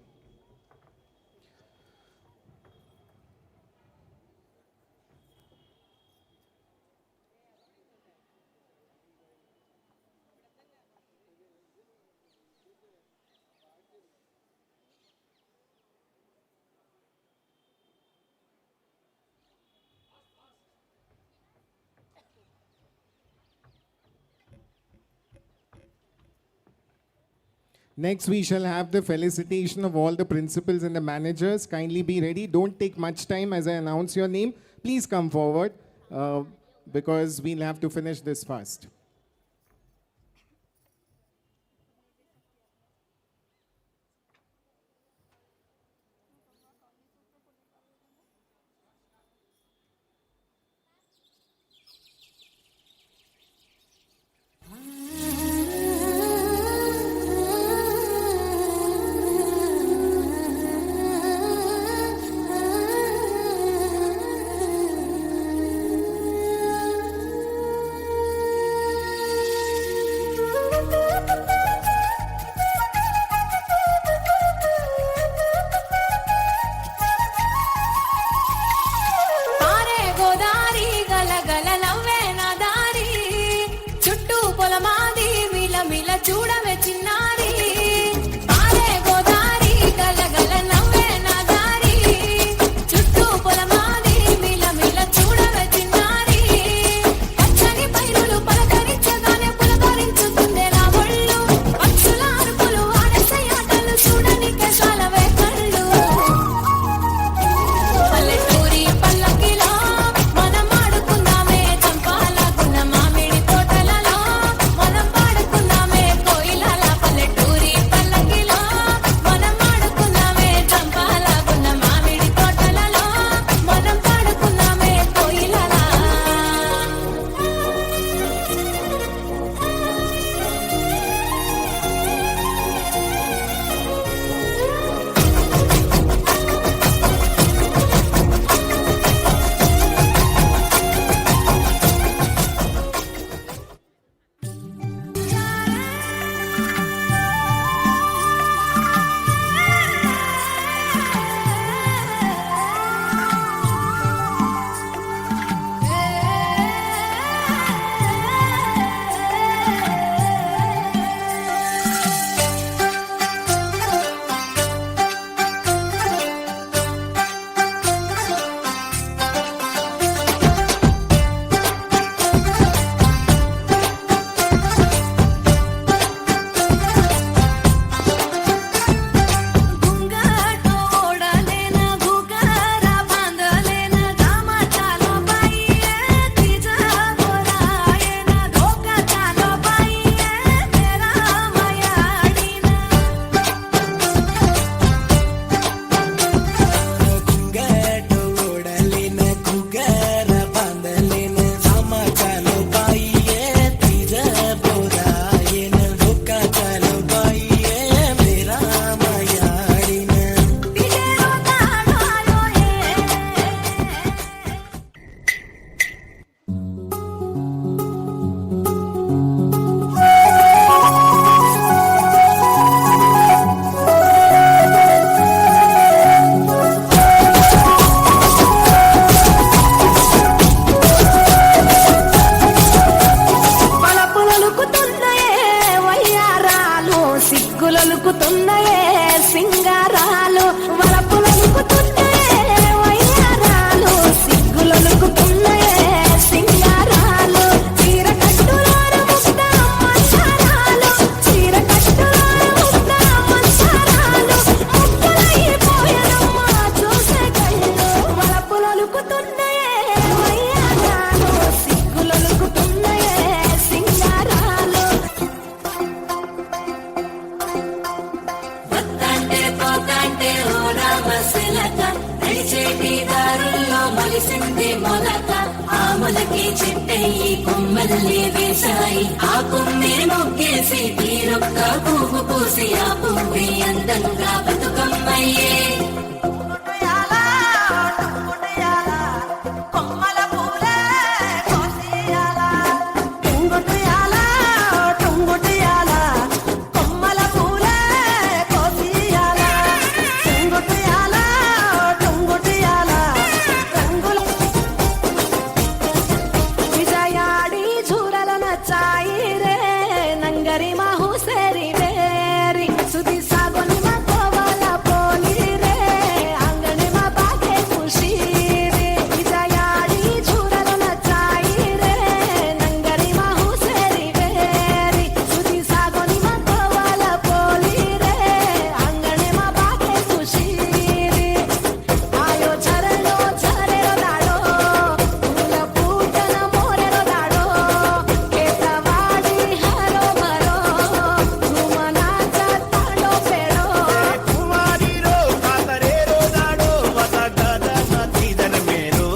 Next, we shall have the felicitation of all the principals and the managers. Kindly be ready. Don't take much time as I announce your name. Please come forward because we'll have to finish this fast. కొమ్మలకి చెట్టయి కొమ్మల్ని వేశాయి ఆ కొమ్మిరి మొగ్గేసి తీరొక్క పువ్వు పూసి ఆ పువ్వే అందంగా బతుకమ్మయ్యే విజయాడి ఝూరల నచ్చాయి రే నంగరి మాహు సెరి వేరి సుది సాగోని మా కోవల పోలి రే అంగని మా బాగే ఖుషి రే విజయాడి ఝూరల నచ్చాయి రే నంగరి మాహు సెరి వేరి సుది సాగోని మా కోవల పోలి రే అంగని మా బాగే ఖుషి రే आयो झरनो झरेरो दाडो फूल फूटन मोरेरो दाडो केतवाडी हरो भरो घुमनाचा तांडो पेडो कुमारी रो कातरेरो दाडो वसा गदा नथी दन मेरो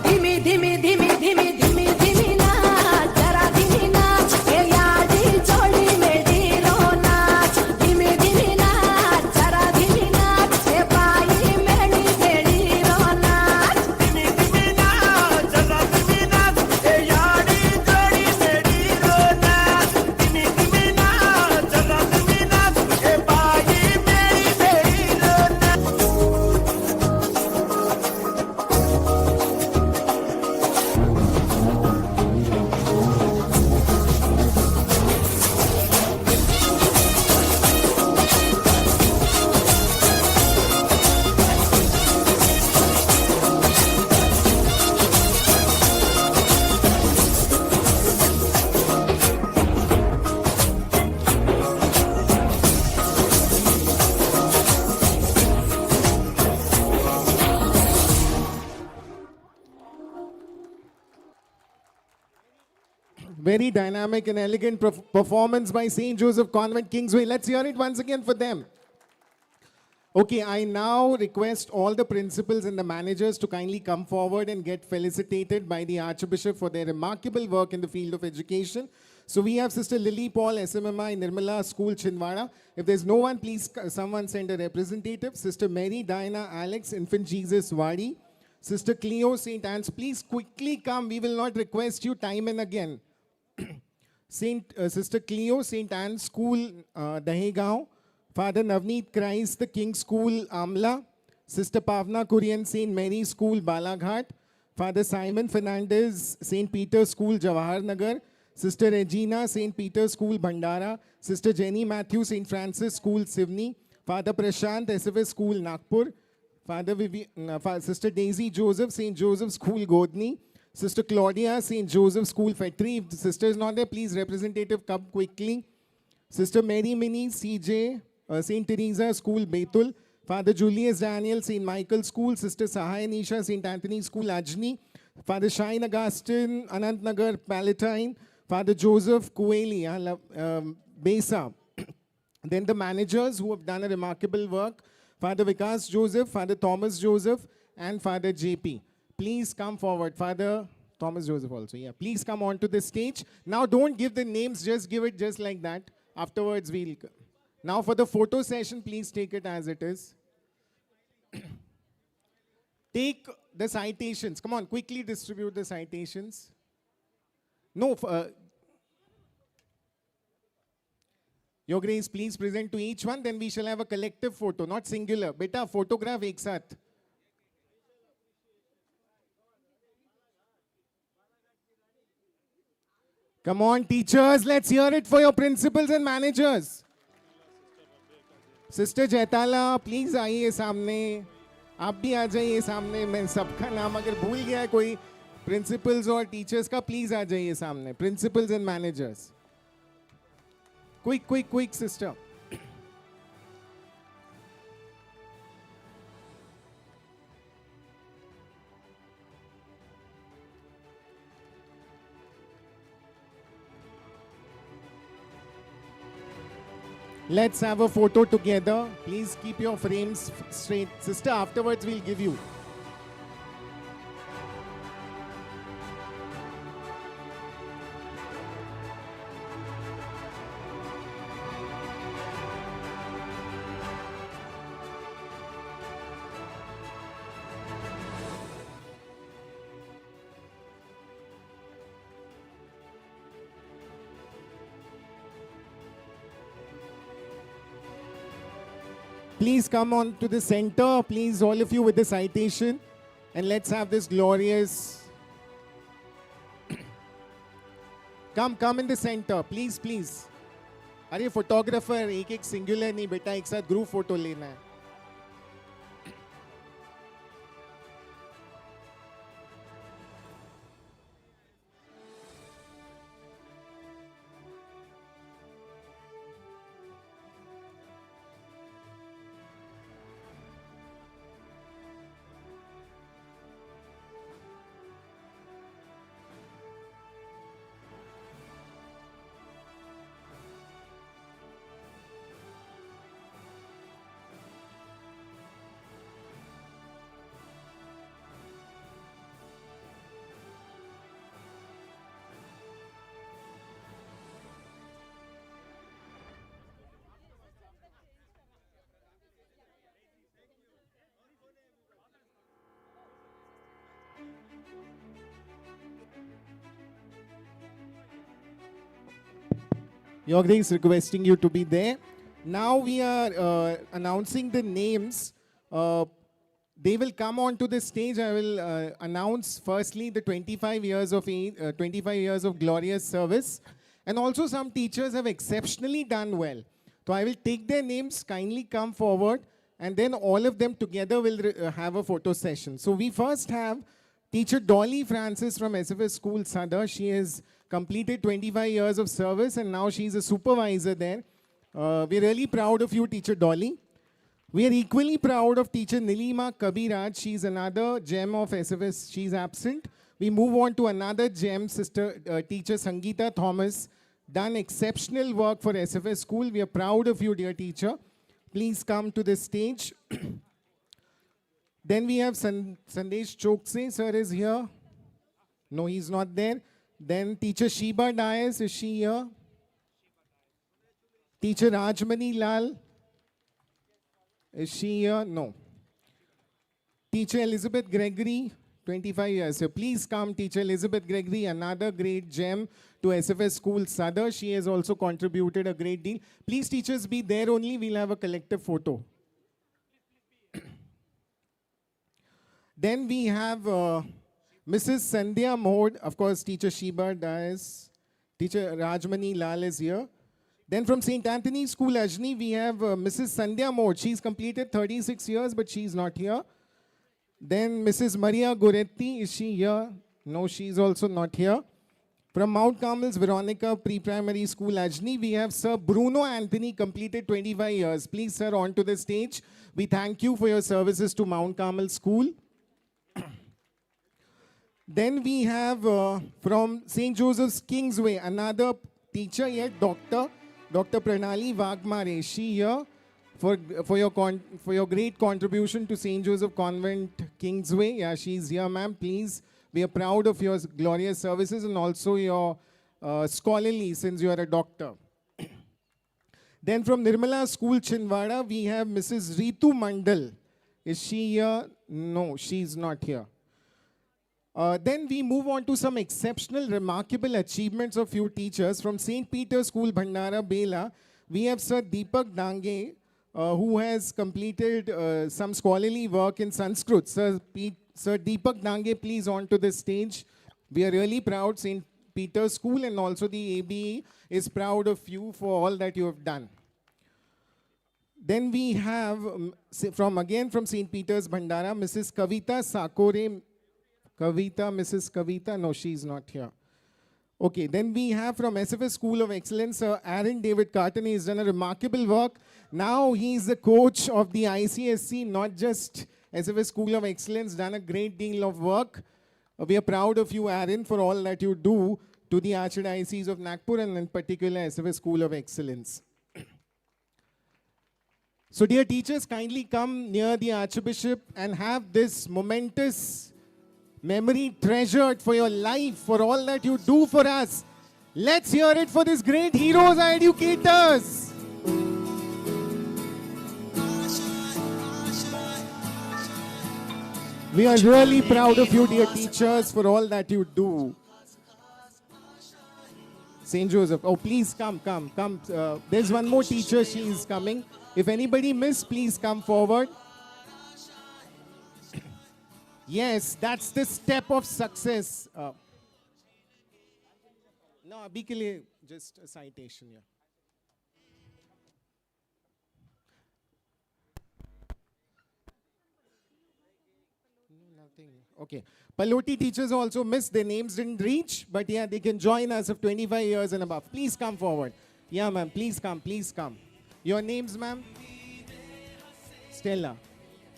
धिमी धिमी धिमी धिमी धिमी धिमी नाच जरा धिमी नाच ये याडी जोडी मेडी रो नाच धिमी धिमी नाच जरा धिमी नाच ये बाई मेडी बेडी रो नाच जरा तिमी नाच ए याडी जोडी मेडी रो नाच तिमी तिमी नाच जरा तिमी नाच ए बाई मेरी बेडी रो नाच Very dynamic and elegant performance by St. Joseph Convent, Kingsway. Let's hear it once again for them. Okay, I now request all the principals and the managers to kindly come forward and get felicitated by the Archbishop for their remarkable work in the field of education. So we have Sister Lily Paul, SMMI, Nirmala School, Chinwada. If there's no one, please someone send a representative. Sister Mary Diana Alex, Infant Jesus, Wadi. Sister Cleo, St. Anne's, please quickly come. We will not request you time and again. Sister Cleo, St. Anne's School, Dahegao. Father Navneet Christ, the King School, Amla. Sister Pavna Korean, St. Mary School, Balaghat. Father Simon Fernandez, St. Peter's School, Jawahar Nagar. Sister Regina, St. Peter's School, Bhandara. Sister Jenny Matthew, St. Francis School, Sivni. Father Prashant, SFS School, Nagpur. Sister Daisy Joseph, St. Joseph School, Godni. Sister Claudia, St. Joseph School, Fetri. If the sister is not there, please representative come quickly. Sister Mary Minnie, CJ, St. Teresa School, Betul. Father Julius Daniel, St. Michael School. Sister Sahaya Nisha, St. Anthony School, Ajni. Father Shine Augustine, Anant Nagar, Palatine. Father Joseph Kueli, Besa. Then the managers who have done a remarkable work. Father Vikas Joseph, Father Thomas Joseph, and Father JP. Please come forward. Father Thomas Joseph also, yeah. Please come onto the stage. Now don't give the names, just give it just like that. Afterwards we'll... Now for the photo session, please take it as it is. Take the citations. Come on, quickly distribute the citations. No, Your Grace, please present to each one, then we shall have a collective photo, not singular. Beta, photograph ek saath. Come on, teachers, let's hear it for your principals and managers. Sister Jaitala, please आइए सामने. आप भी आ जाइए सामने. मैं सबका नाम अगर भूल गया है कोई principals और teachers का, please आ जाइए सामने. Principals and managers. Quick, quick, quick, sister. Let's have a photo together. Please keep your frames straight. Sister, afterwards we'll give you. Please come on to the center, please, all of you with the citation. And let's have this glorious... come in the center, please, please. अरे photographer एक singular नहीं बेटा, एक साथ group photo लेना है. Your Grace requesting you to be there. Now we are announcing the names. They will come onto the stage. I will announce firstly the 25 years of glorious service. And also some teachers have exceptionally done well. So I will take their names, kindly come forward, and then all of them together will have a photo session. So we first have Teacher Dolly Francis from SFS School, Sadar. She has completed 25 years of service and now she's a supervisor there. We're really proud of you, Teacher Dolly. We are equally proud of Teacher Nilima Kabiraj. She's another gem of SFS. She's absent. We move on to another gem, Teacher Sangeeta Thomas. Done exceptional work for SFS School. We are proud of you, dear teacher. Please come to the stage. Then we have Sandesh Chokse, sir is here. No, he's not there. Then Teacher Sheba Dias, is she here? Teacher Rajmani Lal, is she here? No. Teacher Elizabeth Gregory, 25 years. So please come, Teacher Elizabeth Gregory, another great gem to SFS School Sadar. She has also contributed a great deal. Please, teachers, be there only. We'll have a collective photo. Then we have Mrs. Sandhya Mode, of course, Teacher Sheba Dias, Teacher Rajmani Lal is here. Then from St. Anthony's School, Ajni, we have Mrs. Sandhya Mode. She's completed 36 years, but she's not here. Then Mrs. Maria Goretti, is she here? No, she's also not here. From Mount Carmel's Veronica Pre-Primary School, Ajni, we have Sir Bruno Anthony, completed 25 years. Please, sir, onto the stage. We thank you for your services to Mount Carmel School. Then we have from St. Joseph's Kingsway, another teacher yet, Dr. Pranali Vagmare. Is she here for your great contribution to St. Joseph Convent, Kingsway? Yeah, she's here, ma'am. Please, we are proud of your glorious services and also your scholarly, since you are a doctor. Then from Nirmala School, Chinwada, we have Mrs. Ritu Mandal. Is she here? No, she's not here. Then we move on to some exceptional, remarkable achievements of few teachers. From St. Peter's School, Bhandara, Bela, we have Sir Deepak Dange, who has completed some scholarly work in Sanskrit. Sir Deepak Dange, please onto the stage. We are really proud. St. Peter's School and also the ABE is proud of you for all that you have done. Then we have, from St. Peter's, Bhandara, Mrs. Kavita Sakore. Mrs. Kavita, no, she's not here. Okay, then we have from SFS School of Excellence, Aaron David Carton. He's done a remarkable work. Now he's the coach of the ICSC, not just SFS School of Excellence, done a great deal of work. We are proud of you, Aaron, for all that you do to the Archdiocese of Nagpur and in particular SFS School of Excellence. So dear teachers, kindly come near the Archbishop and have this momentous memory treasured for your life, for all that you do for us. Let's hear it for these great heroes and educators. We are really proud of you, dear teachers, for all that you do. St. Joseph. Oh, please come. There's one more teacher, she is coming. If anybody missed, please come forward. Yes, that's the step of success. No, abhi ke liye just a citation here. Nothing. Okay. Paloti teachers also missed. Their names didn't reach, but yeah, they can join us of 25 years and above. Please come forward. Yeah, ma'am. Please come. Your names, ma'am? Stella.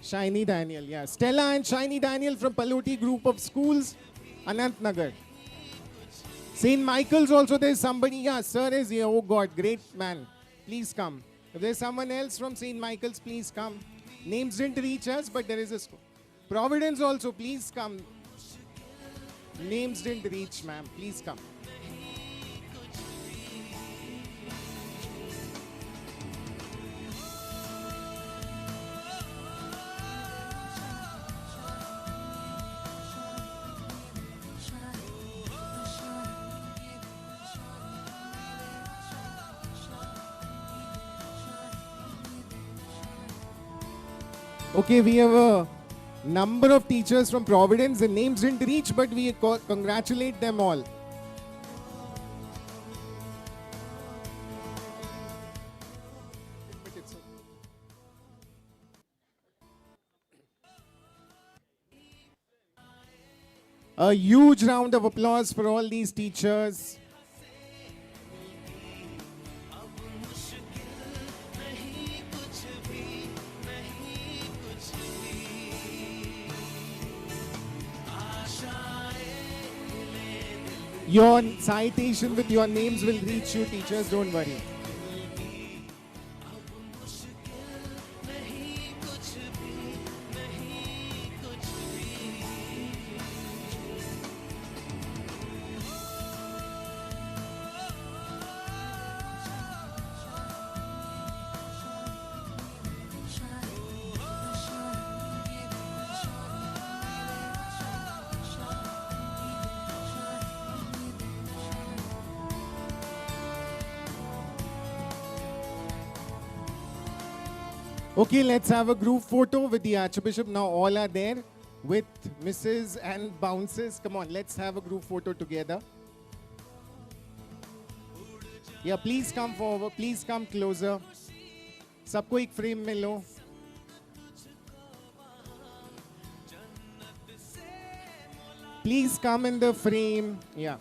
Shiny Daniel. Yeah. Stella and Shiny Daniel from Paloti group of schools, Anant Nagar. St. Michael's also, there's somebody. Yeah, sir is here. Oh God, great man. Please come. If there's someone else from St. Michael's, please come. Names didn't reach us, but there is a school. Providence also, please come. Names didn't reach, ma'am. Please come. Okay, we have a number of teachers from Providence. The names didn't reach, but we congratulate them all. A huge round of applause for all these teachers. Your citation with your names will reach you, teachers, don't worry. Okay, let's have a group photo with the Archbishop. Now all are there with Mrs. and bounces. Come on, let's have a group photo together. Yeah, please come forward. Please come closer. सबको एक frame में लो. Please come in the frame. Yeah.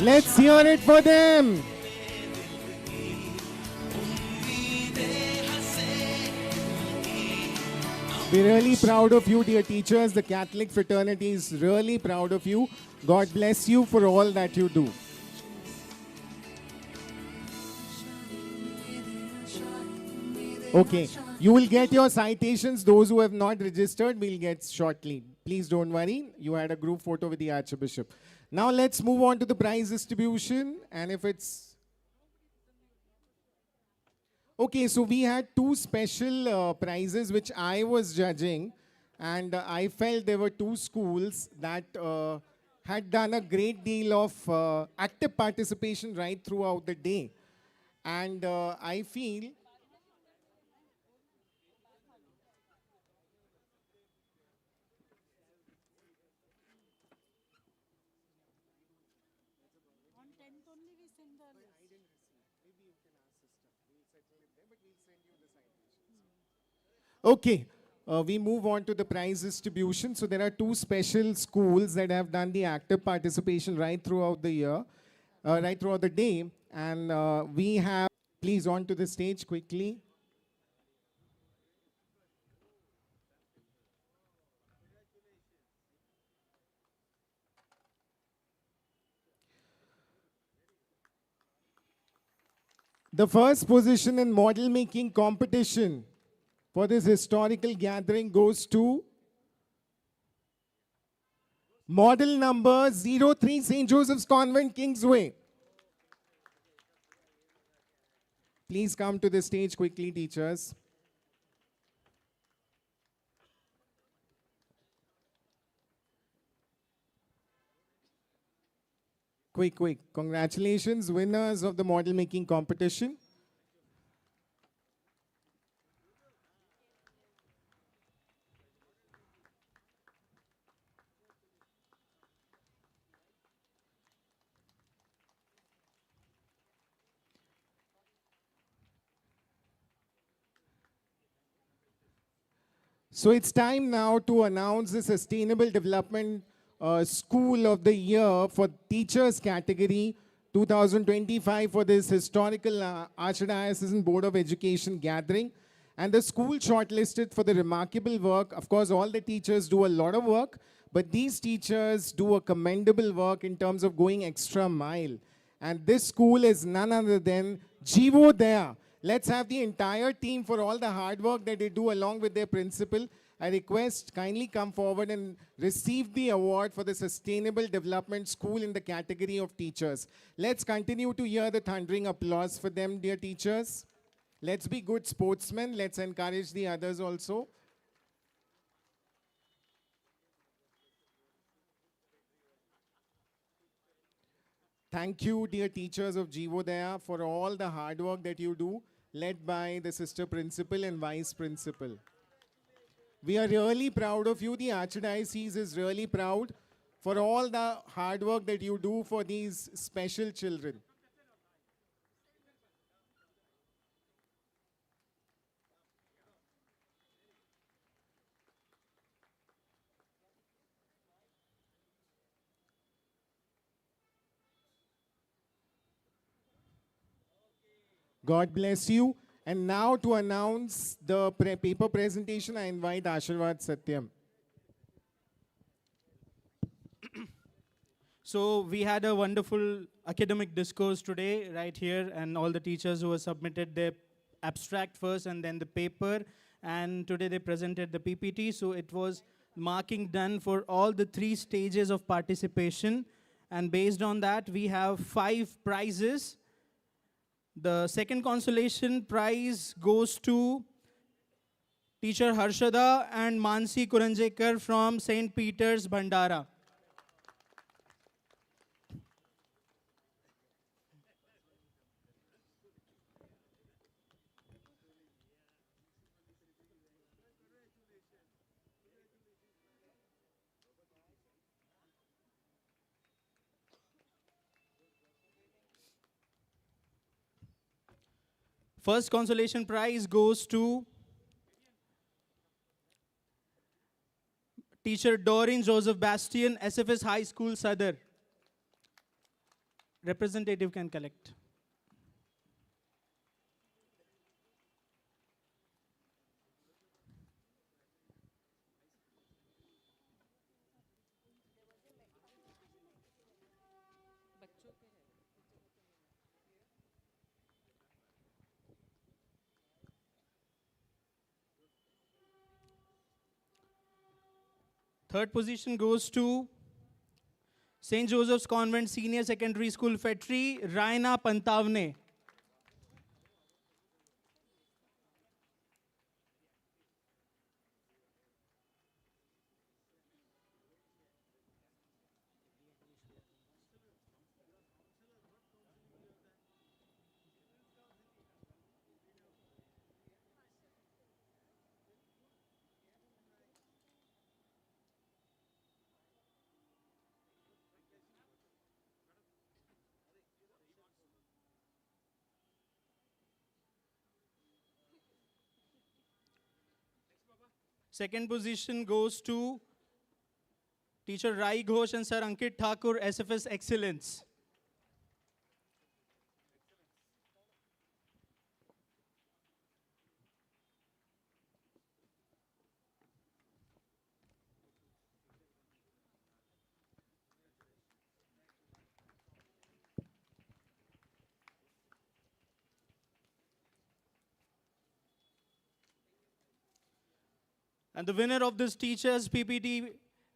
Let's hear it for them. We're really proud of you, dear teachers. The Catholic fraternity is really proud of you. God bless you for all that you do. Okay, you will get your citations. Those who have not registered will get shortly. Please don't worry. You had a group photo with the Archbishop. Now let's move on to the prize distribution. And if it's... Okay, so we had two special prizes which I was judging. And I felt there were two schools that had done a great deal of active participation right throughout the day. And I feel... Okay, we move on to the prize distribution. So there are two special schools that have done the active participation right throughout the year, right throughout the day. And we have, please on to the stage quickly. The first position in model making competition for this historical gathering goes to Model number 03, St. Joseph's Convent, Kingsway. Please come to the stage quickly, teachers. Quick, quick. Congratulations, winners of the model making competition. So it's time now to announce the Sustainable Development School of the Year for Teachers category 2025 for this historical Archdiocesan Board of Education gathering. And the school shortlisted for the remarkable work. Of course, all the teachers do a lot of work, but these teachers do a commendable work in terms of going extra mile. And this school is none other than Jubilee. Let's have the entire team for all the hard work that they do along with their principal. I request kindly come forward and receive the award for the Sustainable Development School in the category of teachers. Let's continue to hear the thundering applause for them, dear teachers. Let's be good sportsmen. Let's encourage the others also. Thank you, dear teachers of Jivodaya, for all the hard work that you do, led by the sister principal and vice principal. We are really proud of you. The Archdiocese is really proud for all the hard work that you do for these special children. God bless you. And now to announce the paper presentation, I invite Ashirvad Satyam. So we had a wonderful academic discourse today right here, and all the teachers who have submitted their abstract first and then the paper, and today they presented the PPT. So it was marking done for all the 3 stages of participation, and based on that we have 5 prizes. The second consolation prize goes to teacher Harshada and Mansi Kuranjekar from St. Peter's, Bhandara. First consolation prize goes to teacher Doreen Joseph Bastian, SFS High School, Sadar. Representative can collect. Third position goes to St. Joseph's Convent Senior Secondary School, Fetri, Raina Pantavne. Second position goes to teacher Rai Ghosh and Sir Ankit Thakur, SFS Excellence. And the winner of this teacher's PPT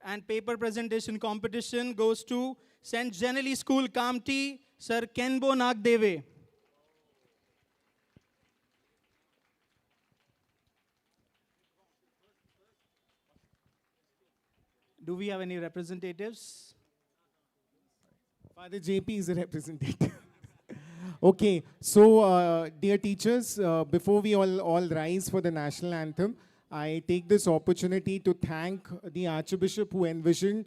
and paper presentation competition goes to St. Genelly School, Kamti, Sir Kenbo Nagdeve. Do we have any representatives? Father JP is a representative. Okay, so dear teachers, before we all rise for the national anthem, I take this opportunity to thank the Archbishop who envisioned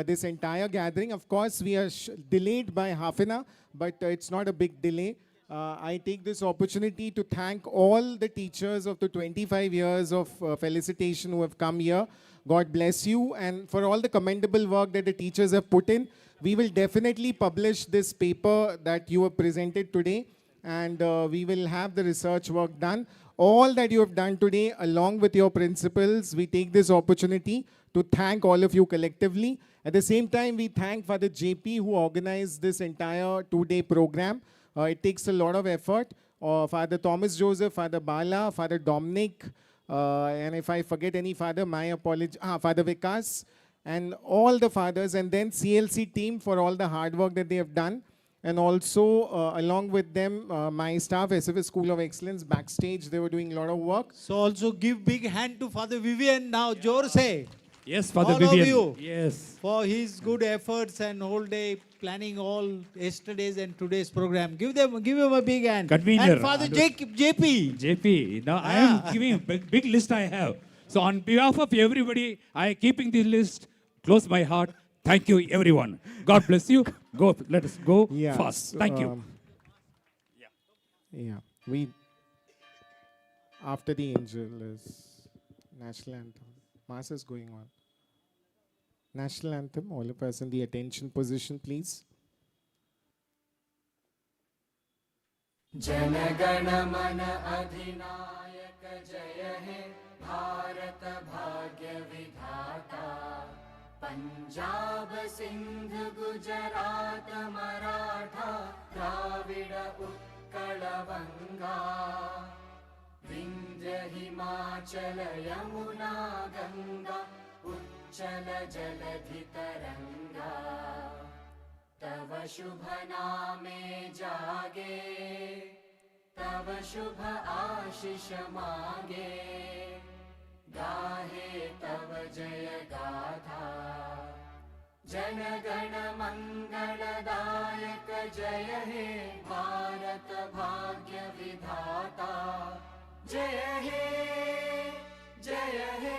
this entire gathering. Of course, we are delayed by half an hour, but it's not a big delay. I take this opportunity to thank all the teachers of the 25 years of felicitation who have come here. God bless you. And for all the commendable work that the teachers have put in, we will definitely publish this paper that you have presented today. And we will have the research work done. All that you have done today, along with your principals, we take this opportunity to thank all of you collectively. At the same time, we thank Father JP who organized this entire 2-day program. It takes a lot of effort. Father Thomas Joseph, Father Bala, Father Dominic, and if I forget any father, my apology. Father Vikas, and all the fathers, and then CLC team for all the hard work that they have done. And also, along with them, my staff, SFS School of Excellence, backstage, they were doing a lot of work. So also give big hand to Father Vivian now, Jor say. Yes, Father all Vivian. Of you yes. For his good efforts and whole day planning all yesterday's and today's program. Give him a big hand. Convener. And Father JP. JP. Now I am giving a big list I have. So on behalf of everybody, I am keeping this list close my heart. Thank you, everyone. God bless you. Go. Let us go fast. Thank you. Yeah. We after the angel is national anthem. Mass is going on. National anthem. All of us in the attention position, please. जनगण मन अधिनायक जय हे भारत भाग्य विधाता पंजाब सिंध गुजरात मराठा द्राविड उत्कल बंगा विंध्य हिमाचल यमुना गंगा उच्चल जलधि तरंगा तव शुभ नामे जागे तव शुभ आशीष मांगे गाहे तव जय गाथा जन गण मंगलदायक जय हे भारत भाग्य विधाता जय हे जय हे